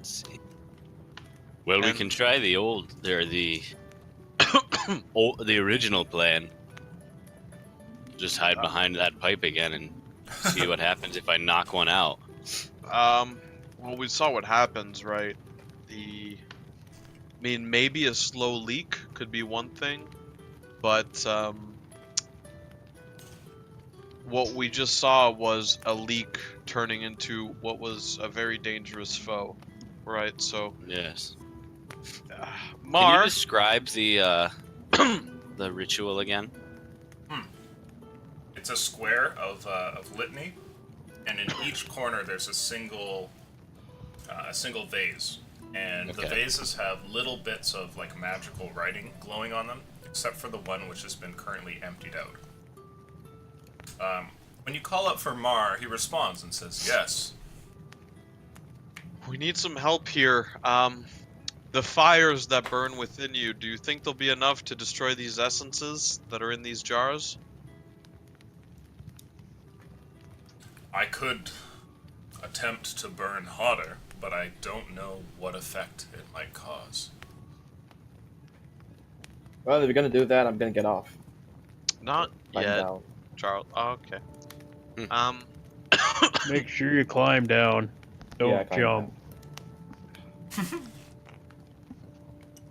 Speaker 5: see. Well, we
Speaker 4: And-
Speaker 5: can try the the original plan. Just hide behind that pipe again and see what happens if I knock one out.
Speaker 4: Well, we saw what happens, right? I mean, maybe a slow leak could be one thing, but what we just saw was a leak turning into what was a very dangerous foe, right? So,
Speaker 5: Yes. Can you
Speaker 4: Mar,
Speaker 5: describe the the ritual again?
Speaker 1: It's a square of litany, and in each corner there's a single vase, and the
Speaker 5: Okay.
Speaker 1: vases have little bits of like magical writing glowing on them, except for the one which has been currently emptied out. When you call up for Mar, he responds and says, "Yes."
Speaker 4: we need some help here. The fires that burn within you, do you think there'll be enough to destroy these essences that are in these jars?
Speaker 1: I could attempt to burn hotter, but I don't know what effect it might cause.
Speaker 6: Well, if you're gonna do that, I'm gonna get off.
Speaker 4: Not
Speaker 6: Climb
Speaker 4: yet,
Speaker 6: down.
Speaker 4: Charles. Oh, okay.
Speaker 5: Hmm.
Speaker 2: Make sure you climb down. Don't
Speaker 6: Yeah, climb
Speaker 2: jump.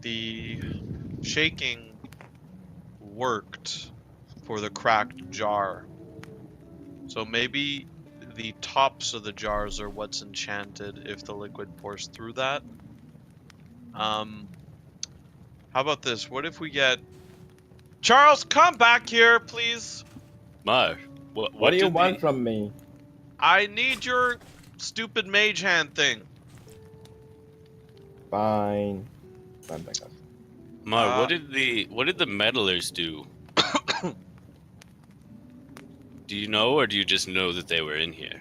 Speaker 4: The shaking worked, for the cracked jar. So maybe the tops of the jars are what's enchanted if the liquid pours through that. How about this? What if we get Charles, come back here, please.
Speaker 5: Mar,
Speaker 6: What do you
Speaker 5: did
Speaker 6: want from me?
Speaker 4: I need your stupid mage hand thing.
Speaker 6: Fine. I'm back up.
Speaker 5: Mar, what did the meddlers do? Do you know, or do you just know that they were in here?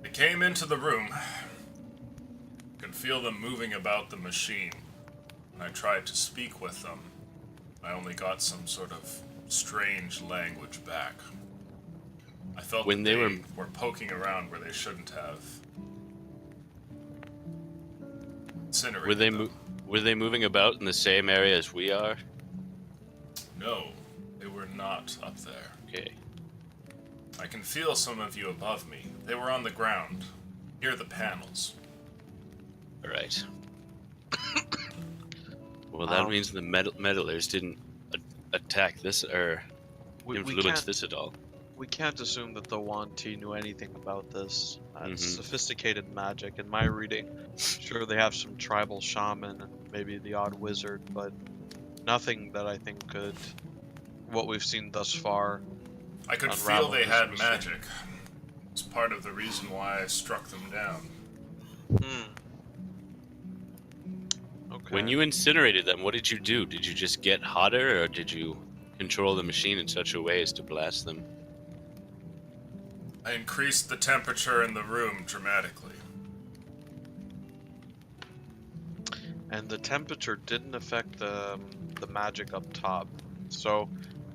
Speaker 1: They came into the room. You can feel them moving about the machine. When I tried to speak with them, I only got some sort of strange language back. I felt
Speaker 5: When
Speaker 1: that
Speaker 5: they
Speaker 1: they
Speaker 5: were-
Speaker 1: were poking around where they shouldn't have. Incinerated
Speaker 5: Were they
Speaker 1: them.
Speaker 5: were they moving about in the same area as we are?
Speaker 1: No, they were not up there.
Speaker 5: Okay.
Speaker 1: I can feel some of you above me. They were on the ground, near the panels.
Speaker 5: All right. Well, that
Speaker 4: Um,
Speaker 5: means the meddlers didn't attack this or influence this at all.
Speaker 4: We can't assume that the Yuan Ti knew anything about this. It's
Speaker 5: Mhm.
Speaker 4: sophisticated magic. In my reading, sure they have some tribal shaman and maybe the odd wizard, but nothing that I think could, what we've seen thus far.
Speaker 1: I could feel
Speaker 4: Unravel
Speaker 1: they
Speaker 4: this
Speaker 1: had
Speaker 4: machine.
Speaker 1: magic. It's part of the reason why I struck them down.
Speaker 4: Okay.
Speaker 5: When you incinerated them, what did you do? Did you just get hotter, or did you control the machine in such a way as to blast them?
Speaker 1: I increased the temperature in the room dramatically.
Speaker 4: And the temperature didn't affect the magic up top. So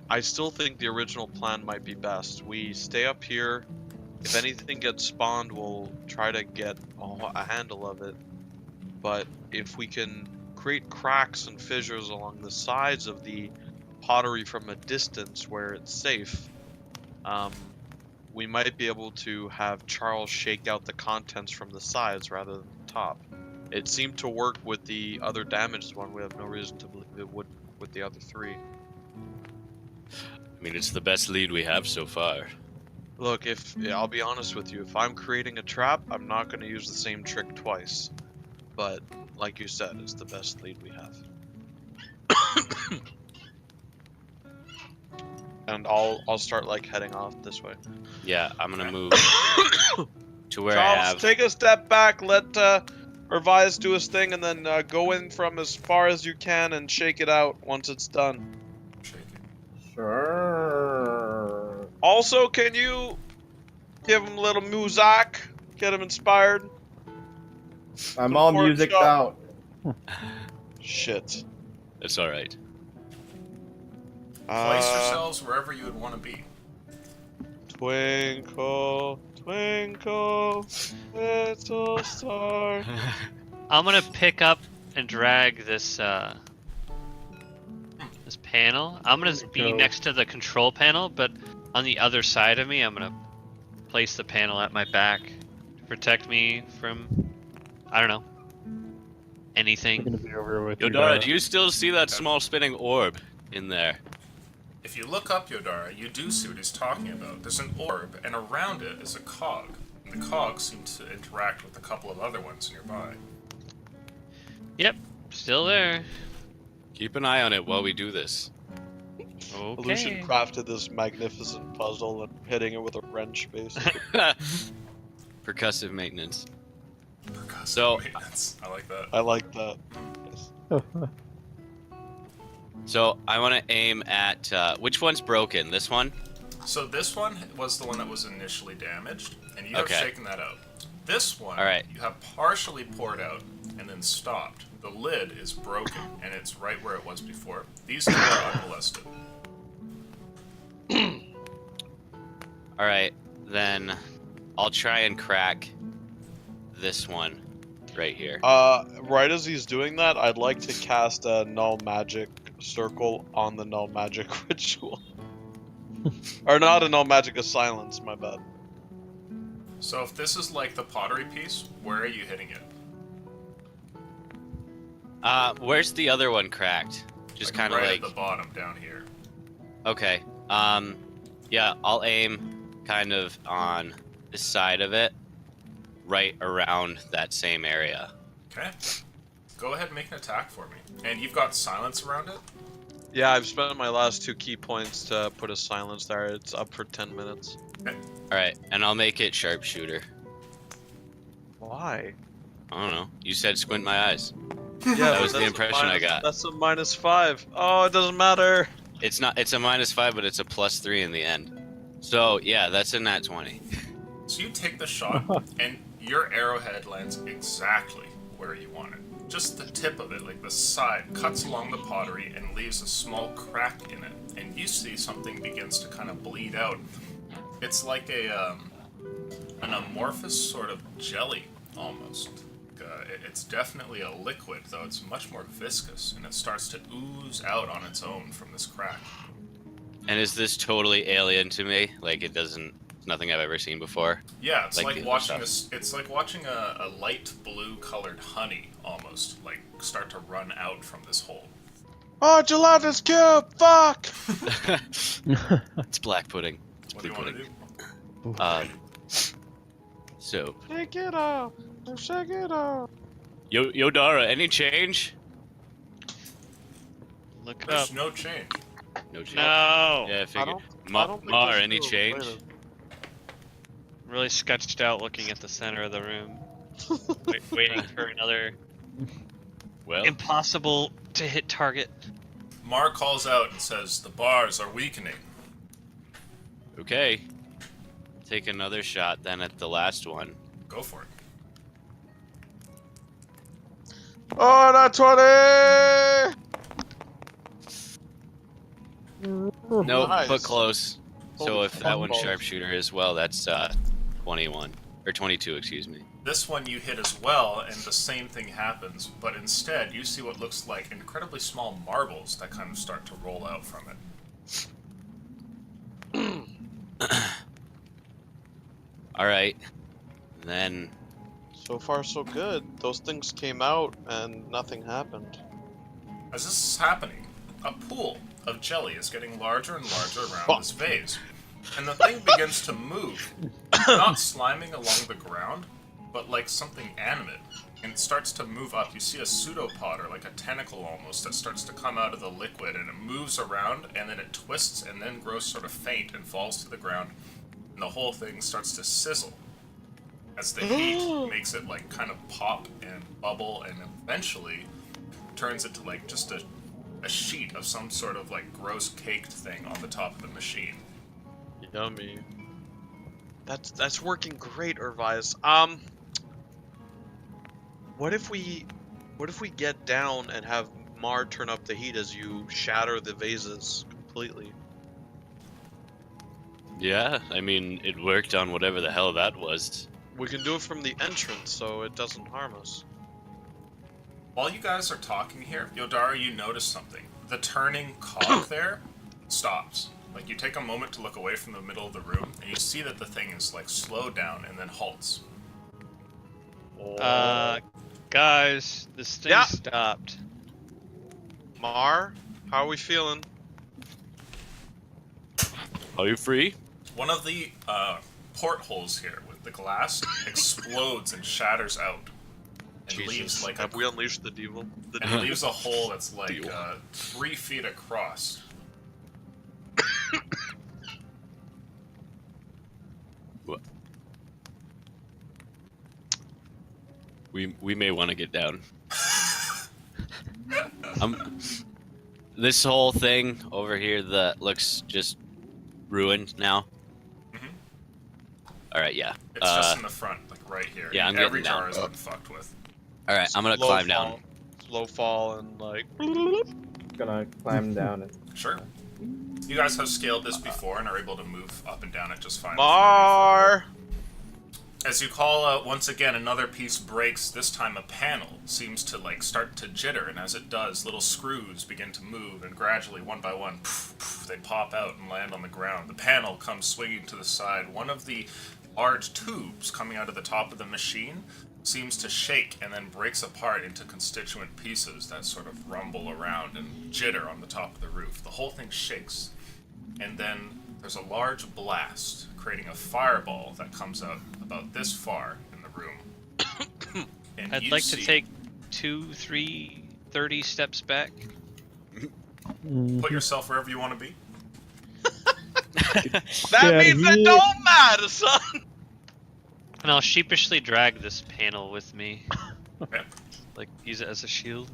Speaker 4: I still think the original plan might be best. We stay up here. If anything gets spawned, we'll try to get a handle of it. But if we can create cracks and fissures along the sides of the pottery from a distance where it's safe, we might be able to have Charles shake out the contents from the sides rather than the top. It seemed to work with the other damaged one. We have no reason to believe it would with the other three.
Speaker 5: I mean, it's the best lead we have so far.
Speaker 4: Look, I'll be honest with you, if I'm creating a trap, I'm not going to use the same trick twice. But like you said, it's the best lead we have. And I'll start like heading off this way.
Speaker 5: Yeah, I'm gonna move to where I
Speaker 4: Charles,
Speaker 5: have.
Speaker 4: take a step back, let Revice do his thing, and then go in from as far as you can and shake it out once it's done.
Speaker 1: Shake it.
Speaker 6: Sure.
Speaker 4: Also, can you give him a little music? Get him inspired?
Speaker 6: I'm all
Speaker 4: Support
Speaker 6: music
Speaker 4: shop.
Speaker 6: out.
Speaker 4: Shit.
Speaker 5: It's all right.
Speaker 1: Place yourselves wherever you would want to be.
Speaker 4: Twinkle, twinkle, little star.
Speaker 3: I'm gonna pick up and drag this this panel. I'm gonna be
Speaker 2: go.
Speaker 3: next to the control panel, but on the other side of me, I'm gonna place the panel at my back to protect me from, I don't know,
Speaker 2: I'm
Speaker 3: anything.
Speaker 2: gonna be over with
Speaker 5: Yodara,
Speaker 2: Yudara.
Speaker 5: do you still see that small spinning orb in there?
Speaker 1: If you look up Yodara, you do see what he's talking about. There's an orb, and around it is a cog. And the cog seems to interact with a couple of other ones nearby.
Speaker 3: Yep, still there.
Speaker 5: Keep an eye on it while we do this.
Speaker 4: Lucian
Speaker 3: Okay.
Speaker 4: crafted this magnificent puzzle and hitting it with a wrench, basically.
Speaker 5: Percussive maintenance.
Speaker 1: Percussive
Speaker 5: So-
Speaker 1: maintenance. I like that.
Speaker 4: I like that. Yes.
Speaker 5: So I want to aim at which one's broken? This one?
Speaker 1: So this one was the one that was initially damaged, and you have
Speaker 5: Okay.
Speaker 1: shaken that out. This one,
Speaker 5: All right.
Speaker 1: you have partially poured out and then stopped. The lid is broken, and it's right where it was before. These two are unmolested.
Speaker 5: All right, then I'll try and crack this one right here.
Speaker 4: Right as he's doing that, I'd like to cast a null magic circle on the null magic ritual. Or not a null magic, a silence, my bad.
Speaker 1: So if this is like the pottery piece, where are you hitting it?
Speaker 5: Where's the other one cracked? Just kind of
Speaker 1: right
Speaker 5: like
Speaker 1: at the bottom down here.
Speaker 5: Okay. Yeah, I'll aim kind of on the side of it, right around that same area.
Speaker 1: Okay. Go ahead and make an attack for me. And you've got silence around it?
Speaker 4: Yeah, I've spent my last 2 key points to put a silence there. It's up for 10 minutes.
Speaker 5: Alright, and I'll make it sharpshooter.
Speaker 4: Why?
Speaker 5: I don't know. You said squint my eyes.
Speaker 4: Yeah,
Speaker 5: That was the
Speaker 4: that's a
Speaker 5: impression I got.
Speaker 4: That's a -5. Oh, it doesn't matter.
Speaker 5: It's not. It's a -5, but it's a +3 in the end. So yeah, that's a nat 20.
Speaker 1: So you take the shot, and your arrowhead lands exactly where you want it. Just the tip of it, like the side, cuts along the pottery and leaves a small crack in it. And you see something begins to kind of bleed out. It's like an amorphous sort of jelly, almost. It's definitely a liquid, though it's much more viscous, and it starts to ooze out on its own from this crack.
Speaker 5: And is this totally alien to me? Like it doesn't. It's nothing I've ever seen before.
Speaker 1: Yeah, it's
Speaker 5: Like
Speaker 1: like
Speaker 5: the other
Speaker 1: watching
Speaker 5: stuff.
Speaker 1: it's like watching a light blue colored honey almost like start to run out from this hole.
Speaker 4: Oh, gelatinous cube! Fuck!
Speaker 5: It's black pudding. It's
Speaker 1: What do
Speaker 5: blue
Speaker 1: you want to
Speaker 5: pudding.
Speaker 1: do?
Speaker 5: So
Speaker 4: Shake it off. Shake it off.
Speaker 5: Yo Dara, any change?
Speaker 3: Look up.
Speaker 1: There's no change.
Speaker 5: No change.
Speaker 3: No.
Speaker 5: Yeah, I figured.
Speaker 4: I don't think
Speaker 5: Mar,
Speaker 4: this
Speaker 5: any
Speaker 4: is
Speaker 5: change?
Speaker 4: related.
Speaker 3: Really sketched out, looking at the center of the room, waiting for another
Speaker 5: Well,
Speaker 3: impossible to hit target.
Speaker 1: Mar calls out and says, "The bars are weakening."
Speaker 5: okay. Take another shot then at the last one.
Speaker 1: Go for it.
Speaker 4: Oh, not 20!
Speaker 5: Nope,
Speaker 4: Nice.
Speaker 5: but close. So
Speaker 4: Holy
Speaker 5: if that one's
Speaker 4: fuck.
Speaker 5: sharpshooter as well, that's 21 or 22, excuse me.
Speaker 1: This one you hit as well, and the same thing happens, but instead you see what looks like incredibly small marbles that kind of start to roll out from it.
Speaker 5: All right. Then
Speaker 4: So far, so good. Those things came out and nothing happened.
Speaker 1: As this is happening, a pool of jelly is getting larger and larger around this vase. And the thing begins to move, not sliming along the ground, but like something animate. And it starts to move up. You see a pseudopod, or like a tentacle almost, that starts to come out of the liquid, and it moves around, and then it twists, and then grows sort of faint and falls to the ground. And the whole thing starts to sizzle as the heat makes it like kind of pop and bubble, and eventually turns into like just a sheet of some sort of like gross caked thing on the top of the machine.
Speaker 4: Yummy. That's working great, Irvise. What if we get down and have Mar turn up the heat as you shatter the vases completely?
Speaker 5: yeah, I mean it worked on whatever the hell that was.
Speaker 4: We can do it from the entrance, so it doesn't harm us.
Speaker 1: While you guys are talking here, Yodara, you notice something. The turning cog there stops. Like, you take a moment to look away from the middle of the room, and you see that the thing is, like, slowed down and then halts.
Speaker 3: Guys, this thing
Speaker 4: Yeah.
Speaker 3: stopped.
Speaker 4: Mar, how are we feeling?
Speaker 5: Are you free?
Speaker 1: One of the portholes here with the glass explodes and shatters out. And leaves, like,
Speaker 4: Have we unleashed the devil? The
Speaker 1: and it leaves a hole that's, like,
Speaker 5: Deal.
Speaker 1: 3 feet across.
Speaker 5: We may want to get down. This whole thing over here that looks just ruined now.
Speaker 1: Mhm.
Speaker 5: All right, yeah.
Speaker 1: It's just in the front, like, right here.
Speaker 5: yeah, I'm
Speaker 1: Every
Speaker 5: getting down.
Speaker 1: jar has been fucked with.
Speaker 5: All right, I'm gonna
Speaker 4: Slow
Speaker 5: climb
Speaker 4: fall.
Speaker 5: down.
Speaker 4: Slow fall and like.
Speaker 6: Gonna climb down and
Speaker 1: Sure. You guys have scaled this before and are able to move up and down it just fine.
Speaker 4: Mar!
Speaker 1: As you call out once again, another piece breaks. This time a panel seems to like start to jitter, and as it does, little screws begin to move, and gradually, one by one, they pop out and land on the ground. The panel comes swinging to the side. One of the large tubes coming out of the top of the machine seems to shake and then breaks apart into constituent pieces that sort of rumble around and jitter on the top of the roof. The whole thing shakes. and then there's a large blast, creating a fireball that comes out about this far in the room. And
Speaker 3: I'd
Speaker 1: you
Speaker 3: like
Speaker 1: see,
Speaker 3: to take 2, 3, 30 steps back.
Speaker 1: put yourself wherever you want to be.
Speaker 4: That
Speaker 2: Yeah,
Speaker 4: means it
Speaker 2: he-
Speaker 4: don't matter, son.
Speaker 3: And I'll sheepishly drag this panel with me.
Speaker 1: Okay.
Speaker 3: Like, use it as a shield.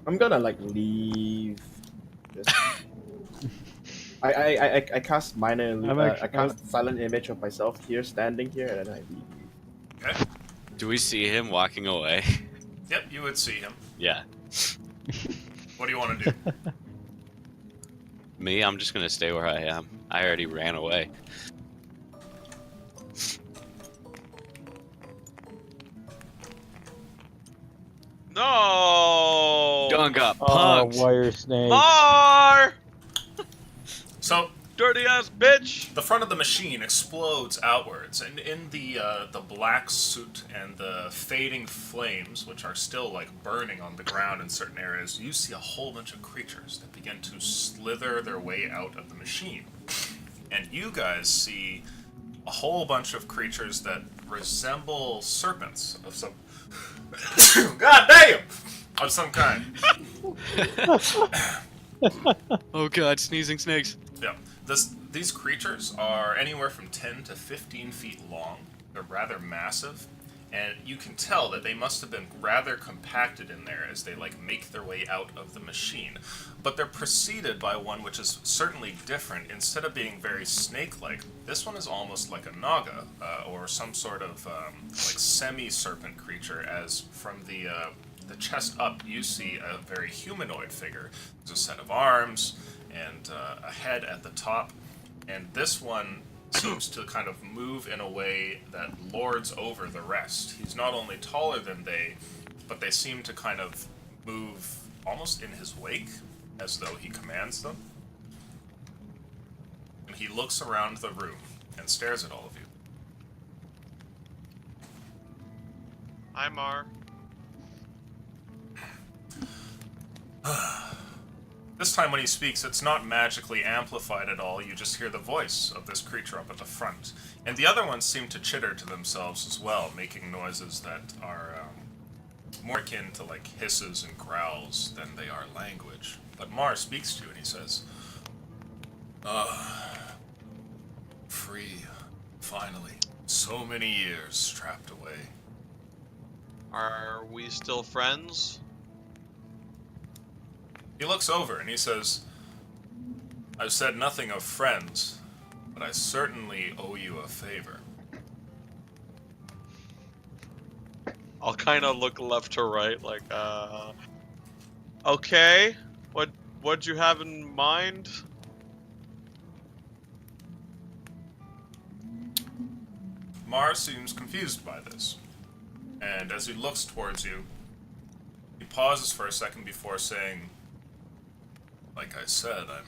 Speaker 6: I'm gonna like leave. This. I cast I cast silent image of myself here, standing here, and then I leave.
Speaker 1: Okay.
Speaker 5: Do we see him walking away?
Speaker 1: Yep, you would see him.
Speaker 5: Yeah.
Speaker 1: What do you want to do?
Speaker 5: Me, I'm just gonna stay where I am. I already ran away.
Speaker 4: No.
Speaker 5: Gun got
Speaker 2: Oh,
Speaker 5: punked.
Speaker 2: wire snake.
Speaker 4: Mar!
Speaker 1: So
Speaker 4: Dirty ass bitch.
Speaker 1: the front of the machine explodes outwards, and in the black suit and the fading flames, which are still like burning on the ground in certain areas, you see a whole bunch of creatures that begin to slither their way out of the machine. And you guys see a whole bunch of creatures that resemble serpents of some God damn! Of some kind.
Speaker 5: Oh god, sneezing snakes.
Speaker 1: Yeah. These creatures are anywhere from 10 to 15 feet long. They're rather massive, and you can tell that they must have been rather compacted in there as they like make their way out of the machine. But they're preceded by one which is certainly different. Instead of being very snake-like, this one is almost like a naga, or some sort of like semi-serpent creature. As from the chest up, you see a very humanoid figure. There's a set of arms and a head at the top, and this one seems to kind of move in a way that lords over the rest. He's not only taller than they, but they seem to kind of move almost in his wake, as though he commands them. And he looks around the room and stares at all of you.
Speaker 4: Hi, Mar.
Speaker 1: This time when he speaks, it's not magically amplified at all. You just hear the voice of this creature up at the front. And the other ones seem to chitter to themselves as well, making noises that are more akin to like hisses and growls than they are language. But Mar speaks to you and he says, free, finally. So many years trapped away.
Speaker 4: Are we still friends?
Speaker 1: He looks over and he says, I've said nothing of friends, but I certainly owe you a favor.
Speaker 4: I'll kind of look left to right, like, okay. What'd you have in mind?
Speaker 1: Mar seems confused by this, and as he looks towards you, he pauses for a second before saying, like I said, I'm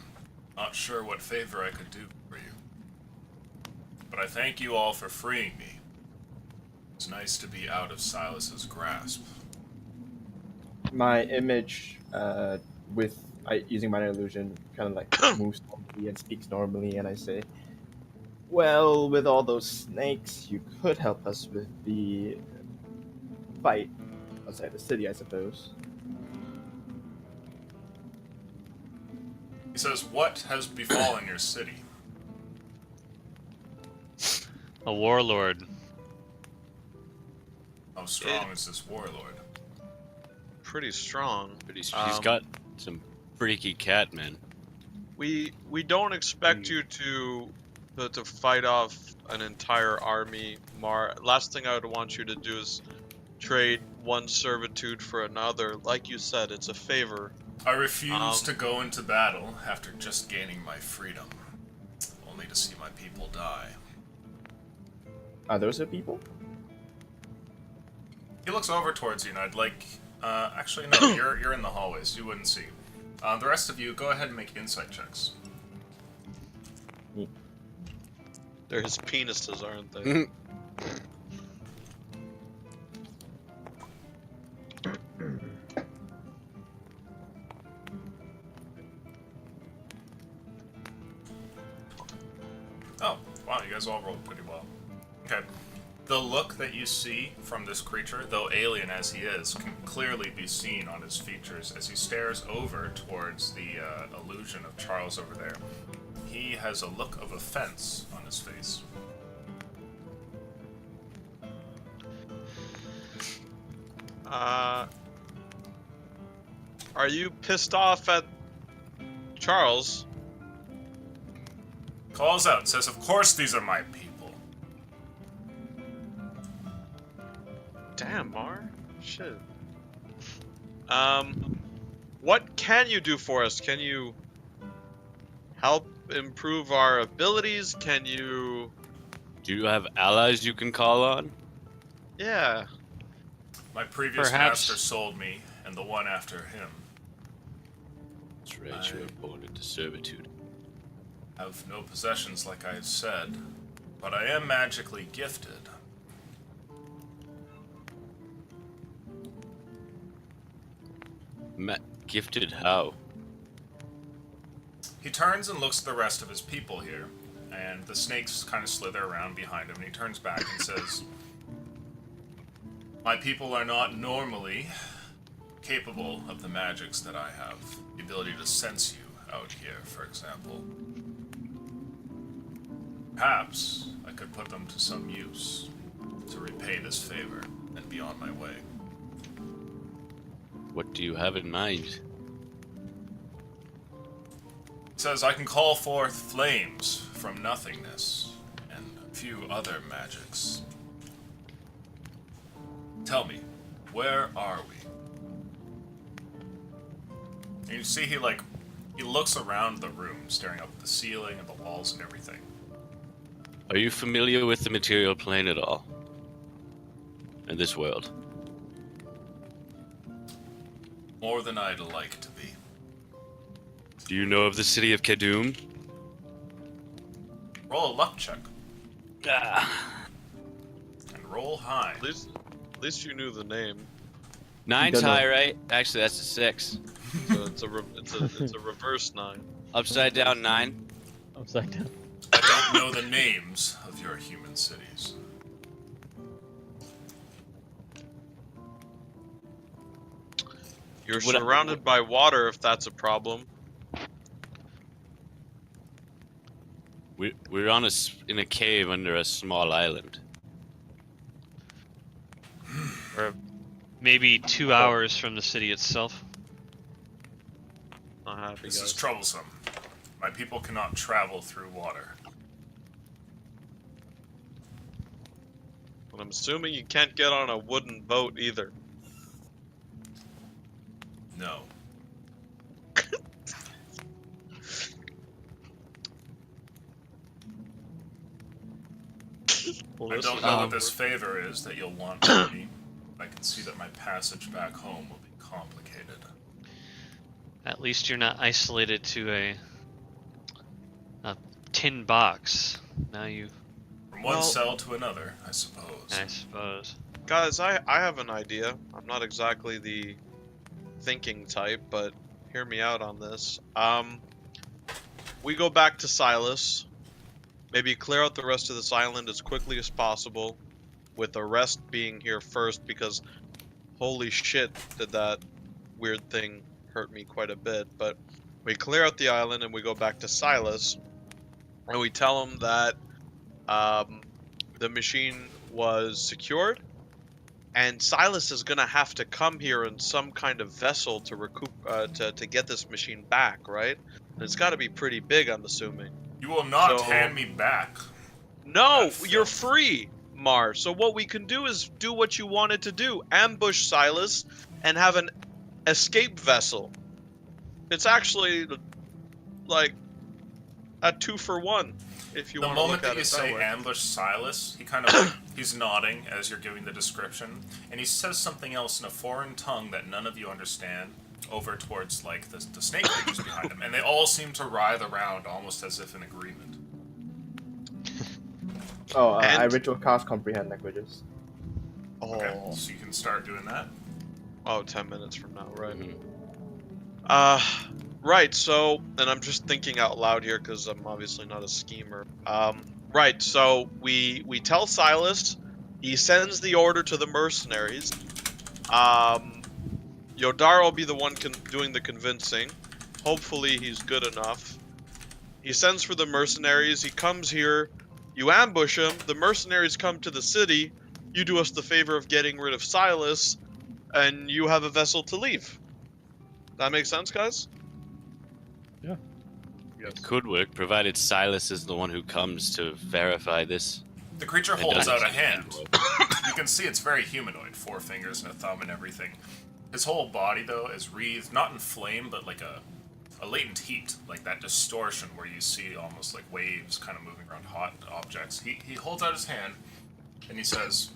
Speaker 1: not sure what favor I could do for you. But I thank you all for freeing me. It's nice to be out of Silas's grasp.
Speaker 6: My image, using minor illusion, kind of like moves normally and speaks normally, and I say, "Well, with all those snakes, you could help us with the fight outside the city, I suppose."
Speaker 1: He says, what has befallen your city?
Speaker 3: A warlord.
Speaker 1: How strong is this warlord?
Speaker 4: Pretty strong.
Speaker 5: He's
Speaker 4: Um,
Speaker 5: got some freaky cat, man.
Speaker 4: We don't expect you to fight off an entire army, Mar. Last thing I would want you to do is trade one servitude for another. Like you said, it's a favor.
Speaker 1: I refuse to go into battle after just gaining my freedom, only to see my people die.
Speaker 6: Are those the people?
Speaker 1: He looks over towards you, and I'd like... actually, no, you're in the hallways. You wouldn't see. The rest of you, go ahead and make insight checks.
Speaker 4: They're his penises, aren't they?
Speaker 1: guys all rolled pretty well. Okay. The look that you see from this creature, though alien as he is, can clearly be seen on his features as he stares over towards the illusion of Charles over there. He has a look of offense on his face.
Speaker 4: Are you pissed off at Charles?
Speaker 1: Calls out, says, "Of course these are my people."
Speaker 4: Damn, Mar. Shit. What can you do for us? Can you help improve our abilities? Can you...
Speaker 5: Do you have allies you can call on?
Speaker 4: Yeah.
Speaker 1: My previous
Speaker 3: Perhaps-
Speaker 1: master sold me, and the one after him.
Speaker 5: That's right, you were born into servitude.
Speaker 1: Have no possessions like I have said, but I am magically gifted.
Speaker 5: Gifted how?
Speaker 1: He turns and looks at the rest of his people here, and the snakes kind of slither around behind him, and he turns back and says, "My people are not normally capable of the magics that I have. The ability to sense you out here, for example. Perhaps I could put them to some use to repay this favor and be on my way."
Speaker 5: What do you have in mind?
Speaker 1: He says, "I can call forth flames from nothingness and a few other magics. Tell me, where are we?" And you see he looks around the room, staring up at the ceiling and the walls and everything.
Speaker 5: Are you familiar with the material plane at all? In this world?
Speaker 1: More than I'd like to be.
Speaker 5: Do you know of the city of Kedum?
Speaker 1: Roll a luck check
Speaker 5: Ah.
Speaker 1: and roll high.
Speaker 4: At least you knew the name.
Speaker 5: 9's
Speaker 6: Don't know.
Speaker 5: high, right? Actually, that's a 6.
Speaker 4: So it's a reverse 9.
Speaker 5: Upside down 9.
Speaker 2: Upside down.
Speaker 1: I don't know the names of your human cities.
Speaker 4: You're
Speaker 5: What-
Speaker 4: surrounded by water if that's a problem.
Speaker 5: We're on in a cave under a small island.
Speaker 3: Or maybe 2 hours from the city itself.
Speaker 4: Not happy,
Speaker 1: This
Speaker 4: guys.
Speaker 1: is troublesome. My people cannot travel through water.
Speaker 4: But I'm assuming you can't get on a wooden boat either.
Speaker 1: No. I don't know what this favor is that you'll want from me. I can see that my passage back home will be complicated.
Speaker 3: At least you're not isolated to a tin box. Now you,
Speaker 1: From one
Speaker 4: Well-
Speaker 1: cell to another, I suppose.
Speaker 3: I suppose.
Speaker 4: Guys, I have an idea. I'm not exactly the thinking type, but hear me out on this. We go back to Silas. Maybe clear out the rest of this island as quickly as possible, with the rest being here first, because holy shit, did that weird thing hurt me quite a bit. But we clear out the island and we go back to Silas, and we tell him that the machine was secured, and Silas is gonna have to come here in some kind of vessel to recoup to get this machine back, right? And it's got to be pretty big, I'm assuming.
Speaker 1: You will not
Speaker 4: So-
Speaker 1: hand me back.
Speaker 4: No,
Speaker 1: That's
Speaker 4: you're
Speaker 1: filth.
Speaker 4: free, Mar. So what we can do is do what you wanted to do: ambush Silas and have an escape vessel. It's actually like a 2-for-1 if you
Speaker 1: The
Speaker 4: want to look
Speaker 1: moment
Speaker 4: at
Speaker 1: that you
Speaker 4: it
Speaker 1: say
Speaker 4: that way.
Speaker 1: ambush Silas, he kind of he's nodding as you're giving the description, and he says something else in a foreign tongue that none of you understand over towards like the snake creatures behind him, and they all seem to writhe around almost as if in agreement.
Speaker 6: Oh, I
Speaker 4: And-
Speaker 6: ritual cast comprehend languages.
Speaker 1: Okay,
Speaker 4: Oh.
Speaker 1: so you can start doing that.
Speaker 4: Oh, 10 minutes from now, right?
Speaker 5: Mhm.
Speaker 4: Right, so, and I'm just thinking out loud here because I'm obviously not a schemer. Right. So we tell Silas. He sends the order to the mercenaries. Yodar will be the one doing the convincing. Hopefully he's good enough. He sends for the mercenaries. He comes here. You ambush him. The mercenaries come to the city. You do us the favor of getting rid of Silas, and you have a vessel to leave. That makes sense, guys?
Speaker 5: It could work, provided Silas is the one who comes to verify this.
Speaker 1: The creature
Speaker 5: It
Speaker 1: holds
Speaker 5: doesn't
Speaker 1: out a
Speaker 5: seem
Speaker 1: hand.
Speaker 5: humanoid.
Speaker 1: You can see it's very humanoid, 4 fingers and a thumb and everything. His whole body, though, is wreathed, not in flame, but like a latent heat, like that distortion where you see almost like waves kind of moving around hot objects. He holds out his hand, and he says,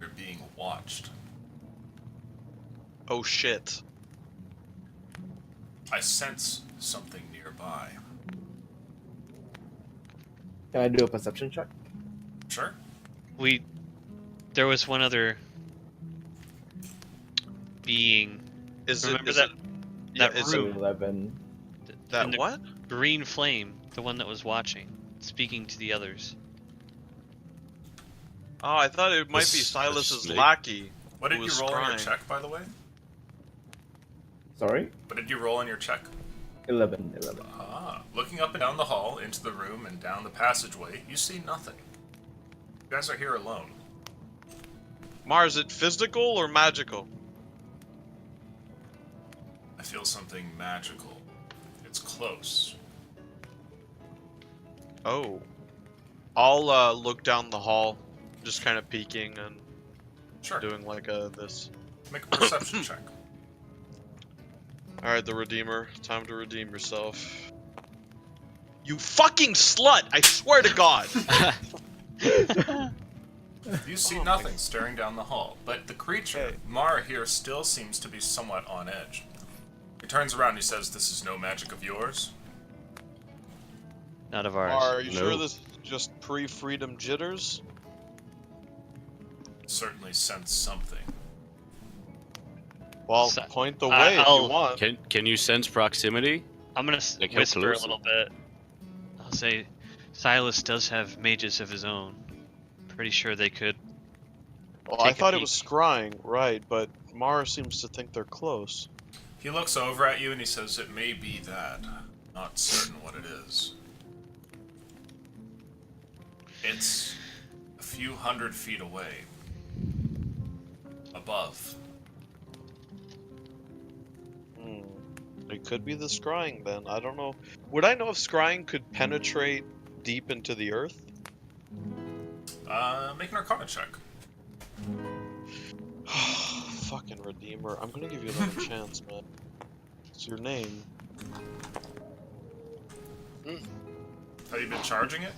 Speaker 1: "You're being watched.
Speaker 4: Oh shit.
Speaker 1: I sense something nearby."
Speaker 6: Can I do a perception check?
Speaker 1: Sure.
Speaker 3: There was one other being.
Speaker 4: Is
Speaker 3: Remember
Speaker 4: it?
Speaker 3: that
Speaker 4: Yeah,
Speaker 3: that
Speaker 4: is
Speaker 6: So
Speaker 3: room?
Speaker 6: 11.
Speaker 4: that
Speaker 3: in the
Speaker 4: what?
Speaker 3: green flame, the one that was watching, speaking to the others.
Speaker 4: Oh, I thought it might be
Speaker 5: The
Speaker 4: Silas's
Speaker 5: snake.
Speaker 4: lackey.
Speaker 1: What did
Speaker 4: who
Speaker 1: you
Speaker 4: was
Speaker 1: roll on your
Speaker 4: scrying.
Speaker 1: check, by the way?
Speaker 6: Sorry?
Speaker 1: What did you roll on your check?
Speaker 6: 11.
Speaker 1: Ah, looking up and down the hall, into the room, and down the passageway, you see nothing. You guys are here alone.
Speaker 4: Mar, is it physical or magical?
Speaker 1: I feel something magical. It's close.
Speaker 4: Oh. I'll look down the hall, just kind of peeking and
Speaker 1: Sure.
Speaker 4: doing like this.
Speaker 1: Make a perception check.
Speaker 4: Alright, the Redeemer. Time to redeem yourself. You fucking slut! I swear to God!
Speaker 1: You see
Speaker 4: Oh,
Speaker 1: nothing staring down the hall, but the creature,
Speaker 4: Okay.
Speaker 1: Mara here, still seems to be somewhat on edge. He turns around and he says, "This is no magic of yours."
Speaker 3: Not of ours.
Speaker 4: Mar, are you sure
Speaker 5: No.
Speaker 4: this is just pre-freedom jitters?
Speaker 1: Certainly sense something.
Speaker 4: Well,
Speaker 3: So-
Speaker 4: point the way if
Speaker 3: I'll-
Speaker 4: you want.
Speaker 5: Can you sense proximity?
Speaker 3: I'm gonna
Speaker 5: Like how
Speaker 3: whisper a
Speaker 5: close?
Speaker 3: little bit. I'll say, Silas does have mages of his own. Pretty sure they could.
Speaker 4: Well,
Speaker 3: take
Speaker 4: I
Speaker 3: a
Speaker 4: thought it
Speaker 3: peek.
Speaker 4: was scrying, right, but Mar seems to think they're close.
Speaker 1: He looks over at you and he says, "It may be that. Not certain what it is. It's a few hundred feet away. Above.
Speaker 4: It could be the scrying then. I don't know. Would I know if scrying could penetrate deep into the earth?
Speaker 1: Make an Arcana check.
Speaker 4: Fucking Redeemer. I'm gonna give you another chance, man. It's your name.
Speaker 1: Have you been charging it?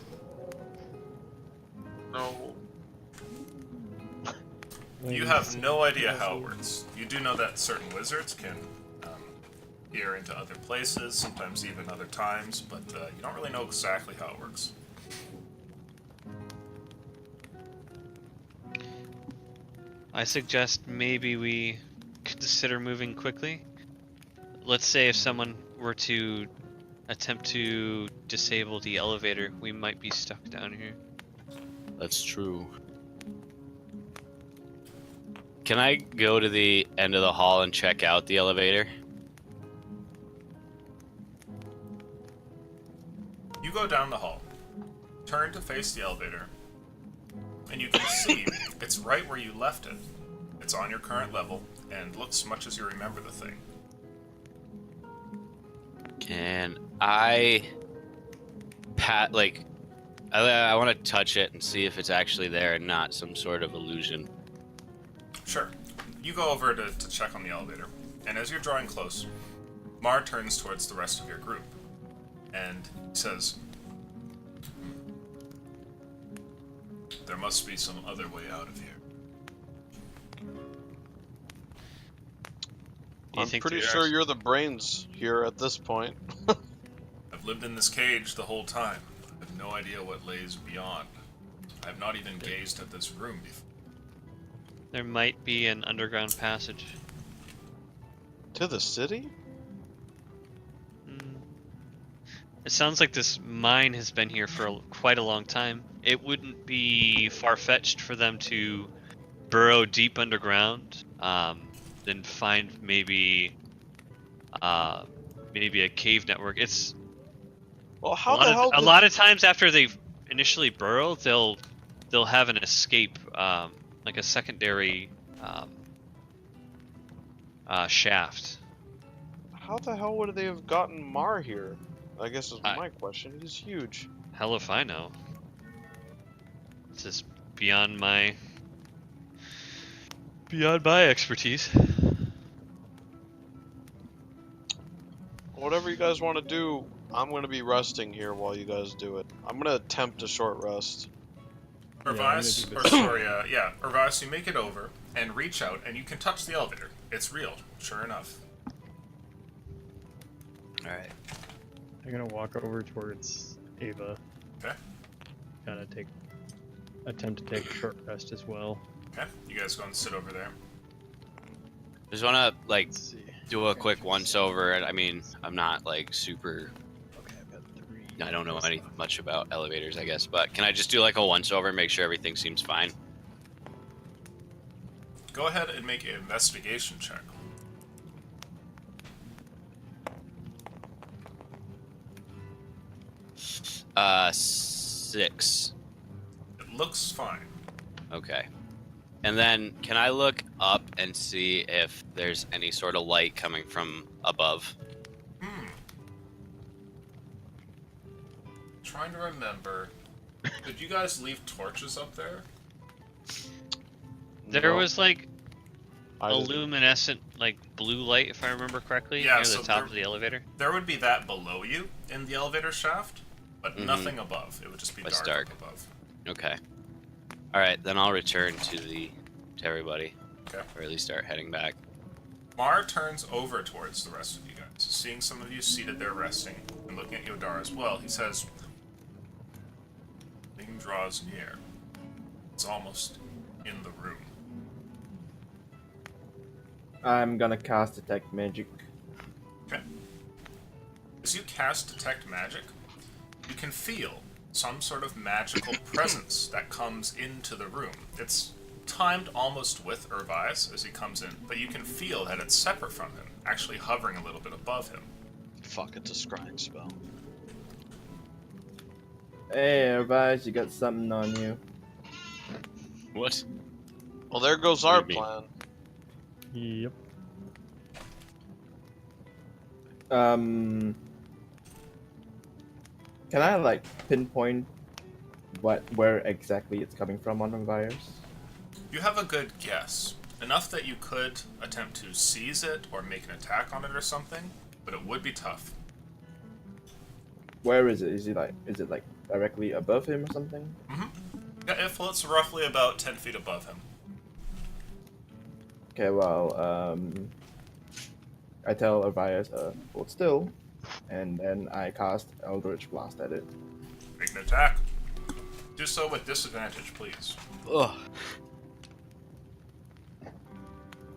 Speaker 4: No.
Speaker 1: You have no idea how it works. You do know that certain wizards can peer into other places, sometimes even other times, but you don't really know exactly how it works.
Speaker 3: I suggest maybe we consider moving quickly. Let's say if someone were to attempt to disable the elevator, we might be stuck down here.
Speaker 5: That's true. Can I go to the end of the hall and check out the elevator?
Speaker 1: You go down the hall, turn to face the elevator, and you can see it's right where you left it. It's on your current level, and looks much as you remember the thing.
Speaker 5: Can I I want to touch it and see if it's actually there and not some sort of illusion.
Speaker 1: Sure. You go over to check on the elevator, and as you're drawing close, Mar turns towards the rest of your group, and says, "There must be some other way out of here."
Speaker 3: Do you
Speaker 4: I'm
Speaker 3: think
Speaker 4: pretty
Speaker 3: there
Speaker 4: sure
Speaker 3: are-
Speaker 4: you're the brains here at this point.
Speaker 1: I've lived in this cage the whole time. I have no idea what lays beyond. I have not even gazed at this room before.
Speaker 3: There might be an underground passage.
Speaker 4: To the city?
Speaker 3: Hmm. It sounds like this mine has been here for quite a long time. It wouldn't be far-fetched for them to burrow deep underground, then find maybe a cave network. It's
Speaker 4: Well, how the hell?
Speaker 3: a lot of times after they initially burrow, they'll have an escape, like a secondary shaft.
Speaker 4: How the hell would they have gotten Mar here? I guess is
Speaker 3: I-
Speaker 4: my question. He's huge.
Speaker 3: Hell if I know. This is beyond my expertise.
Speaker 4: Whatever you guys want to do, I'm gonna be resting here while you guys do it. I'm gonna attempt a short rest.
Speaker 1: Urvias,
Speaker 2: do
Speaker 1: or
Speaker 2: this.
Speaker 1: sorry, Urvias, you make it over and reach out, and you can touch the elevator. It's real, sure enough.
Speaker 5: All right.
Speaker 2: I'm gonna walk over towards Ava.
Speaker 1: Okay.
Speaker 2: Kind of attempt to take a short rest as well.
Speaker 1: Okay, you guys go and sit over there.
Speaker 5: Just wanna like
Speaker 2: Let's see.
Speaker 5: do a quick once over. I mean, I'm not like super.
Speaker 2: Okay, I've got 3.
Speaker 5: I don't know much about elevators, I guess. But can I just do like a once over, make sure everything seems fine?
Speaker 1: Go ahead and make an investigation check.
Speaker 5: Uh, 6.
Speaker 1: It looks fine.
Speaker 5: Okay. And then can I look up and see if there's any sort of light coming from above?
Speaker 1: Trying to remember. Did you guys leave torches up there?
Speaker 3: There
Speaker 4: No,
Speaker 3: was like
Speaker 4: I
Speaker 3: a
Speaker 4: didn't.
Speaker 3: luminescent, like blue light, if I remember correctly,
Speaker 1: Yeah,
Speaker 3: near
Speaker 1: so
Speaker 3: the top
Speaker 1: there-
Speaker 3: of the elevator.
Speaker 1: There would be that below you in the elevator shaft, but
Speaker 5: Mhm.
Speaker 1: nothing above. It would just be
Speaker 5: It's
Speaker 1: dark,
Speaker 5: dark.
Speaker 1: up above.
Speaker 5: Okay. All right, then I'll return to everybody,
Speaker 1: Okay.
Speaker 5: or at least start heading back.
Speaker 1: Mar turns over towards the rest of you guys, seeing some of you seated there resting and looking at Yodar as well. He says, "Thing draws near. It's almost in the room."
Speaker 6: I'm gonna cast Detect Magic.
Speaker 1: Okay. As you cast Detect Magic, you can feel some sort of magical presence that comes into the room. It's timed almost with Urvias as he comes in, but you can feel that it's separate from him, actually hovering a little bit above him.
Speaker 4: Fuck, it's a scrying spell.
Speaker 6: Hey, everybody, you got something on you.
Speaker 5: What?
Speaker 4: Well, there goes
Speaker 5: What
Speaker 4: our
Speaker 5: do you mean?
Speaker 4: plan.
Speaker 2: Yep.
Speaker 6: Can I like pinpoint where exactly it's coming from on the virus?
Speaker 1: You have a good guess. Enough that you could attempt to seize it or make an attack on it or something, but it would be tough.
Speaker 6: Where is it? Is it like directly above him or something?
Speaker 1: Yeah, it floats roughly about 10 feet above him.
Speaker 6: Okay, well, I tell Arvias, hold still, and then I cast Eldritch Blast at it.
Speaker 1: Make an attack. Do so with disadvantage, please.
Speaker 5: Ugh.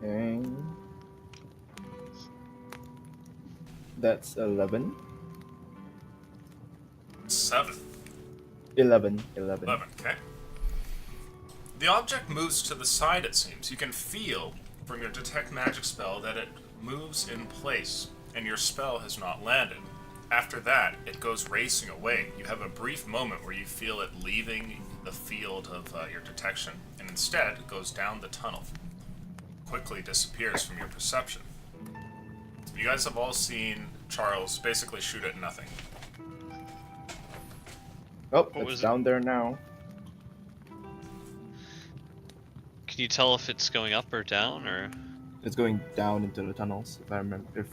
Speaker 6: And that's 11.
Speaker 1: 7.
Speaker 6: 11.
Speaker 1: 11, okay. The object moves to the side, it seems. You can feel from your Detect Magic spell that it moves in place, and your spell has not landed. After that, it goes racing away. You have a brief moment where you feel it leaving the field of your detection, and instead it goes down the tunnel. Quickly disappears from your perception. You guys have all seen Charles basically shoot at nothing.
Speaker 6: Oh,
Speaker 3: was
Speaker 6: it's
Speaker 3: it?
Speaker 6: down there now.
Speaker 3: Can you tell if it's going up or down, or?
Speaker 6: It's going down into the tunnels, if I remember, if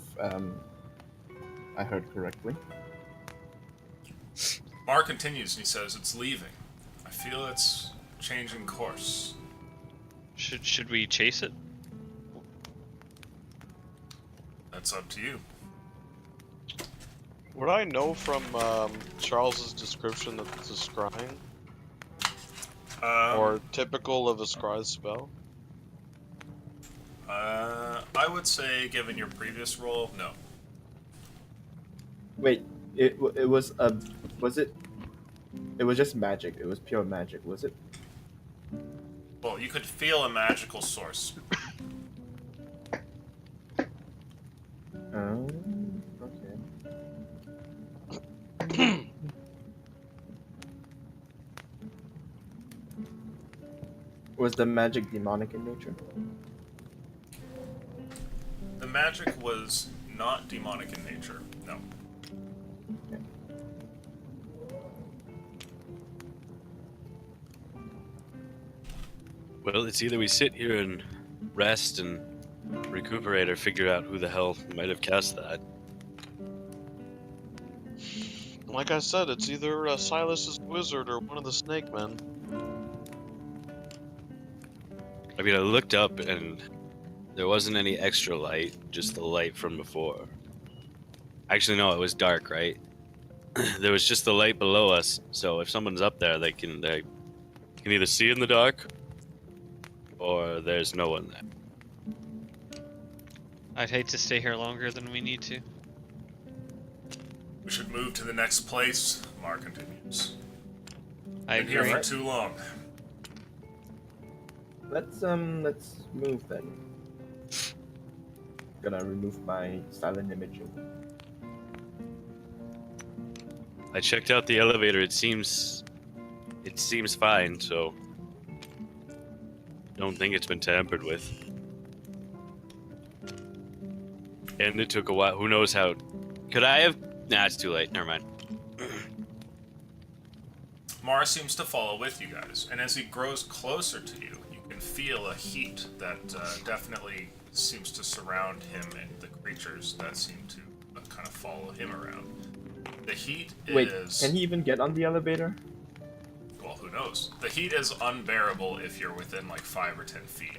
Speaker 6: I heard correctly.
Speaker 1: Mar continues and he says, "It's leaving. I feel it's changing course."
Speaker 3: Should we chase it?
Speaker 1: That's up to you.
Speaker 4: Would I know from Charles's description that it's a scrying? Or typical of a scry spell?
Speaker 1: I would say, given your previous role, no.
Speaker 6: Wait, It was a was it? It was just magic. It was pure magic. Was it?
Speaker 1: Well, you could feel a magical source.
Speaker 6: Okay. Was the magic demonic in nature?
Speaker 1: The magic was not demonic in nature. No.
Speaker 5: Well, it's either we sit here and rest and recuperate or figure out who the hell might have cast that.
Speaker 4: Like I said, it's either Silas's wizard or one of the snake men.
Speaker 5: I mean, I looked up and there wasn't any extra light, just the light from before. Actually, no, it was dark, right? There was just the light below us, so if someone's up there, they can either see in the dark or there's no one there.
Speaker 3: I'd hate to stay here longer than we need to.
Speaker 1: We should move to the next place, Mar continues.
Speaker 3: I
Speaker 1: Been here
Speaker 3: agree.
Speaker 1: for too long.
Speaker 6: Let's move then. Gonna remove my silent imaging.
Speaker 5: I checked out the elevator. It seems fine, so don't think it's been tampered with. And it took a while. Who knows how? Could I have? Nah, it's too late. Never mind.
Speaker 1: Mara seems to follow with you guys, and as he grows closer to you, you can feel a heat that definitely seems to surround him and the creatures that seem to kind of follow him around. The heat
Speaker 6: Wait,
Speaker 1: is...
Speaker 6: can he even get on the elevator?
Speaker 1: Well, who knows? The heat is unbearable if you're within like 5 or 10 feet.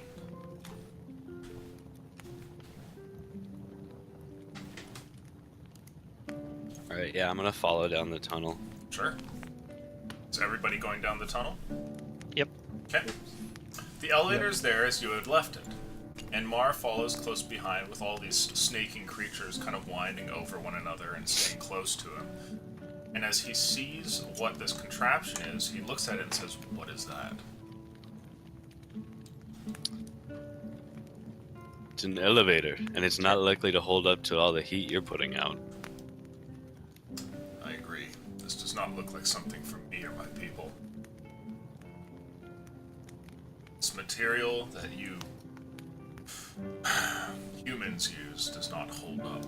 Speaker 5: Alright, yeah, I'm gonna follow down the tunnel.
Speaker 1: Sure. Is everybody going down the tunnel?
Speaker 3: Yep.
Speaker 1: Okay. The elevator's there as you had left it, and Mar follows close behind with all these snaking creatures kind of winding over one another and staying close to him. And as he sees what this contraption is, he looks at it and says, "What is that?"
Speaker 5: It's an elevator, and it's not likely to hold up to all the heat you're putting out.
Speaker 1: I agree. This does not look like something for me or my people. This material that you humans use does not hold up.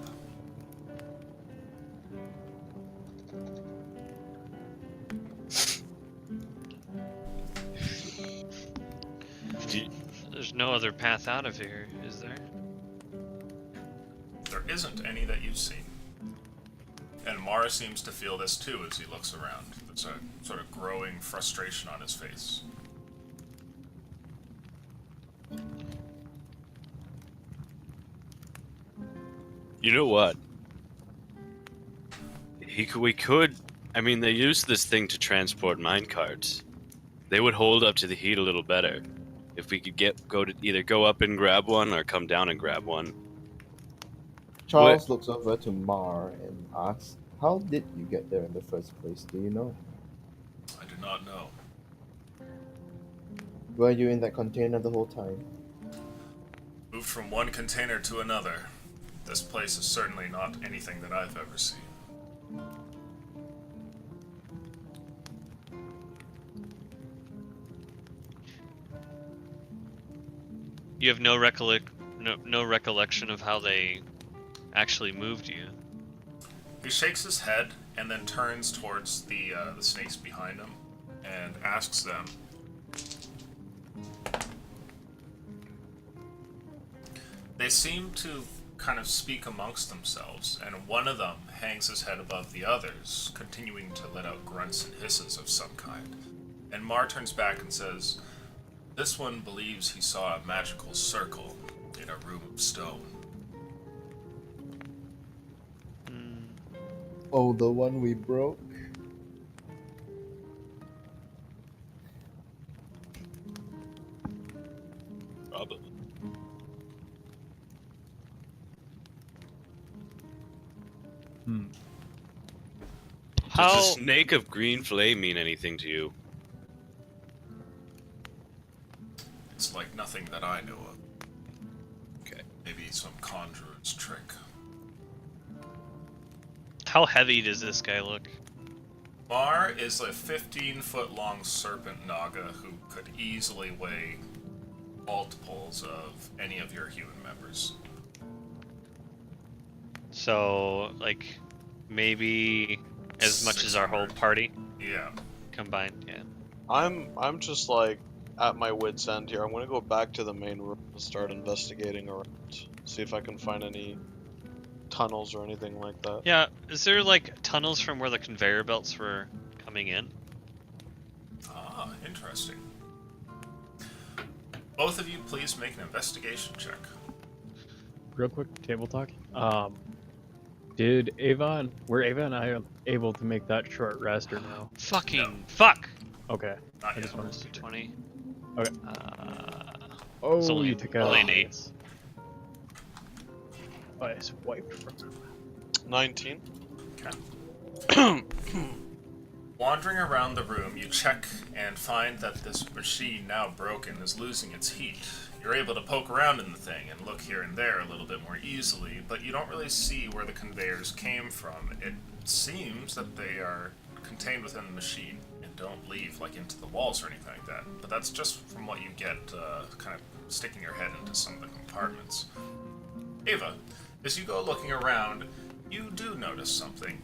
Speaker 3: There's no other path out of here, is there?
Speaker 1: There isn't any that you've seen. And Mara seems to feel this too as he looks around. There's a sort of growing frustration on his face.
Speaker 5: You know what? We could. I mean, they use this thing to transport minecarts. They would hold up to the heat a little better if we could either go up and grab one or come down and grab one.
Speaker 6: Charles looks over to Mar and asks, "How did you get there in the first place? Do you know?
Speaker 1: I do not know.
Speaker 6: Were you in that container the whole time?"
Speaker 1: Moved from one container to another. This place is certainly not anything that I've ever seen.
Speaker 3: You have no recollection of how they actually moved you.
Speaker 1: He shakes his head and then turns towards the snakes behind him and asks them, they seem to kind of speak amongst themselves, and one of them hangs his head above the others, continuing to let out grunts and hisses of some kind. And Mar turns back and says, "This one believes he saw a magical circle in a room of stone."
Speaker 6: Oh, the one we broke?
Speaker 5: Probably.
Speaker 3: How?
Speaker 5: Does the snake of green flame mean anything to you?
Speaker 1: It's like nothing that I know of.
Speaker 5: Okay.
Speaker 1: Maybe some conjurer's trick.
Speaker 3: How heavy does this guy look?
Speaker 1: Mar is a 15-foot-long serpent Naga who could easily weigh multiples of any of your human members.
Speaker 3: So, like, maybe as much as our whole
Speaker 1: 600.
Speaker 3: party
Speaker 1: Yeah.
Speaker 3: combined. Yeah.
Speaker 4: I'm just like at my wit's end here. I'm gonna go back to the main room and start investigating around. See if I can find any tunnels or anything like that.
Speaker 3: Yeah. Is there like tunnels from where the conveyor belts were coming in?
Speaker 1: Ah, interesting. Both of you, please make an investigation check.
Speaker 2: Real quick, table talk. Were Ava and I able to make that short rest or no?
Speaker 3: Fucking
Speaker 1: No.
Speaker 3: fuck.
Speaker 2: Okay.
Speaker 1: Not
Speaker 2: I
Speaker 1: yet.
Speaker 2: just wanted
Speaker 3: Almost
Speaker 2: to
Speaker 3: to 20.
Speaker 2: Okay.
Speaker 3: It's
Speaker 2: Oh,
Speaker 3: only-
Speaker 2: you took out
Speaker 3: only an 8.
Speaker 2: this. Oh, I swiped from them.
Speaker 4: 19.
Speaker 1: Okay. Wandering around the room, you check and find that this machine, now broken, is losing its heat. You're able to poke around in the thing and look here and there a little bit more easily, but you don't really see where the conveyors came from. It seems that they are contained within the machine and don't leave like into the walls or anything like that. But that's just from what you get kind of sticking your head into some of the compartments. Ava, as you go looking around, you do notice something.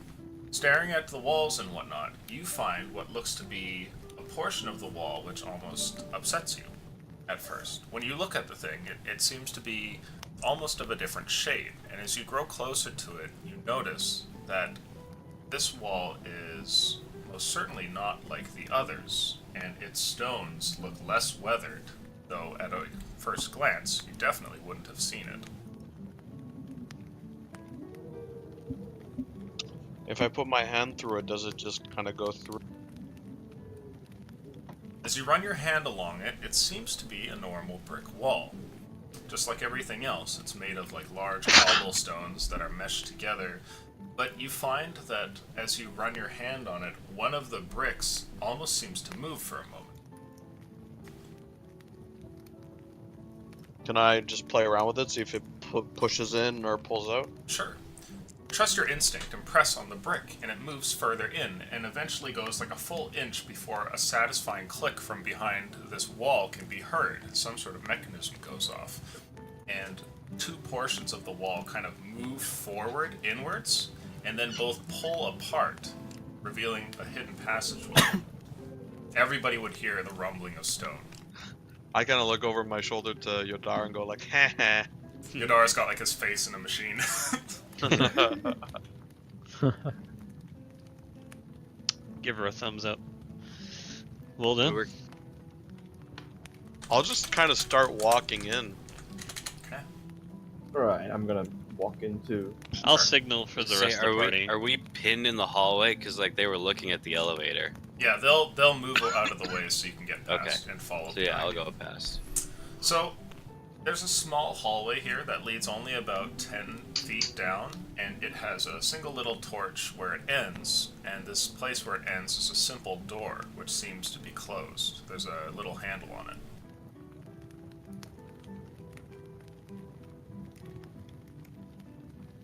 Speaker 1: Staring at the walls and whatnot, you find what looks to be a portion of the wall which almost upsets you at first. When you look at the thing, it seems to be almost of a different shade, and as you grow closer to it, you notice that this wall is most certainly not like the others, and its stones look less weathered, though at a first glance, you definitely wouldn't have seen it.
Speaker 4: If I put my hand through it, does it just kind of go through?
Speaker 1: As you run your hand along it, it seems to be a normal brick wall. Just like everything else, it's made of like large cobblestones that are meshed together, but you find that as you run your hand on it, one of the bricks almost seems to move for a moment.
Speaker 4: Can I just play around with it, see if it pushes in or pulls out?
Speaker 1: Sure. Trust your instinct and press on the brick, and it moves further in, and eventually goes like a full inch before a satisfying click from behind this wall can be heard. Some sort of mechanism goes off, and two portions of the wall kind of move forward inwards, and then both pull apart, revealing a hidden passageway. Everybody would hear the rumbling of stone.
Speaker 4: I kind of look over my shoulder to Yodar and go like, ha ha.
Speaker 1: Yodar's got like his face in a machine.
Speaker 3: Give her a thumbs up. Well done.
Speaker 5: We're-
Speaker 4: I'll just kind of start walking in.
Speaker 1: Okay.
Speaker 6: Alright, I'm gonna walk into.
Speaker 3: I'll signal for the
Speaker 5: Say,
Speaker 3: rest of the party.
Speaker 5: are we pinned in the hallway? Because like they were looking at the elevator.
Speaker 1: Yeah, they'll move out of the way so you can get past and follow.
Speaker 5: So yeah,
Speaker 1: behind
Speaker 5: I'll
Speaker 1: you.
Speaker 5: go past.
Speaker 1: So, there's a small hallway here that leads only about 10 feet down, and it has a single little torch where it ends, and this place where it ends is a simple door, which seems to be closed. There's a little handle on it.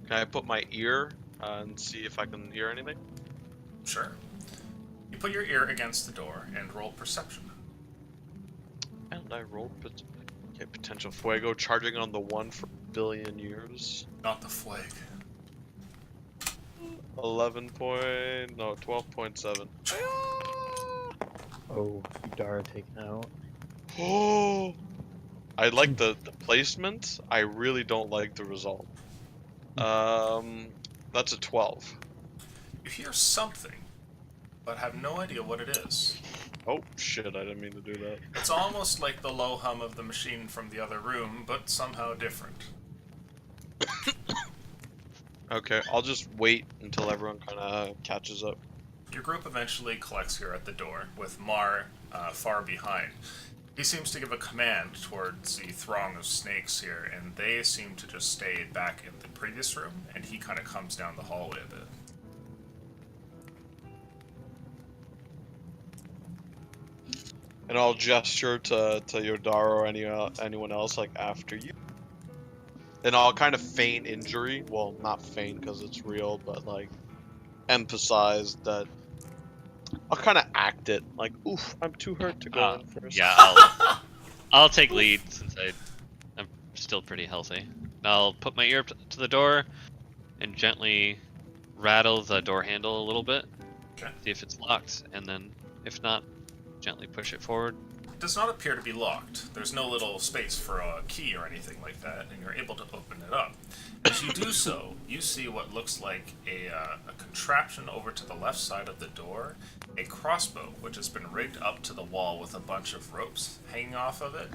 Speaker 4: Can I put my ear and see if I can hear anything?
Speaker 1: Sure. You put your ear against the door and roll perception.
Speaker 4: And I rolled okay, potential fuego charging on the 1 for a billion years.
Speaker 1: Not the flag.
Speaker 4: 12.7.
Speaker 2: Oh, Dara taken out.
Speaker 4: Oh, I like the placement. I really don't like the result. That's a 12.
Speaker 1: You hear something, but have no idea what it is.
Speaker 4: Oh shit! I didn't mean to do that.
Speaker 1: It's almost like the low hum of the machine from the other room, but somehow different.
Speaker 4: Okay, I'll just wait until everyone kind of catches up.
Speaker 1: Your group eventually collects here at the door, with Mar far behind. He seems to give a command towards the throng of snakes here, and they seem to just stay back in the previous room, and he kind of comes down the hallway a bit.
Speaker 4: And I'll gesture to Yodara or anyone else like after you. And I'll kind of feign injury. Well, not feign because it's real, but like emphasize that. I'll kind of act it like, oof, I'm too hurt to go in first.
Speaker 3: Yeah, I'll take lead since I'm still pretty healthy. I'll put my ear up to the door and gently rattle the door handle a little bit.
Speaker 1: Okay.
Speaker 3: See if it's locked, and then if not, gently push it forward.
Speaker 1: It does not appear to be locked. There's no little space for a key or anything like that, and you're able to open it up. As you do so, you see what looks like a contraption over to the left side of the door, a crossbow which has been rigged up to the wall with a bunch of ropes hanging off of it.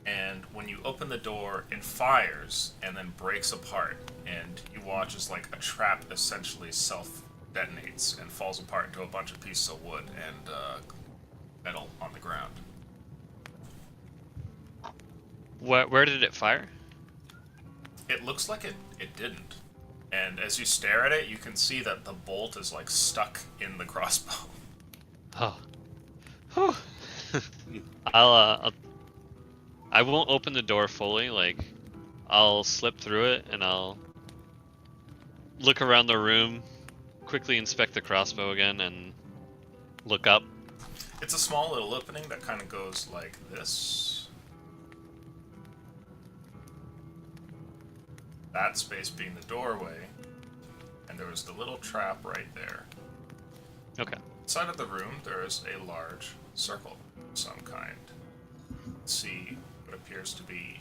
Speaker 1: And when you open the door, it fires and then breaks apart, and you watch as like a trap essentially self-detonates and falls apart into a bunch of pieces of wood and metal on the ground.
Speaker 3: Where did it fire?
Speaker 1: It looks like it didn't. And as you stare at it, you can see that the bolt is like stuck in the crossbow.
Speaker 3: Oh. Whew. I won't open the door fully, like, I'll slip through it and I'll look around the room, quickly inspect the crossbow again, and look up.
Speaker 1: It's a small little opening that kind of goes like this. That space being the doorway, and there was the little trap right there.
Speaker 3: Okay.
Speaker 1: Inside of the room, there is a large circle of some kind. See what appears to be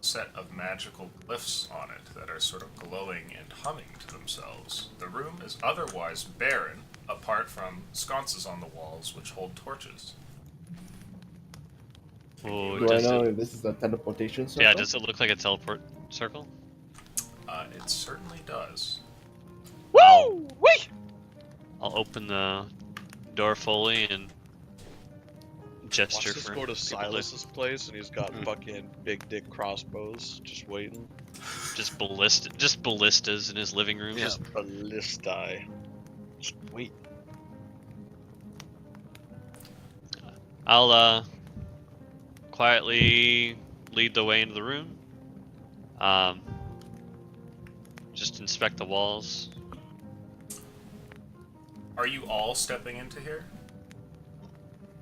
Speaker 1: a set of magical glyphs on it that are sort of glowing and humming to themselves. The room is otherwise barren, apart from sconces on the walls which hold torches.
Speaker 3: Oh,
Speaker 6: Do I
Speaker 3: does
Speaker 6: know
Speaker 3: it,
Speaker 6: if this is the teleportation circle?
Speaker 3: yeah, does it look like a teleport circle?
Speaker 1: It certainly does.
Speaker 4: Woo! Wee!
Speaker 3: I'll open the door fully and gesture
Speaker 4: Watch this
Speaker 3: for
Speaker 4: go to
Speaker 3: people
Speaker 4: Silas's place and he's got fucking big dick crossbows just waiting.
Speaker 3: just ballistas in his living room.
Speaker 4: Just ballistae. Just wait.
Speaker 3: I'll quietly lead the way into the room. Just inspect the walls.
Speaker 1: Are you all stepping into here?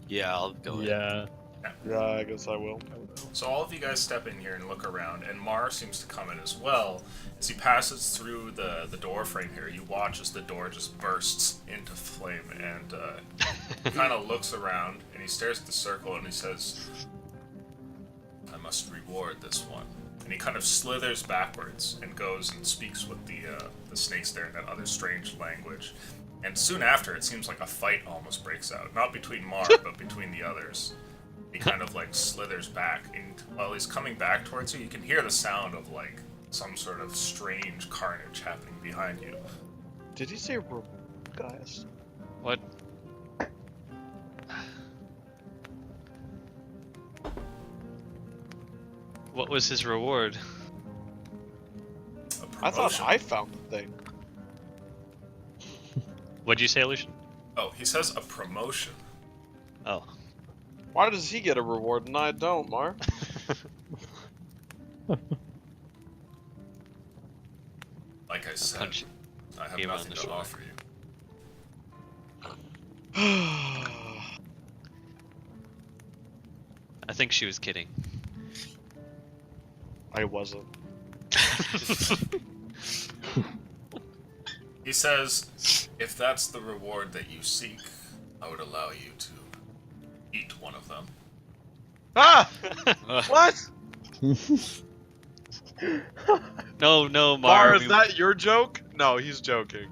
Speaker 5: Yeah, I'll go in.
Speaker 2: Yeah.
Speaker 4: Yeah, I guess I will.
Speaker 1: So all of you guys step in here and look around, and Mar seems to come in as well. As he passes through the door frame here, you watch as the door just bursts into flame, and he kind of looks around, and he stares at the circle, and he says, "I must reward this one." And he kind of slithers backwards and goes and speaks with the snakes there in that other strange language. And soon after, it seems like a fight almost breaks out. Not between Mar, but between the others. He kind of like slithers back, and while he's coming back towards you, you can hear the sound of like some sort of strange carnage happening behind you.
Speaker 4: Did he say guys?
Speaker 3: What? What was his reward?
Speaker 1: A
Speaker 4: I thought
Speaker 1: promotion.
Speaker 4: I found the thing.
Speaker 3: What'd you say, Lucian?
Speaker 1: Oh, he says a promotion.
Speaker 3: Oh.
Speaker 4: Why does he get a reward and I don't, Mar?
Speaker 1: Like I said,
Speaker 3: Punch.
Speaker 1: I have
Speaker 3: Game on
Speaker 1: nothing
Speaker 3: the
Speaker 1: to
Speaker 3: shoulder.
Speaker 1: offer you.
Speaker 3: I think she was kidding.
Speaker 4: I wasn't.
Speaker 1: He says, if that's the reward that you seek, I would allow you to eat one of them.
Speaker 4: Ah! What?
Speaker 3: No,
Speaker 4: Mar,
Speaker 3: Mar.
Speaker 4: is that your joke? No, he's joking.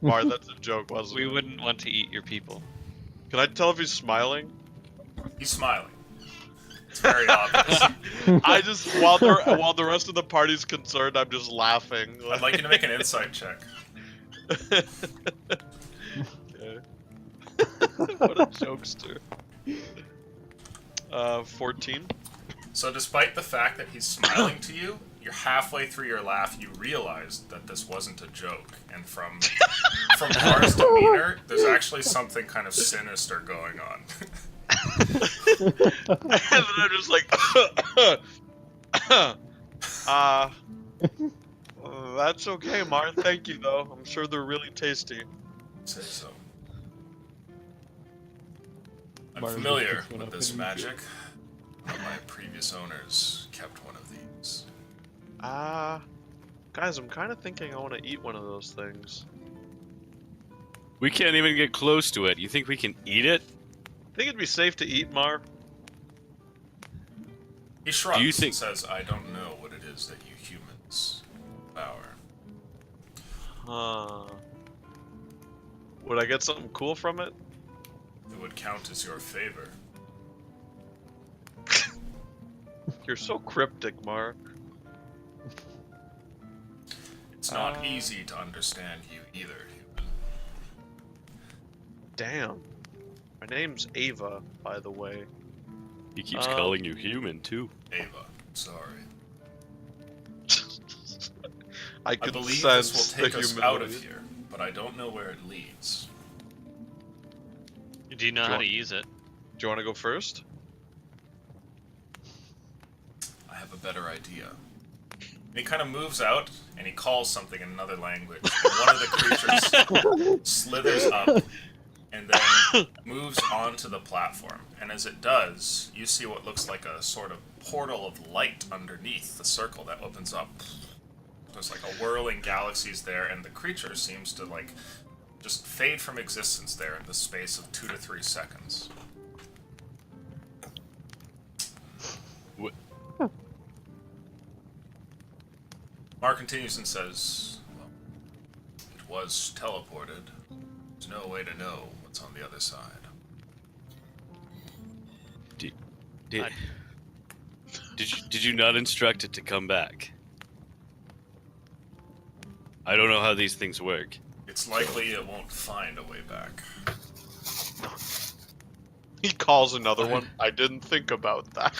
Speaker 4: Mar, that's a joke, wasn't
Speaker 3: We
Speaker 4: it?
Speaker 3: wouldn't want to eat your people.
Speaker 4: Can I tell if he's smiling?
Speaker 1: He's smiling. It's very obvious.
Speaker 4: I just, while the rest of the party's concerned, I'm just laughing.
Speaker 1: I'd like you to make an insight check.
Speaker 4: Okay. What a jokester. 14.
Speaker 1: So despite the fact that he's smiling to you, you're halfway through your laugh, you realize that this wasn't a joke. And from Mar's demeanor, there's actually something kind of sinister going on.
Speaker 4: And then I'm just like, that's okay, Mar. Thank you, though. I'm sure they're really tasty.
Speaker 1: Say so. I'm
Speaker 2: Marvin
Speaker 1: familiar
Speaker 2: picks one
Speaker 1: with
Speaker 2: up
Speaker 1: this
Speaker 2: and
Speaker 1: magic. One of my previous owners kept one of these.
Speaker 4: Guys, I'm kind of thinking I want to eat one of those things.
Speaker 5: We can't even get close to it. You think we can eat it?
Speaker 4: Think it'd be safe to eat, Mar?
Speaker 1: He shrugs
Speaker 5: you think-
Speaker 1: and says, I don't know what it is that you humans devour.
Speaker 4: Would I get something cool from it?
Speaker 1: It would count as your favor.
Speaker 4: You're so cryptic, Mar.
Speaker 1: It's not easy to understand you either, human.
Speaker 4: Damn. My name's Ava, by the way.
Speaker 5: He keeps calling you human too.
Speaker 1: Ava, sorry.
Speaker 4: I
Speaker 1: I
Speaker 4: could
Speaker 1: believe
Speaker 4: sense
Speaker 1: this will take
Speaker 4: the
Speaker 1: us
Speaker 4: human
Speaker 1: out of
Speaker 4: ways.
Speaker 1: here, but I don't know where it leads.
Speaker 3: Do you know
Speaker 4: Do you
Speaker 3: how
Speaker 4: want-
Speaker 3: to use it?
Speaker 4: Do you want to go first?
Speaker 1: I have a better idea. And he kind of moves out, and he calls something in another language. And one of the creatures slithers up, and then moves onto the platform. And as it does, you see what looks like a sort of portal of light underneath the circle that opens up. There's like a whirling galaxies there, and the creature seems to like just fade from existence there in the space of 2 to 3 seconds. Mark continues and says, well, it was teleported. There's no way to know what's on the other side.
Speaker 5: Did you not instruct it to come back? I don't know how these things work.
Speaker 1: It's likely it won't find a way back.
Speaker 4: He calls another one. I didn't think about that.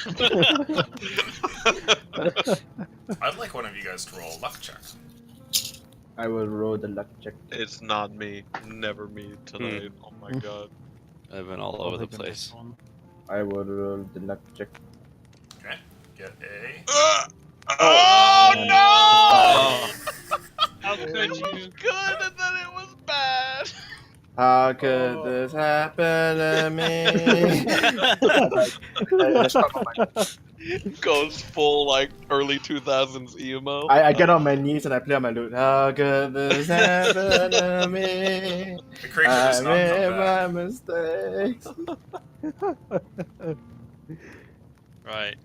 Speaker 1: I'd like one of you guys to roll a luck check.
Speaker 6: I will roll the luck check.
Speaker 4: It's not me. Never me tonight. Oh my god.
Speaker 5: I've been all over the place.
Speaker 6: I will roll the luck check.
Speaker 1: Okay, get a...
Speaker 4: Oh
Speaker 6: and-
Speaker 4: no!
Speaker 3: How could
Speaker 4: It was
Speaker 3: you?
Speaker 4: good and then it was bad.
Speaker 6: How could this happen to me? I start on my-
Speaker 4: Goes full like early 2000s emo.
Speaker 6: I get on my knees and I play on my lute. How could this happen to me?
Speaker 1: The creature
Speaker 6: I
Speaker 1: does not
Speaker 6: made
Speaker 1: come back.
Speaker 6: my mistakes.
Speaker 3: Right.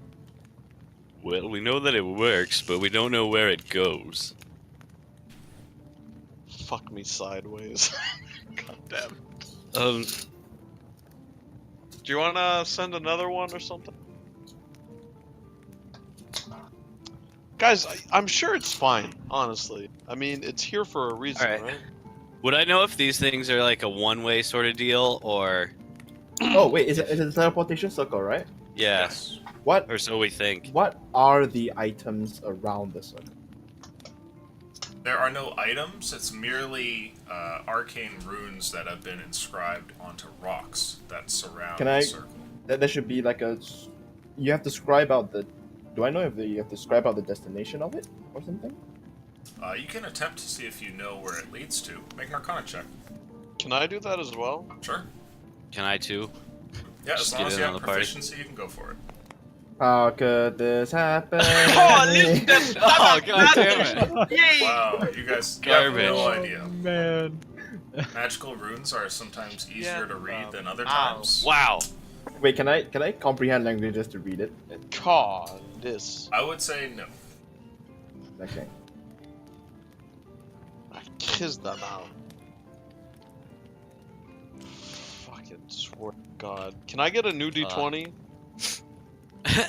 Speaker 5: Well, we know that it works, but we don't know where it goes.
Speaker 4: Fuck me sideways. God damn it. Do you wanna send another one or something? Guys, I'm sure it's fine, honestly. I mean, it's here for a reason,
Speaker 5: Alright.
Speaker 4: right?
Speaker 5: Would I know if these things are like a one-way sort of deal, or
Speaker 6: Oh wait, it's a teleportation circle, right?
Speaker 5: yeah,
Speaker 1: Yes.
Speaker 6: What
Speaker 5: or so we think?
Speaker 6: what are the items around the circle?
Speaker 1: There are no items, it's merely arcane runes that have been inscribed onto rocks that surround
Speaker 6: Can
Speaker 1: the
Speaker 6: I-
Speaker 1: circle.
Speaker 6: There should be like a. You have to scribe out the. Do I know if you have to scribe out the destination of it or something?
Speaker 1: You can attempt to see if you know where it leads to. Make an Arcana check.
Speaker 4: Can I do that as well?
Speaker 1: Sure.
Speaker 5: Can I too?
Speaker 1: Yeah, as
Speaker 5: Just
Speaker 1: long
Speaker 5: get
Speaker 1: as
Speaker 5: in
Speaker 1: you
Speaker 5: on
Speaker 1: have
Speaker 5: the party.
Speaker 1: proficiency, you can go for it.
Speaker 6: How could this happen?
Speaker 4: Oh, listen,
Speaker 5: Oh god damn it!
Speaker 1: Wow, you guys you have no
Speaker 5: Garbage.
Speaker 1: idea.
Speaker 2: Man.
Speaker 1: Magical runes are sometimes easier
Speaker 4: Yeah,
Speaker 1: to read than other
Speaker 4: ow.
Speaker 1: times.
Speaker 5: Wow.
Speaker 6: Wait, can I comprehend languages to read it?
Speaker 4: God, this.
Speaker 1: I would say no.
Speaker 6: Okay.
Speaker 4: I kissed them out. Fucking swear to God. Can I get a new D20?
Speaker 1: Yeah,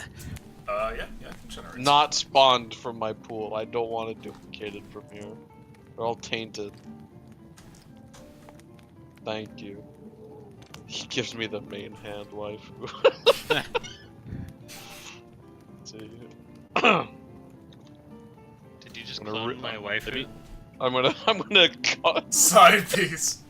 Speaker 1: I can generate.
Speaker 4: Not spawned from my pool. I don't want it duplicated from here. They're all tainted. Thank you. He gives me the main hand waifu. See.
Speaker 3: Did you just
Speaker 4: I'm gonna
Speaker 3: clone
Speaker 4: rip
Speaker 3: my
Speaker 4: my-
Speaker 3: waifu?
Speaker 4: I'm gonna cut.
Speaker 1: Side piece.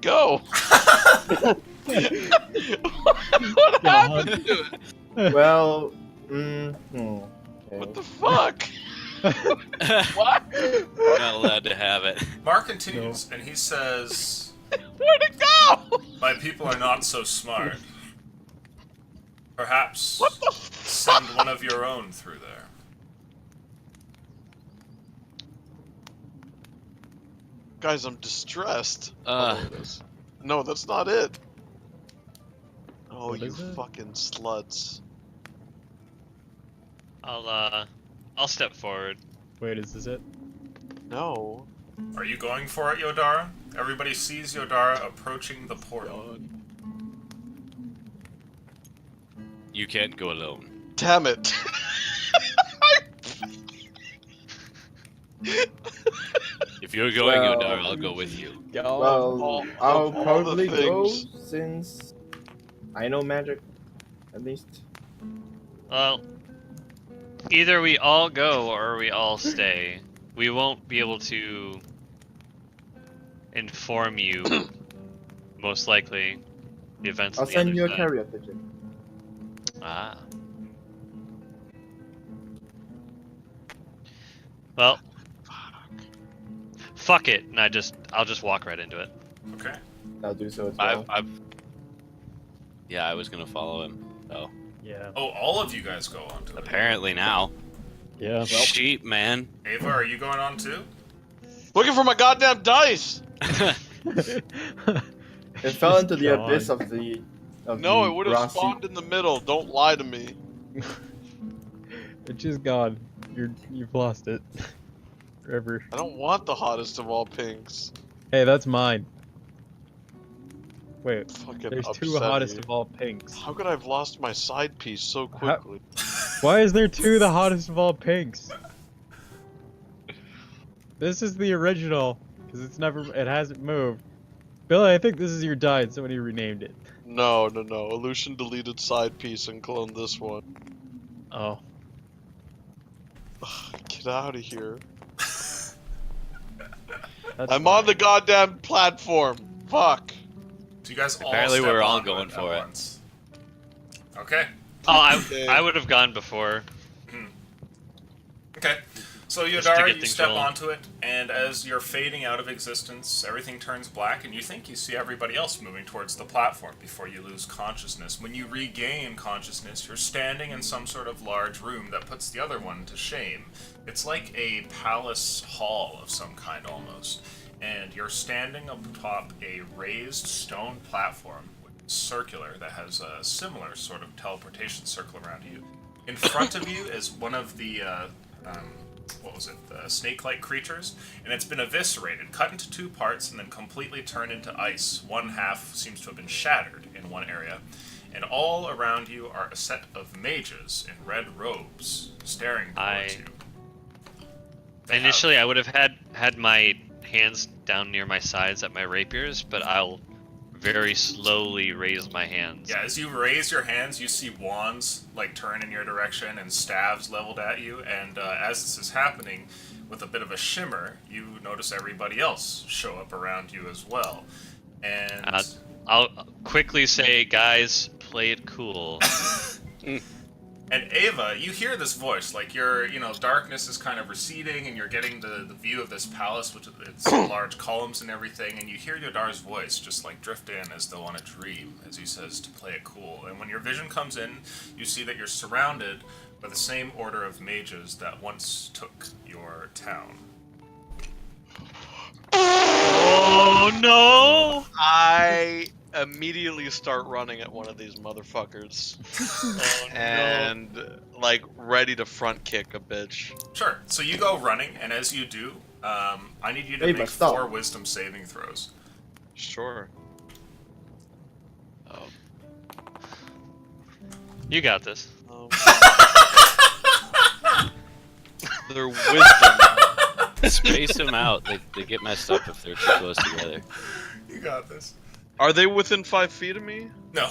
Speaker 4: go? What happened to it?
Speaker 6: Well, okay.
Speaker 4: What the fuck? What?
Speaker 5: You're not allowed to have it.
Speaker 1: Mark continues, and he says,
Speaker 4: Where'd it go?
Speaker 1: "My people are not so smart. Perhaps
Speaker 4: What the
Speaker 1: send one of your own through there."
Speaker 8: Guys, I'm distressed.
Speaker 5: Uh.
Speaker 8: Oh, it is. No, that's not it. Oh,
Speaker 2: What
Speaker 8: you
Speaker 2: is it?
Speaker 8: fucking sluts.
Speaker 3: I'll step forward.
Speaker 2: Wait, is this it?
Speaker 8: No.
Speaker 1: Are you going for it, Yodara? Everybody sees Yodara approaching the portal.
Speaker 5: You can't go alone.
Speaker 8: Damn it.
Speaker 5: If you're going,
Speaker 6: Well-
Speaker 5: Yodara, I'll go with you.
Speaker 6: Well, I'll
Speaker 8: of all
Speaker 6: probably
Speaker 8: the
Speaker 6: go
Speaker 8: things.
Speaker 6: since I know magic, at least.
Speaker 3: Well, either we all go or we all stay. We won't be able to inform you, most likely, the events
Speaker 6: I'll
Speaker 3: on the
Speaker 6: send
Speaker 3: other
Speaker 6: you a
Speaker 3: side.
Speaker 6: carrier pigeon.
Speaker 3: Ah. Well, fuck it, and I'll just walk right into it.
Speaker 1: Okay.
Speaker 6: I'll do so as well.
Speaker 5: Yeah, I was gonna follow him. So
Speaker 2: Yeah.
Speaker 1: Oh, all of you guys go on to it.
Speaker 5: apparently now,
Speaker 2: Yeah.
Speaker 5: sheep man.
Speaker 1: Ava, are you going on too?
Speaker 8: Looking for my goddamn dice!
Speaker 6: It fell into the
Speaker 2: God.
Speaker 6: abyss of the.
Speaker 8: No,
Speaker 6: the
Speaker 8: it would have
Speaker 6: grassy-
Speaker 8: spawned in the middle. Don't lie to me.
Speaker 2: It's just gone. You've lost it. Forever.
Speaker 8: I don't want the hottest of all pinks.
Speaker 2: Hey, that's mine. Wait,
Speaker 8: Fucking
Speaker 2: there's two
Speaker 8: upset
Speaker 2: hottest
Speaker 8: me.
Speaker 2: of all pinks.
Speaker 8: How could I have lost my side piece so
Speaker 2: How-
Speaker 8: quickly?
Speaker 2: Why is there two the hottest of all pinks? This is the original, because it hasn't moved. Billy, I think this is your die and somebody renamed it.
Speaker 8: No. Illusion deleted side piece and cloned this one.
Speaker 2: Oh.
Speaker 8: Get out of here.
Speaker 2: That's
Speaker 8: I'm on the goddamn platform. Fuck.
Speaker 1: So you guys all
Speaker 5: Apparently
Speaker 1: step
Speaker 5: we're all
Speaker 1: onto
Speaker 5: going
Speaker 1: at
Speaker 5: for it.
Speaker 1: once. Okay.
Speaker 3: Oh,
Speaker 8: Okay.
Speaker 3: I would have gone before.
Speaker 1: Okay. So
Speaker 3: Just to
Speaker 1: Yodara,
Speaker 3: get
Speaker 1: you
Speaker 3: things
Speaker 1: step
Speaker 3: rolling.
Speaker 1: onto it, and as you're fading out of existence, everything turns black, and you think you see everybody else moving towards the platform before you lose consciousness. When you regain consciousness, you're standing in some sort of large room that puts the other one to shame. It's like a palace hall of some kind, almost. And you're standing atop a raised stone platform, which is circular, that has a similar sort of teleportation circle around you. In front of you is one of the the snake-like creatures, and it's been eviscerated, cut into two parts, and then completely turned into ice. One half seems to have been shattered in one area, and all around you are a set of mages in red robes staring towards you. They have-
Speaker 3: Initially, I would have had my hands down near my sides at my rapiers, but I'll very slowly raise my hands.
Speaker 1: Yeah, as you raise your hands, you see wands like turn in your direction and staves leveled at you. And as this is happening, with a bit of a shimmer, you notice everybody else show up around you as well. And
Speaker 3: I'll quickly say, guys, play it cool.
Speaker 1: and Ava, you hear this voice, like darkness is kind of receding, and you're getting the view of this palace, which it's large columns and everything, and you hear Yodara's voice just like drift in as though on a dream, as he says to play it cool. And when your vision comes in, you see that you're surrounded by the same order of mages that once took your town.
Speaker 3: Oh no!
Speaker 4: I immediately start running at one of these motherfuckers
Speaker 3: Oh,
Speaker 4: and like ready to front kick a bitch.
Speaker 1: Sure. So you go running, and as you do, I need you to
Speaker 6: Ava,
Speaker 1: make
Speaker 6: stop.
Speaker 1: 4 wisdom saving throws.
Speaker 4: Sure.
Speaker 3: no. You got this.
Speaker 4: Their wisdom.
Speaker 5: Space them out. They get messed up if they're too close together.
Speaker 1: You got this.
Speaker 4: Are they within 5 feet of me?
Speaker 1: No.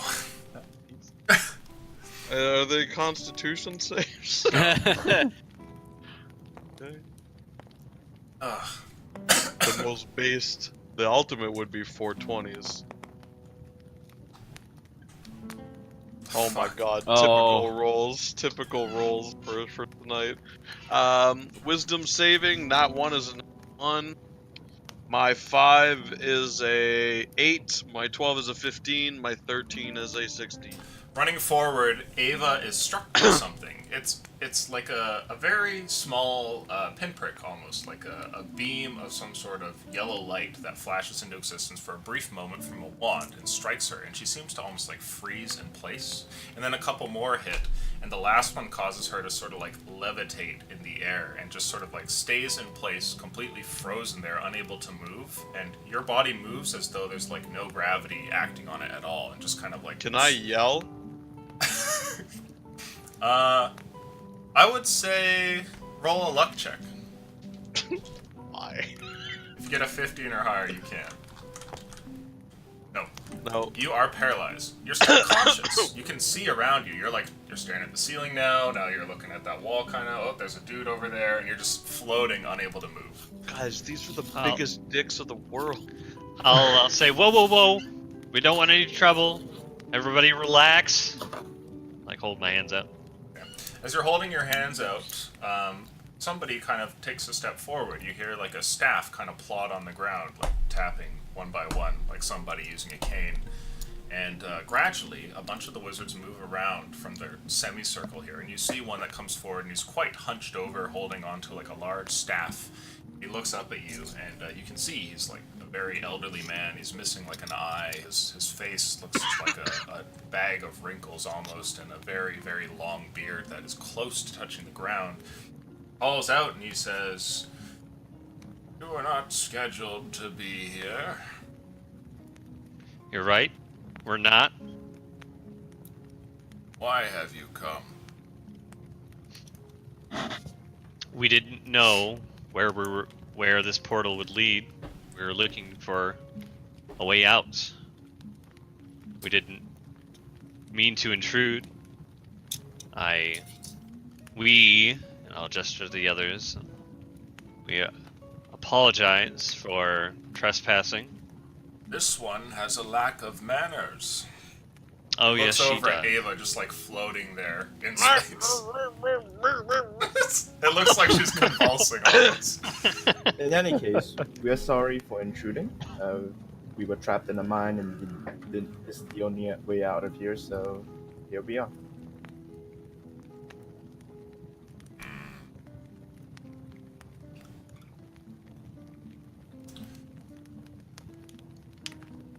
Speaker 4: Are they Constitution saves?
Speaker 1: Ugh.
Speaker 4: The most based The ultimate would be 420s. Oh my god,
Speaker 5: Oh.
Speaker 4: typical rolls for tonight. Wisdom saving, not 1 is a 1. My 5 is a 8, my 12 is a 15, my 13 is a 16.
Speaker 1: Running forward, Ava is struck by something. It's like a very small pinprick, almost like a beam of some sort of yellow light that flashes into existence for a brief moment from a wand and strikes her, and she seems to almost like freeze in place. And then a couple more hit, and the last one causes her to sort of like levitate in the air and just sort of like stays in place, completely frozen there, unable to move. And your body moves as though there's like no gravity acting on it at all, and just kind of like.
Speaker 4: Can I yell?
Speaker 1: I would say roll a luck check.
Speaker 4: Why?
Speaker 1: If you get a 15 or higher, you can. No.
Speaker 4: No.
Speaker 1: You are paralyzed. You're still conscious. You can see around you. You're staring at the ceiling now. Now you're looking at that wall kind of. Oh, there's a dude over there, and you're just floating, unable to move.
Speaker 4: Guys, these are the
Speaker 3: Oh.
Speaker 4: biggest dicks of the world.
Speaker 3: I'll say, whoa, whoa, whoa. We don't want any trouble. Everybody relax. Like, hold my hands out.
Speaker 1: As you're holding your hands out, somebody kind of takes a step forward. You hear like a staff kind of plod on the ground, like tapping one by one, like somebody using a cane. And gradually, a bunch of the wizards move around from their semicircle here, and you see one that comes forward, and he's quite hunched over, holding onto like a large staff. He looks up at you, and you can see he's like a very elderly man. He's missing like an eye. His face looks just like a bag of wrinkles almost, and a very, very long beard that is close to touching the ground. Calls out and he says, "You are not scheduled to be here."
Speaker 3: You're right. We're not.
Speaker 1: Why have you come?
Speaker 3: We didn't know where this portal would lead. We were looking for a way out. We didn't mean to intrude. We, and I'll gesture to the others, we apologize for trespassing.
Speaker 1: This one has a lack of manners.
Speaker 3: Oh,
Speaker 1: Looks
Speaker 3: yes, she
Speaker 1: over at
Speaker 3: does.
Speaker 1: Ava, just like floating there in space. It looks like she's convulsing almost.
Speaker 6: In any case, we are sorry for intruding. We were trapped in a mine, and this is the only way out of here. So here we are.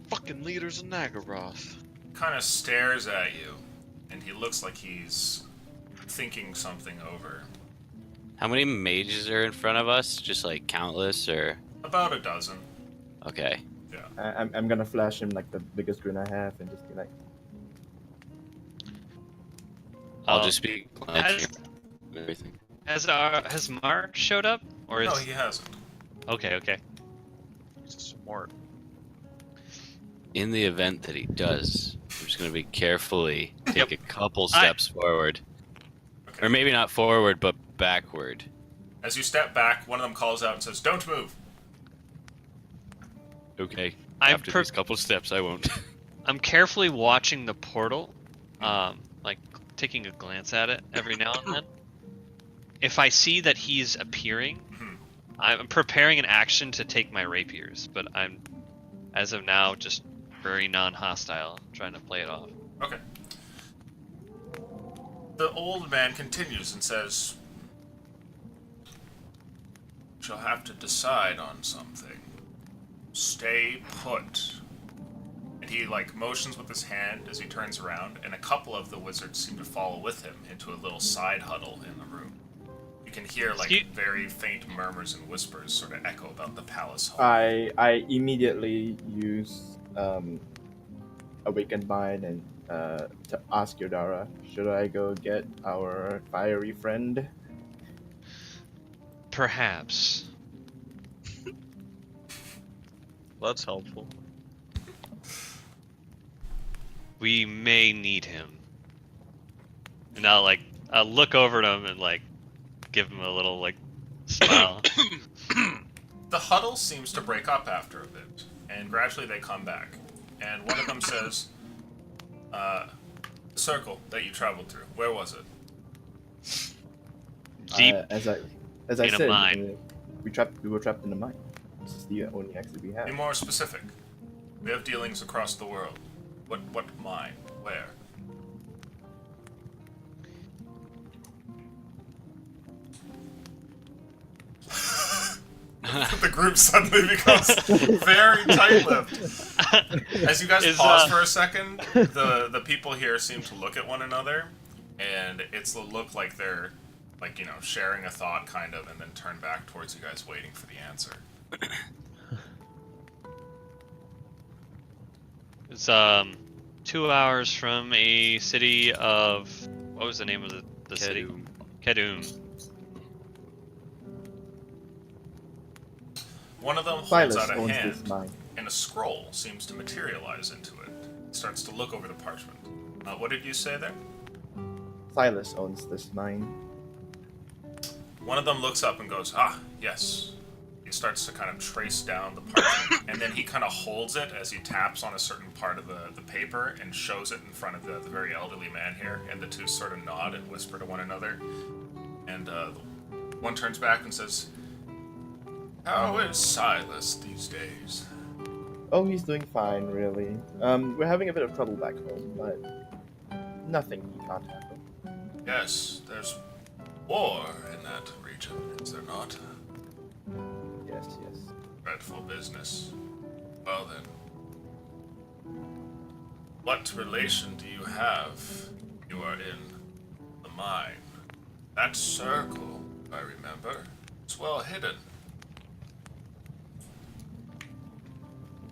Speaker 4: Fucking leaders of Nagaroth.
Speaker 1: Kind of stares at you, and he looks like he's thinking something over.
Speaker 5: How many mages are in front of us? Just like countless, or
Speaker 1: About a dozen.
Speaker 5: okay?
Speaker 6: I'm gonna flash him like the biggest grin I have, and just be like,
Speaker 5: I'll
Speaker 3: Oh.
Speaker 5: just be
Speaker 3: Has,
Speaker 5: everything.
Speaker 3: has Mark showed up, or is?
Speaker 1: No, he hasn't.
Speaker 3: Okay, okay.
Speaker 4: He's smart.
Speaker 5: In the event that he does, I'm just gonna be carefully take
Speaker 3: Yep.
Speaker 5: a couple steps forward,
Speaker 1: Okay.
Speaker 5: or maybe not forward, but backward.
Speaker 1: As you step back, one of them calls out and says, "Don't move."
Speaker 5: Okay.
Speaker 3: I'm
Speaker 5: After these couple steps, I won't.
Speaker 3: I'm carefully watching the portal, like taking a glance at it every now and then. If I see that he's appearing,
Speaker 1: Mhm.
Speaker 3: I'm preparing an action to take my rapiers, but I'm, as of now, just very non-hostile, trying to play it off.
Speaker 1: Okay. The old man continues and says, "Shall have to decide on something. Stay put." And he like motions with his hand as he turns around, and a couple of the wizards seem to follow with him into a little side huddle in the room. You can hear like
Speaker 3: Excuse-
Speaker 1: very faint murmurs and whispers sort of echo about the palace hall.
Speaker 6: I immediately use Awakened Mind and to ask Yodara, should I go get our fiery friend?
Speaker 3: Perhaps.
Speaker 4: That's helpful.
Speaker 3: We may need him. And I'll look over at him and like give him a little like smile.
Speaker 1: The huddle seems to break up after a bit, and gradually they come back. And one of them says, the circle that you traveled through, where was it?
Speaker 3: Deep.
Speaker 6: As I
Speaker 3: in a
Speaker 6: said,
Speaker 3: mine.
Speaker 6: we were trapped in the mine. This is the only exit we
Speaker 1: Be
Speaker 6: have.
Speaker 1: more specific. We have dealings across the world. What mine? Where? The group suddenly becomes very tight-lipped. As you guys
Speaker 3: Is,
Speaker 1: pause for a second, the people here seem to look at one another, and it's a look like they're, like, you know, sharing a thought, kind of, and then turn back towards you guys, waiting for the answer.
Speaker 3: It's 2 hours from a city of, what was the name of the city? Kedum.
Speaker 1: One of them holds
Speaker 6: Silas
Speaker 1: out a
Speaker 6: owns
Speaker 1: hand,
Speaker 6: this mine.
Speaker 1: and a scroll seems to materialize into it. It starts to look over the parchment. What did you say there?
Speaker 6: Silas owns this mine.
Speaker 1: One of them looks up and goes, "Ah, yes." He starts to kind of trace down the parchment, and then he kind of holds it as he taps on a certain part of the paper and shows it in front of the very elderly man here, and the two sort of nod and whisper to one another. And one turns back and says, "How is Silas these days?"
Speaker 6: Oh, he's doing fine, really. We're having a bit of trouble back home, but nothing he can't handle.
Speaker 1: Yes, there's war in that region, is there not?
Speaker 6: Yes, yes.
Speaker 1: Dreadful business. Well then, what relation do you have? You are in the mine. That circle, I remember, is well hidden.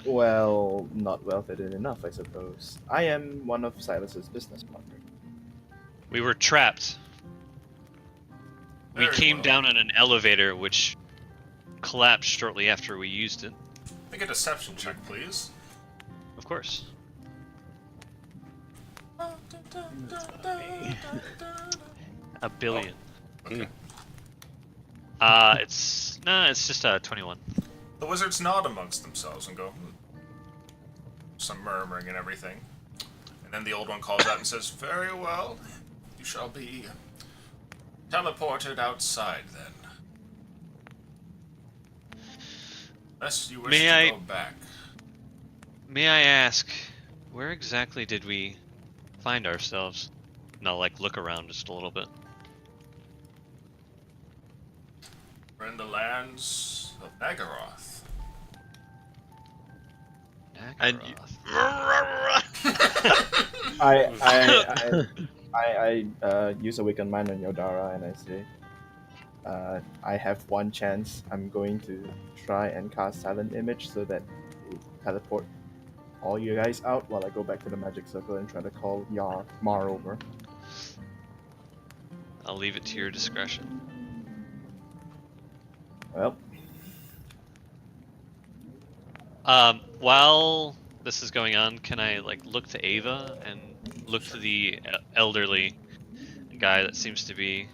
Speaker 6: Well, not well fitted enough, I suppose. I am one of Silas's business partners.
Speaker 3: We were trapped. We
Speaker 1: Very
Speaker 3: came
Speaker 1: well.
Speaker 3: down in an elevator, which collapsed shortly after we used it.
Speaker 1: Make a deception check, please.
Speaker 3: Of course. A billion.
Speaker 1: Okay.
Speaker 3: It's just 21.
Speaker 1: The wizards nod amongst themselves and go, some murmuring and everything. And then the old one calls out and says, "Very well. You shall be teleported outside then. Unless you wish
Speaker 3: May
Speaker 1: to
Speaker 3: I-
Speaker 1: go back."
Speaker 3: May I ask, where exactly did we find ourselves? And I'll look around just a little bit.
Speaker 1: We're in the lands of Nagaroth.
Speaker 4: And
Speaker 3: Nagaroth.
Speaker 6: I use Awaken Mind on Yodara and I say, I have one chance. I'm going to try and cast Silent Image so that it will teleport all you guys out while I go back to the magic circle and try to call Mar over.
Speaker 3: I'll leave it to your discretion.
Speaker 6: Well,
Speaker 3: While this is going on, can I look to Ava and look to the elderly guy that seems to be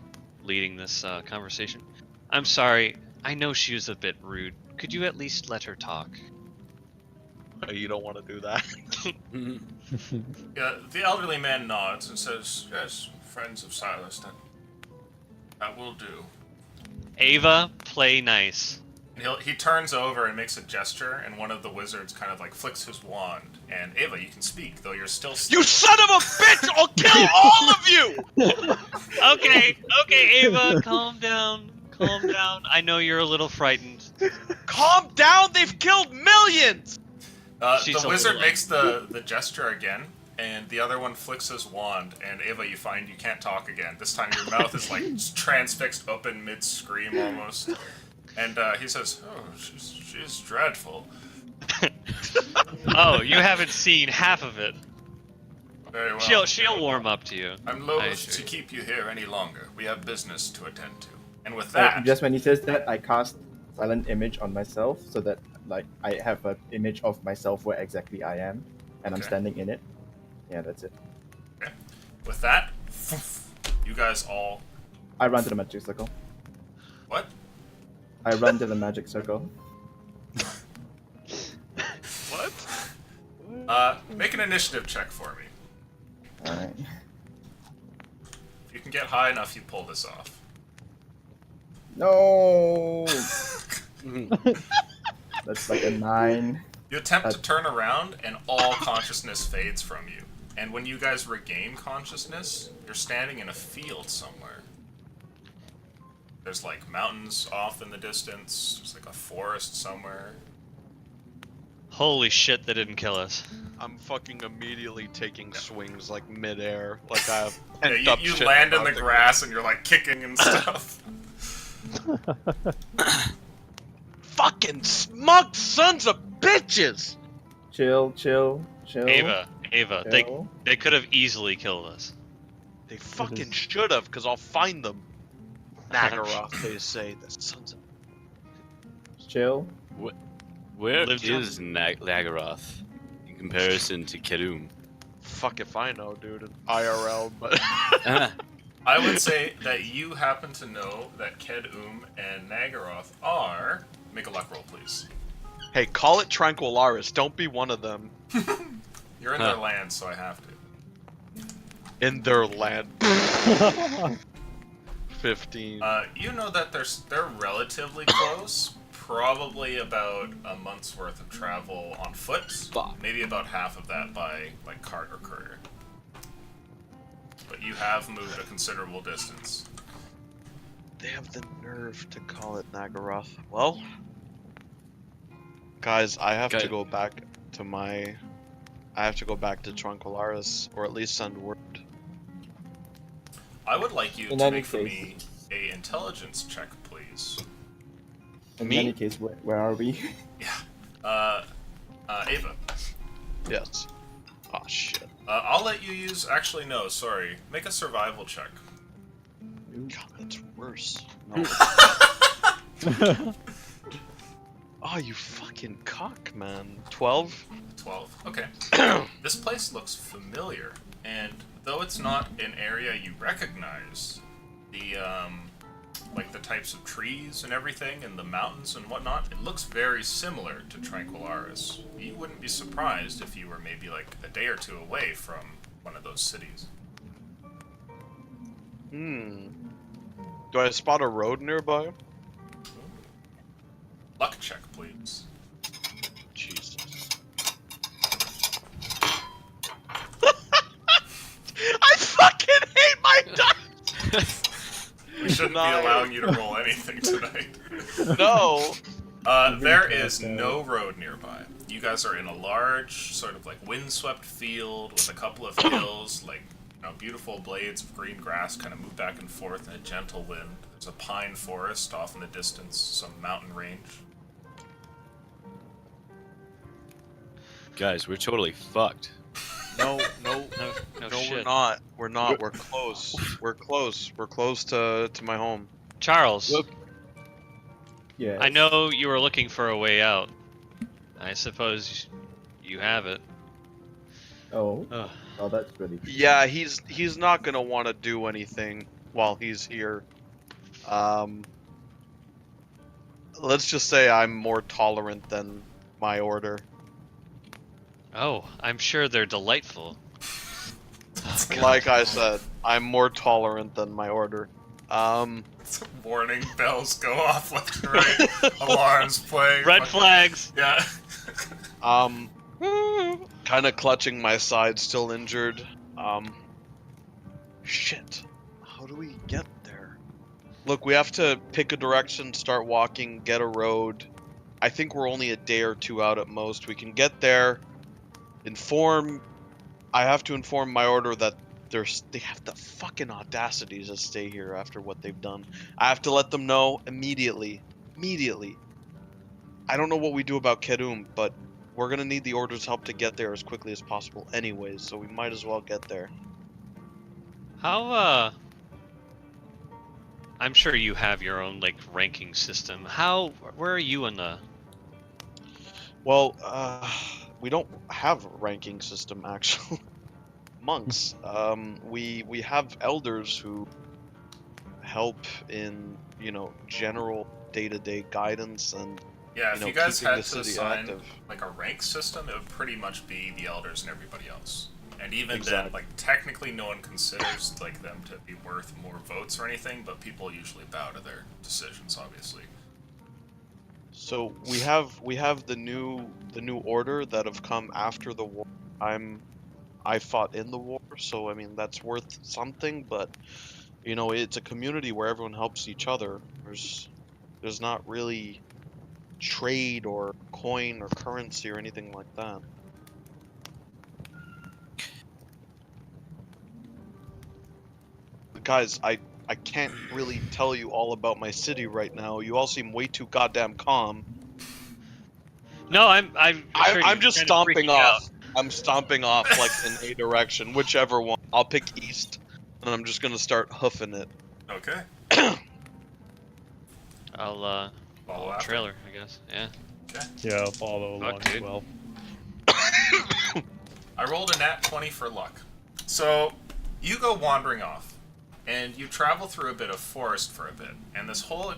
Speaker 3: leading this conversation? I'm sorry, I know she was a bit rude. Could you at least let her talk?
Speaker 4: You don't want to do that.
Speaker 1: Yeah, the elderly man nods and says, "Yes, friends of Silas, that will do."
Speaker 3: Ava, play nice.
Speaker 1: And he turns over and makes a gesture, and one of the wizards kind of flicks his wand. And Ava, you can speak, though you're still.
Speaker 4: You son of a bitch! I'll kill all of you!
Speaker 3: Okay, Ava, calm down. Calm down. I know you're a little frightened.
Speaker 4: Calm down! They've killed millions!
Speaker 3: She's
Speaker 1: The
Speaker 3: a
Speaker 1: wizard
Speaker 3: little-
Speaker 1: makes the gesture again, and the other one flicks his wand, and Ava, you find you can't talk again. This time your mouth is transfixed open mid-scream almost. And he says, "Oh, she's dreadful."
Speaker 3: Oh, you haven't seen half of it.
Speaker 1: Very well.
Speaker 3: She'll warm up to you.
Speaker 1: I'm
Speaker 3: I
Speaker 1: loath
Speaker 3: assure
Speaker 1: to
Speaker 3: you.
Speaker 1: keep you here any longer. We have business to attend to. And with
Speaker 6: so
Speaker 1: that,
Speaker 6: just when he says that, I cast Silent Image on myself so that I have an image of myself where exactly I am, and I'm
Speaker 1: Okay.
Speaker 6: standing in it. Yeah, that's it.
Speaker 1: with that, you guys all
Speaker 6: I run to the magic circle.
Speaker 1: what?
Speaker 6: I run to the magic circle.
Speaker 1: Make an initiative check for me.
Speaker 6: Alright.
Speaker 1: If you can get high enough, you pull this off.
Speaker 6: No! That's like a 9.
Speaker 1: You attempt to turn around, and all consciousness fades from you. And when you guys regain consciousness, you're standing in a field somewhere. There's like mountains off in the distance. There's like a forest somewhere.
Speaker 3: Holy shit, that didn't kill us.
Speaker 4: I'm fucking immediately taking swings like midair, like I have
Speaker 1: Yeah,
Speaker 4: pent up
Speaker 1: you
Speaker 4: shit
Speaker 1: land in
Speaker 4: about
Speaker 1: the
Speaker 4: to-
Speaker 1: grass and you're like kicking and stuff.
Speaker 4: Fucking smug sons of bitches!
Speaker 6: Chill, chill, chill.
Speaker 3: Ava,
Speaker 6: chill.
Speaker 3: they could have easily killed us.
Speaker 4: They fucking should have, because I'll find them. Nagaroth, they say. The sons of...
Speaker 6: Chill.
Speaker 5: Where
Speaker 3: Lives
Speaker 5: is Nagaroth in comparison to Kerum?
Speaker 4: Fuck if I know, dude. In IRL, but...
Speaker 1: I would say that you happen to know that Ked-Um and Nagaroth are... Make a luck roll, please.
Speaker 4: Hey, call it Tranquillaris. Don't be one of them.
Speaker 1: You're in their land, so I have to.
Speaker 4: In their land. 15.
Speaker 1: You know that they're relatively close. Probably about a month's worth of travel on foot.
Speaker 4: Fuck.
Speaker 1: Maybe about half of that by like cart or courier. But you have moved a considerable distance.
Speaker 4: They have the nerve to call it Nagaroth. Well, guys, I have to
Speaker 5: Okay.
Speaker 4: go back to my... I have to go back to Tranquillaris, or at least send word.
Speaker 1: I would like you
Speaker 6: In
Speaker 1: to
Speaker 6: any
Speaker 1: make for
Speaker 6: case-
Speaker 1: me a intelligence check, please.
Speaker 6: In
Speaker 4: Me?
Speaker 6: any case, where are we?
Speaker 1: Ava.
Speaker 4: Yes. Oh shit.
Speaker 1: I'll let you use. Actually, no. Sorry. Make a survival check.
Speaker 4: God, that's worse. No. Oh, you fucking cock, man. 12?
Speaker 1: 12. Okay. This place looks familiar, and though it's not an area you recognize, the like the types of trees and everything, and the mountains and whatnot, it looks very similar to Tranquillaris. You wouldn't be surprised if you were maybe like a day or two away from one of those cities.
Speaker 4: Hmm. Do I spot a road nearby?
Speaker 1: Luck check, please.
Speaker 4: Jesus. I fucking hate my dice!
Speaker 1: We shouldn't be
Speaker 4: Nice.
Speaker 1: allowing you to roll anything tonight.
Speaker 4: No!
Speaker 1: There is no road nearby. You guys are in a large, sort of like windswept field with a couple of hills, like beautiful blades of green grass kind of move back and forth in a gentle wind. There's a pine forest off in the distance, some mountain range.
Speaker 5: Guys, we're totally fucked.
Speaker 4: No,
Speaker 3: No
Speaker 4: no,
Speaker 3: shit.
Speaker 4: we're not. We're not. We're close. We're close. We're close to my home.
Speaker 3: Charles,
Speaker 4: Look.
Speaker 6: Yeah.
Speaker 3: I know you were looking for a way out. I suppose you have it.
Speaker 6: Oh,
Speaker 3: Ugh.
Speaker 6: oh, that's really.
Speaker 4: Yeah, he's not gonna want to do anything while he's here. Let's just say I'm more tolerant than my order.
Speaker 3: Oh, I'm sure they're delightful.
Speaker 4: Like I said, I'm more tolerant than my order.
Speaker 1: Warning bells go off left and right. Alarms play.
Speaker 3: Red flags!
Speaker 1: Yeah.
Speaker 4: Kind of clutching my side, still injured. Shit. How do we get there? Look, we have to pick a direction, start walking, get a road. I think we're only a day or two out at most. We can get there, I have to inform my order that they have the fucking audacity to stay here after what they've done. I have to let them know immediately. Immediately. I don't know what we do about Kerum, but we're gonna need the order's help to get there as quickly as possible anyways, so we might as well get there.
Speaker 3: How, I'm sure you have your own, like, ranking system. Where are you in the...
Speaker 4: Well, we don't have a ranking system, actually. Monks. We have elders who help in, general day-to-day guidance, and
Speaker 1: Yeah, if
Speaker 4: you know,
Speaker 1: you guys
Speaker 4: keeping
Speaker 1: had
Speaker 4: the
Speaker 1: to
Speaker 4: city
Speaker 1: assign
Speaker 4: active.
Speaker 1: like a rank system, it would pretty much be the elders and everybody else. And even then,
Speaker 4: Exactly.
Speaker 1: like technically, no one considers like them to be worth more votes or anything, but people usually bow to their decisions, obviously.
Speaker 4: So we have the new order that have come after the war. I fought in the war, so I mean that's worth something. But you know, it's a community where everyone helps each other. There's not really trade or coin or currency or anything like that. Guys, I can't really tell you all about my city right now. You all seem way too goddamn calm.
Speaker 3: No, I'm sure
Speaker 4: I'm
Speaker 3: you're
Speaker 4: just
Speaker 3: kind of
Speaker 4: stomping
Speaker 3: freaking
Speaker 4: off.
Speaker 3: out.
Speaker 4: I'm stomping off like in a direction, whichever one. I'll pick east, and I'm just gonna start hoofing it.
Speaker 1: Okay.
Speaker 3: I'll
Speaker 1: Follow
Speaker 3: follow
Speaker 1: after.
Speaker 3: trailer, I guess. Yeah.
Speaker 2: Yeah, I'll follow
Speaker 3: Fuck,
Speaker 2: along as
Speaker 3: dude.
Speaker 2: well.
Speaker 1: I rolled a nat 20 for luck. So, you go wandering off, and you travel through a bit of forest for a bit, and this whole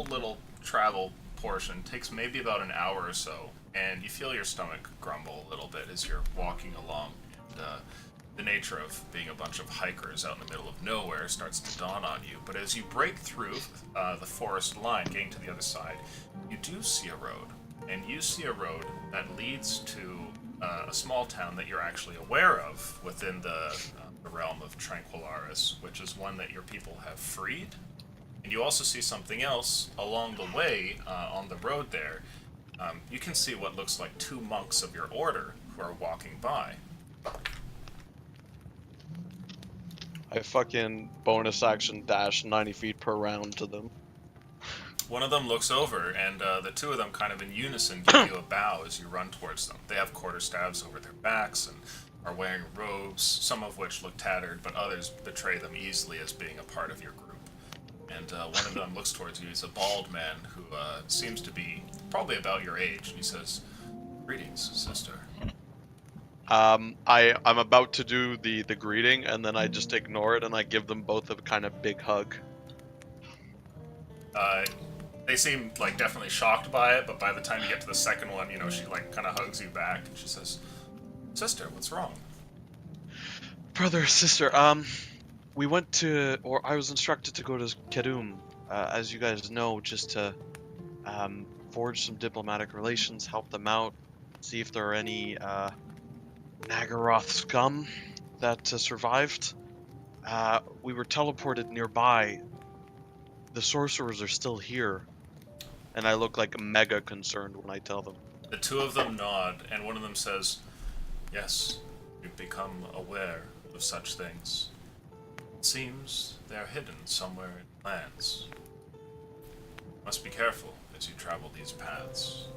Speaker 1: little travel portion takes maybe about an hour or so, and you feel your stomach grumble a little bit as you're walking along, and the nature of being a bunch of hikers out in the middle of nowhere starts to dawn on you. But as you break through the forest line, getting to the other side, you do see a road, and you see a road that leads to a small town that you're actually aware of within the realm of Tranquillaris, which is one that your people have freed. And you also see something else along the way on the road there. You can see what looks like two monks of your order who are walking by.
Speaker 4: I fucking bonus action dash 90 feet per round to them.
Speaker 1: One of them looks over, and the two of them kind of in unison give you a bow as you run towards them. They have quarterstaves over their backs and are wearing robes, some of which look tattered, but others betray them easily as being a part of your group. And one of them looks towards you. He's a bald man who seems to be probably about your age, and he says, "Greetings, sister."
Speaker 4: I'm about to do the greeting, and then I just ignore it, and I give them both a kind of big hug.
Speaker 1: They seem like definitely shocked by it, but by the time you get to the second one, you know, she like kind of hugs you back, and she says, "Sister, what's wrong?"
Speaker 4: Brother, sister, we went to, or I was instructed to go to Kedum, as you guys know, just to forge some diplomatic relations, help them out, see if there are any Nagaroth scum that survived. We were teleported nearby. The sorcerers are still here, and I look like mega concerned when I tell them.
Speaker 1: The two of them nod, and one of them says, "Yes, we've become aware of such things. It seems they are hidden somewhere in the lands. Must be careful as you travel these paths."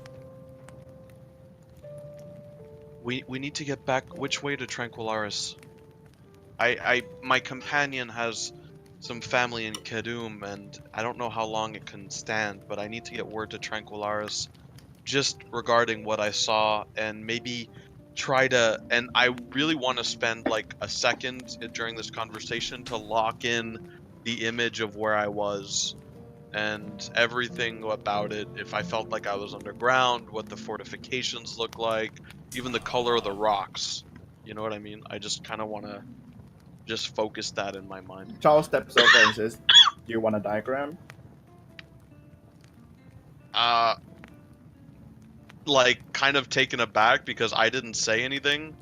Speaker 4: We need to get back. Which way to Tranquillaris? My companion has some family in Kedum, and I don't know how long it can stand, but I need to get word to Tranquillaris just regarding what I saw, and maybe try to, and I really want to spend like a second during this conversation to lock in the image of where I was and everything about it. If I felt like I was underground, what the fortifications look like, even the color of the rocks. You know what I mean? I just kind of want to just focus that in my mind.
Speaker 6: Charles steps over and says, "Do you want a diagram?"
Speaker 4: Like kind of taken aback because I didn't say anything,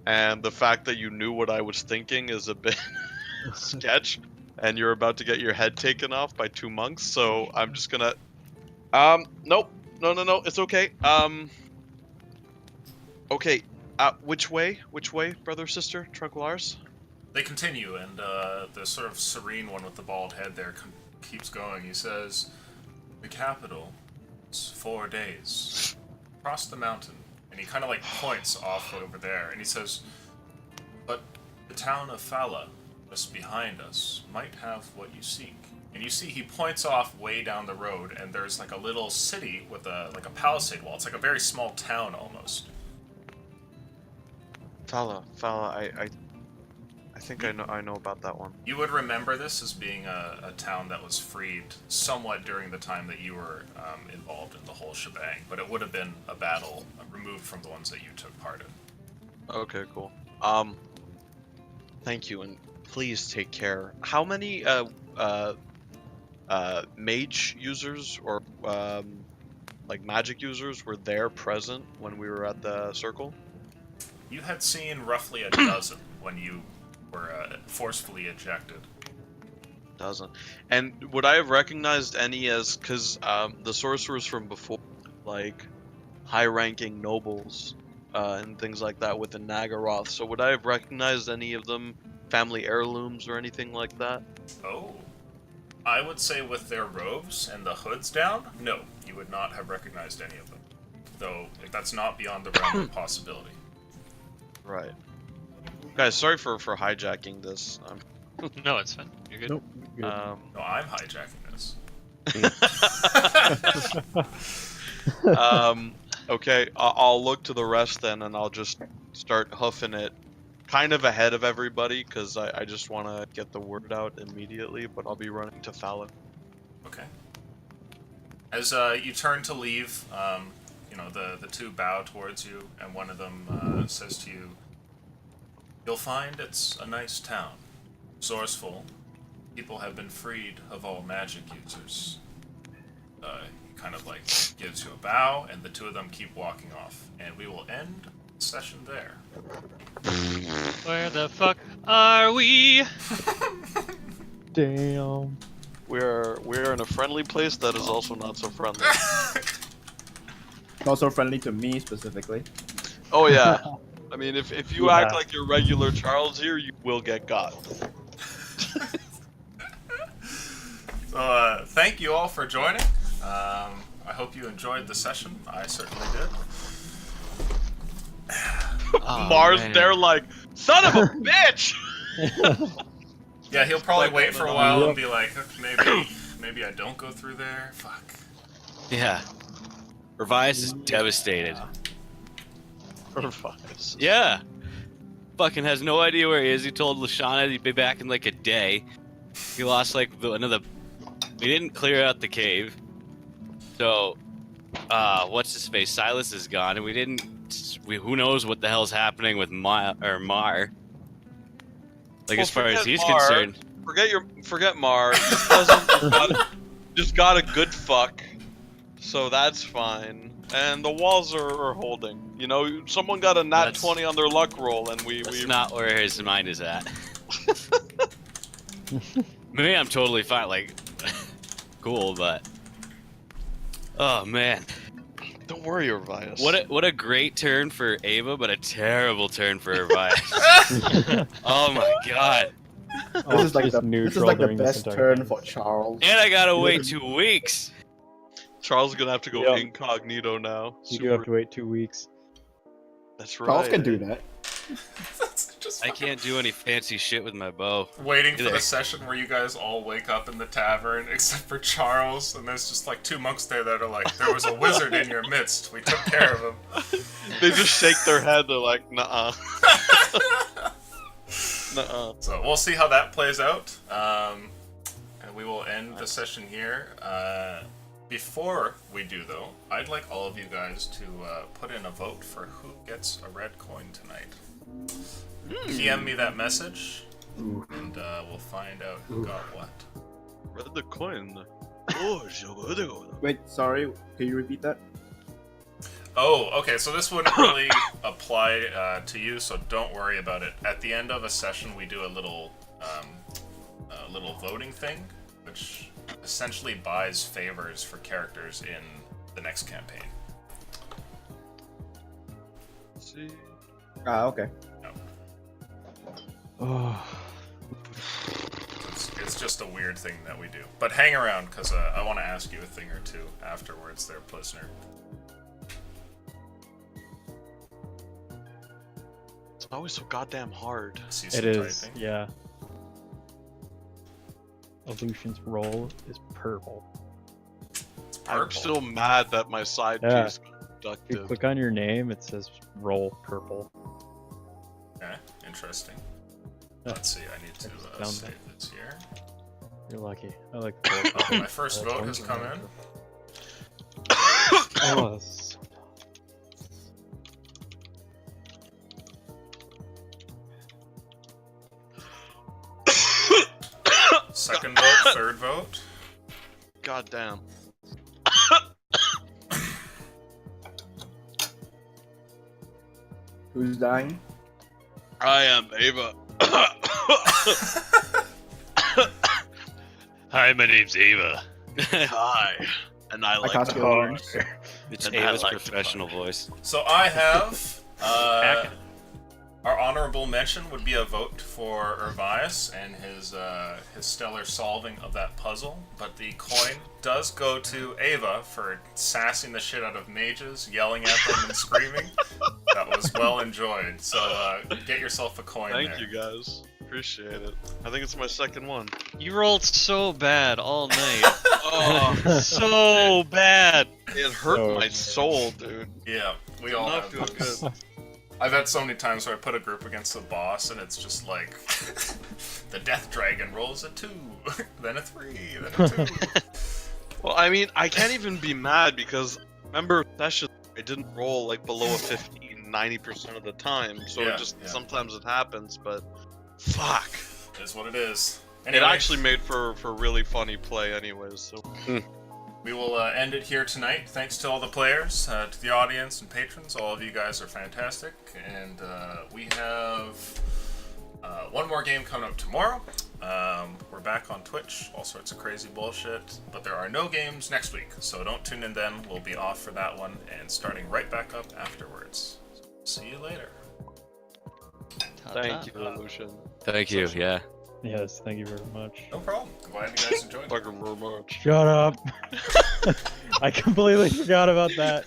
Speaker 4: and the fact that you knew what I was thinking is a bit sketch, and you're about to get your head taken off by two monks, so I'm just gonna nope, no, it's okay. Okay, which way, brother, sister, Tranquillaris?
Speaker 1: They continue, and the sort of serene one with the bald head there keeps going. He says, "The capital is 4 days. Across the mountain." And he kind of like points off over there, and he says, "But the town of Fala, just behind us, might have what you seek." And you see he points off way down the road, and there's like a little city with a palisade wall. It's like a very small town almost.
Speaker 4: Fala, I think I know about that one.
Speaker 1: You would remember this as being a town that was freed somewhat during the time that you were involved in the whole shebang, but it would have been a battle removed from the ones that you took part in.
Speaker 4: Okay, cool. Thank you, and please take care. How many mage users or like magic users were there present when we were at the circle?
Speaker 1: You had seen roughly a dozen when you were forcefully ejected.
Speaker 4: Doesn't. And would I have recognized any as, because the sorcerers from before, like high-ranking nobles and things like that within Nagaroth, so would I have recognized any of them, family heirlooms or anything like that?
Speaker 1: Oh. I would say with their robes and the hoods down, no, you would not have recognized any of them. Though, that's not beyond the realm of possibility.
Speaker 4: Right. Guys, sorry for hijacking this.
Speaker 3: No, it's fine. You're good.
Speaker 2: Nope. Good.
Speaker 1: No, I'm hijacking this.
Speaker 4: Okay, I'll look to the rest then, and I'll just start huffing it kind of ahead of everybody, because I just want to get the word out immediately, but I'll be running to Fallon.
Speaker 1: Okay. As you turn to leave, you know, the two bow towards you, and one of them says to you, "You'll find it's a nice town. Resourceful. People have been freed of all magic users." He kind of like gives you a bow, and the two of them keep walking off. And we will end the session there.
Speaker 3: Where the fuck are we?
Speaker 2: Damn.
Speaker 4: We're in a friendly place that is also not so friendly.
Speaker 6: Not so friendly to me specifically.
Speaker 4: Oh yeah. I mean, if you
Speaker 2: Yeah.
Speaker 4: act like you're regular Charles here, you will get got.
Speaker 1: So, thank you all for joining. I hope you enjoyed the session. I certainly did.
Speaker 5: Oh,
Speaker 4: Mars,
Speaker 5: man.
Speaker 4: they're like, son of a bitch!
Speaker 1: Yeah, he'll probably
Speaker 4: Like,
Speaker 1: wait for a while and be like, maybe I don't go through there. Fuck.
Speaker 5: Yeah. Revice is devastated.
Speaker 4: Revice.
Speaker 5: Yeah. Fucking has no idea where he is. He told Lashana he'd be back in like a day. He lost like another. We didn't clear out the cave. So, what's his face? Silas is gone, and we didn't. Who knows what the hell's happening with Mar? Like,
Speaker 4: Well,
Speaker 5: as far as
Speaker 4: forget
Speaker 5: he's
Speaker 4: Mar.
Speaker 5: concerned.
Speaker 4: Forget Mar. Your cousin just got a good fuck, so that's fine. And the walls are holding. You know, someone got a nat
Speaker 5: That's-
Speaker 4: 20 on their luck roll, and we
Speaker 5: That's not where his mind is at. Maybe I'm totally fine. Like, cool, but. Oh man.
Speaker 4: Don't worry, Revice.
Speaker 5: What a great turn for Ava, but a terrible turn for Revice. Oh my god.
Speaker 6: This is like
Speaker 2: just
Speaker 6: the
Speaker 2: neutral during this
Speaker 6: best
Speaker 2: entire
Speaker 6: turn
Speaker 2: game.
Speaker 6: for Charles.
Speaker 5: And I gotta wait 2 weeks.
Speaker 4: Charles is gonna have to go
Speaker 2: Yeah.
Speaker 4: incognito now.
Speaker 2: You do have to wait 2 weeks.
Speaker 4: That's right.
Speaker 6: Charles can do that.
Speaker 1: Just
Speaker 5: I can't do any fancy shit with my bow.
Speaker 1: waiting for
Speaker 5: Either.
Speaker 1: the session where you guys all wake up in the tavern, except for Charles, and there's just like two monks there that are like, "There was a wizard in your midst. We took care of him."
Speaker 4: They just shake their head. They're like, nuh-uh. Nuh-uh.
Speaker 1: So we'll see how that plays out, and we will end the session here. Before we do, though, I'd like all of you guys to put in a vote for who gets a red coin tonight. PM me that message, and we'll find out who got what.
Speaker 4: Read the coin.
Speaker 6: Wait, sorry, can you repeat that?
Speaker 1: Oh, okay, so this wouldn't really apply to you, so don't worry about it. At the end of a session, we do a little voting thing, which essentially buys favors for characters in the next campaign.
Speaker 4: See.
Speaker 6: Ah, okay.
Speaker 2: Oh.
Speaker 1: It's just a weird thing that we do. But hang around, because I want to ask you a thing or two afterwards there, Plisner.
Speaker 4: It's always so goddamn hard.
Speaker 1: See some
Speaker 2: It is,
Speaker 1: typing.
Speaker 2: yeah. Evolution's roll is purple.
Speaker 1: It's
Speaker 4: I'm
Speaker 1: purple.
Speaker 4: still mad that my side
Speaker 2: Yeah.
Speaker 4: piece got
Speaker 2: If you
Speaker 4: deductive.
Speaker 2: click on your name, it says roll purple.
Speaker 1: Okay, interesting. Let's see, I need to
Speaker 2: Down
Speaker 1: save
Speaker 2: there.
Speaker 1: this here.
Speaker 2: You're lucky. I like.
Speaker 1: Oh, my first vote has come in.
Speaker 2: Oh, that's
Speaker 1: Second vote, third vote.
Speaker 4: God damn.
Speaker 6: Who's dying?
Speaker 4: I am Ava.
Speaker 3: Hi, my name's Ava.
Speaker 4: Hi. And I
Speaker 6: I
Speaker 4: like
Speaker 6: can't
Speaker 4: to
Speaker 6: get words.
Speaker 5: It's
Speaker 4: And I
Speaker 5: Ava's
Speaker 4: like to
Speaker 5: professional voice.
Speaker 1: So I have
Speaker 3: Hacking.
Speaker 1: our honorable mention would be a vote for Urvias and his stellar solving of that puzzle, but the coin does go to Ava for sassing the shit out of mages, yelling at them and screaming. That was well enjoyed. So get yourself a coin
Speaker 4: Thank
Speaker 1: there.
Speaker 4: you guys. Appreciate it. I think it's my second one.
Speaker 3: You rolled so bad all night.
Speaker 4: Oh,
Speaker 3: So bad.
Speaker 4: it hurt
Speaker 2: So
Speaker 4: my
Speaker 2: bad.
Speaker 4: soul, dude.
Speaker 1: Yeah, we all
Speaker 4: Not
Speaker 1: have
Speaker 4: feel
Speaker 1: those.
Speaker 4: good.
Speaker 1: I've had so many times where I put a group against the boss and it's just like the death dragon rolls a 2, then a 3, then a 2.
Speaker 4: Well, I mean, I can't even be mad because remember sessions I didn't roll like below a 15 90% of the time, so
Speaker 1: Yeah,
Speaker 4: it just
Speaker 1: yeah.
Speaker 4: sometimes it happens. But fuck,
Speaker 1: It is what it is.
Speaker 4: it
Speaker 1: Anyway,
Speaker 4: actually made for really funny play, anyways. So
Speaker 1: we will end it here tonight. Thanks to all the players, to the audience and patrons. All of you guys are fantastic, and we have one more game coming up tomorrow. We're back on Twitch, all sorts of crazy bullshit, but there are no games next week, so don't tune in then. We'll be off for that one and starting right back up afterwards. See you later.
Speaker 4: thank you, Lucian.
Speaker 5: Thank you. Yeah.
Speaker 2: yes. Thank you very much.
Speaker 1: No problem. Glad you guys enjoyed it.
Speaker 4: Thank you very much.
Speaker 2: Shut up. I completely forgot about that.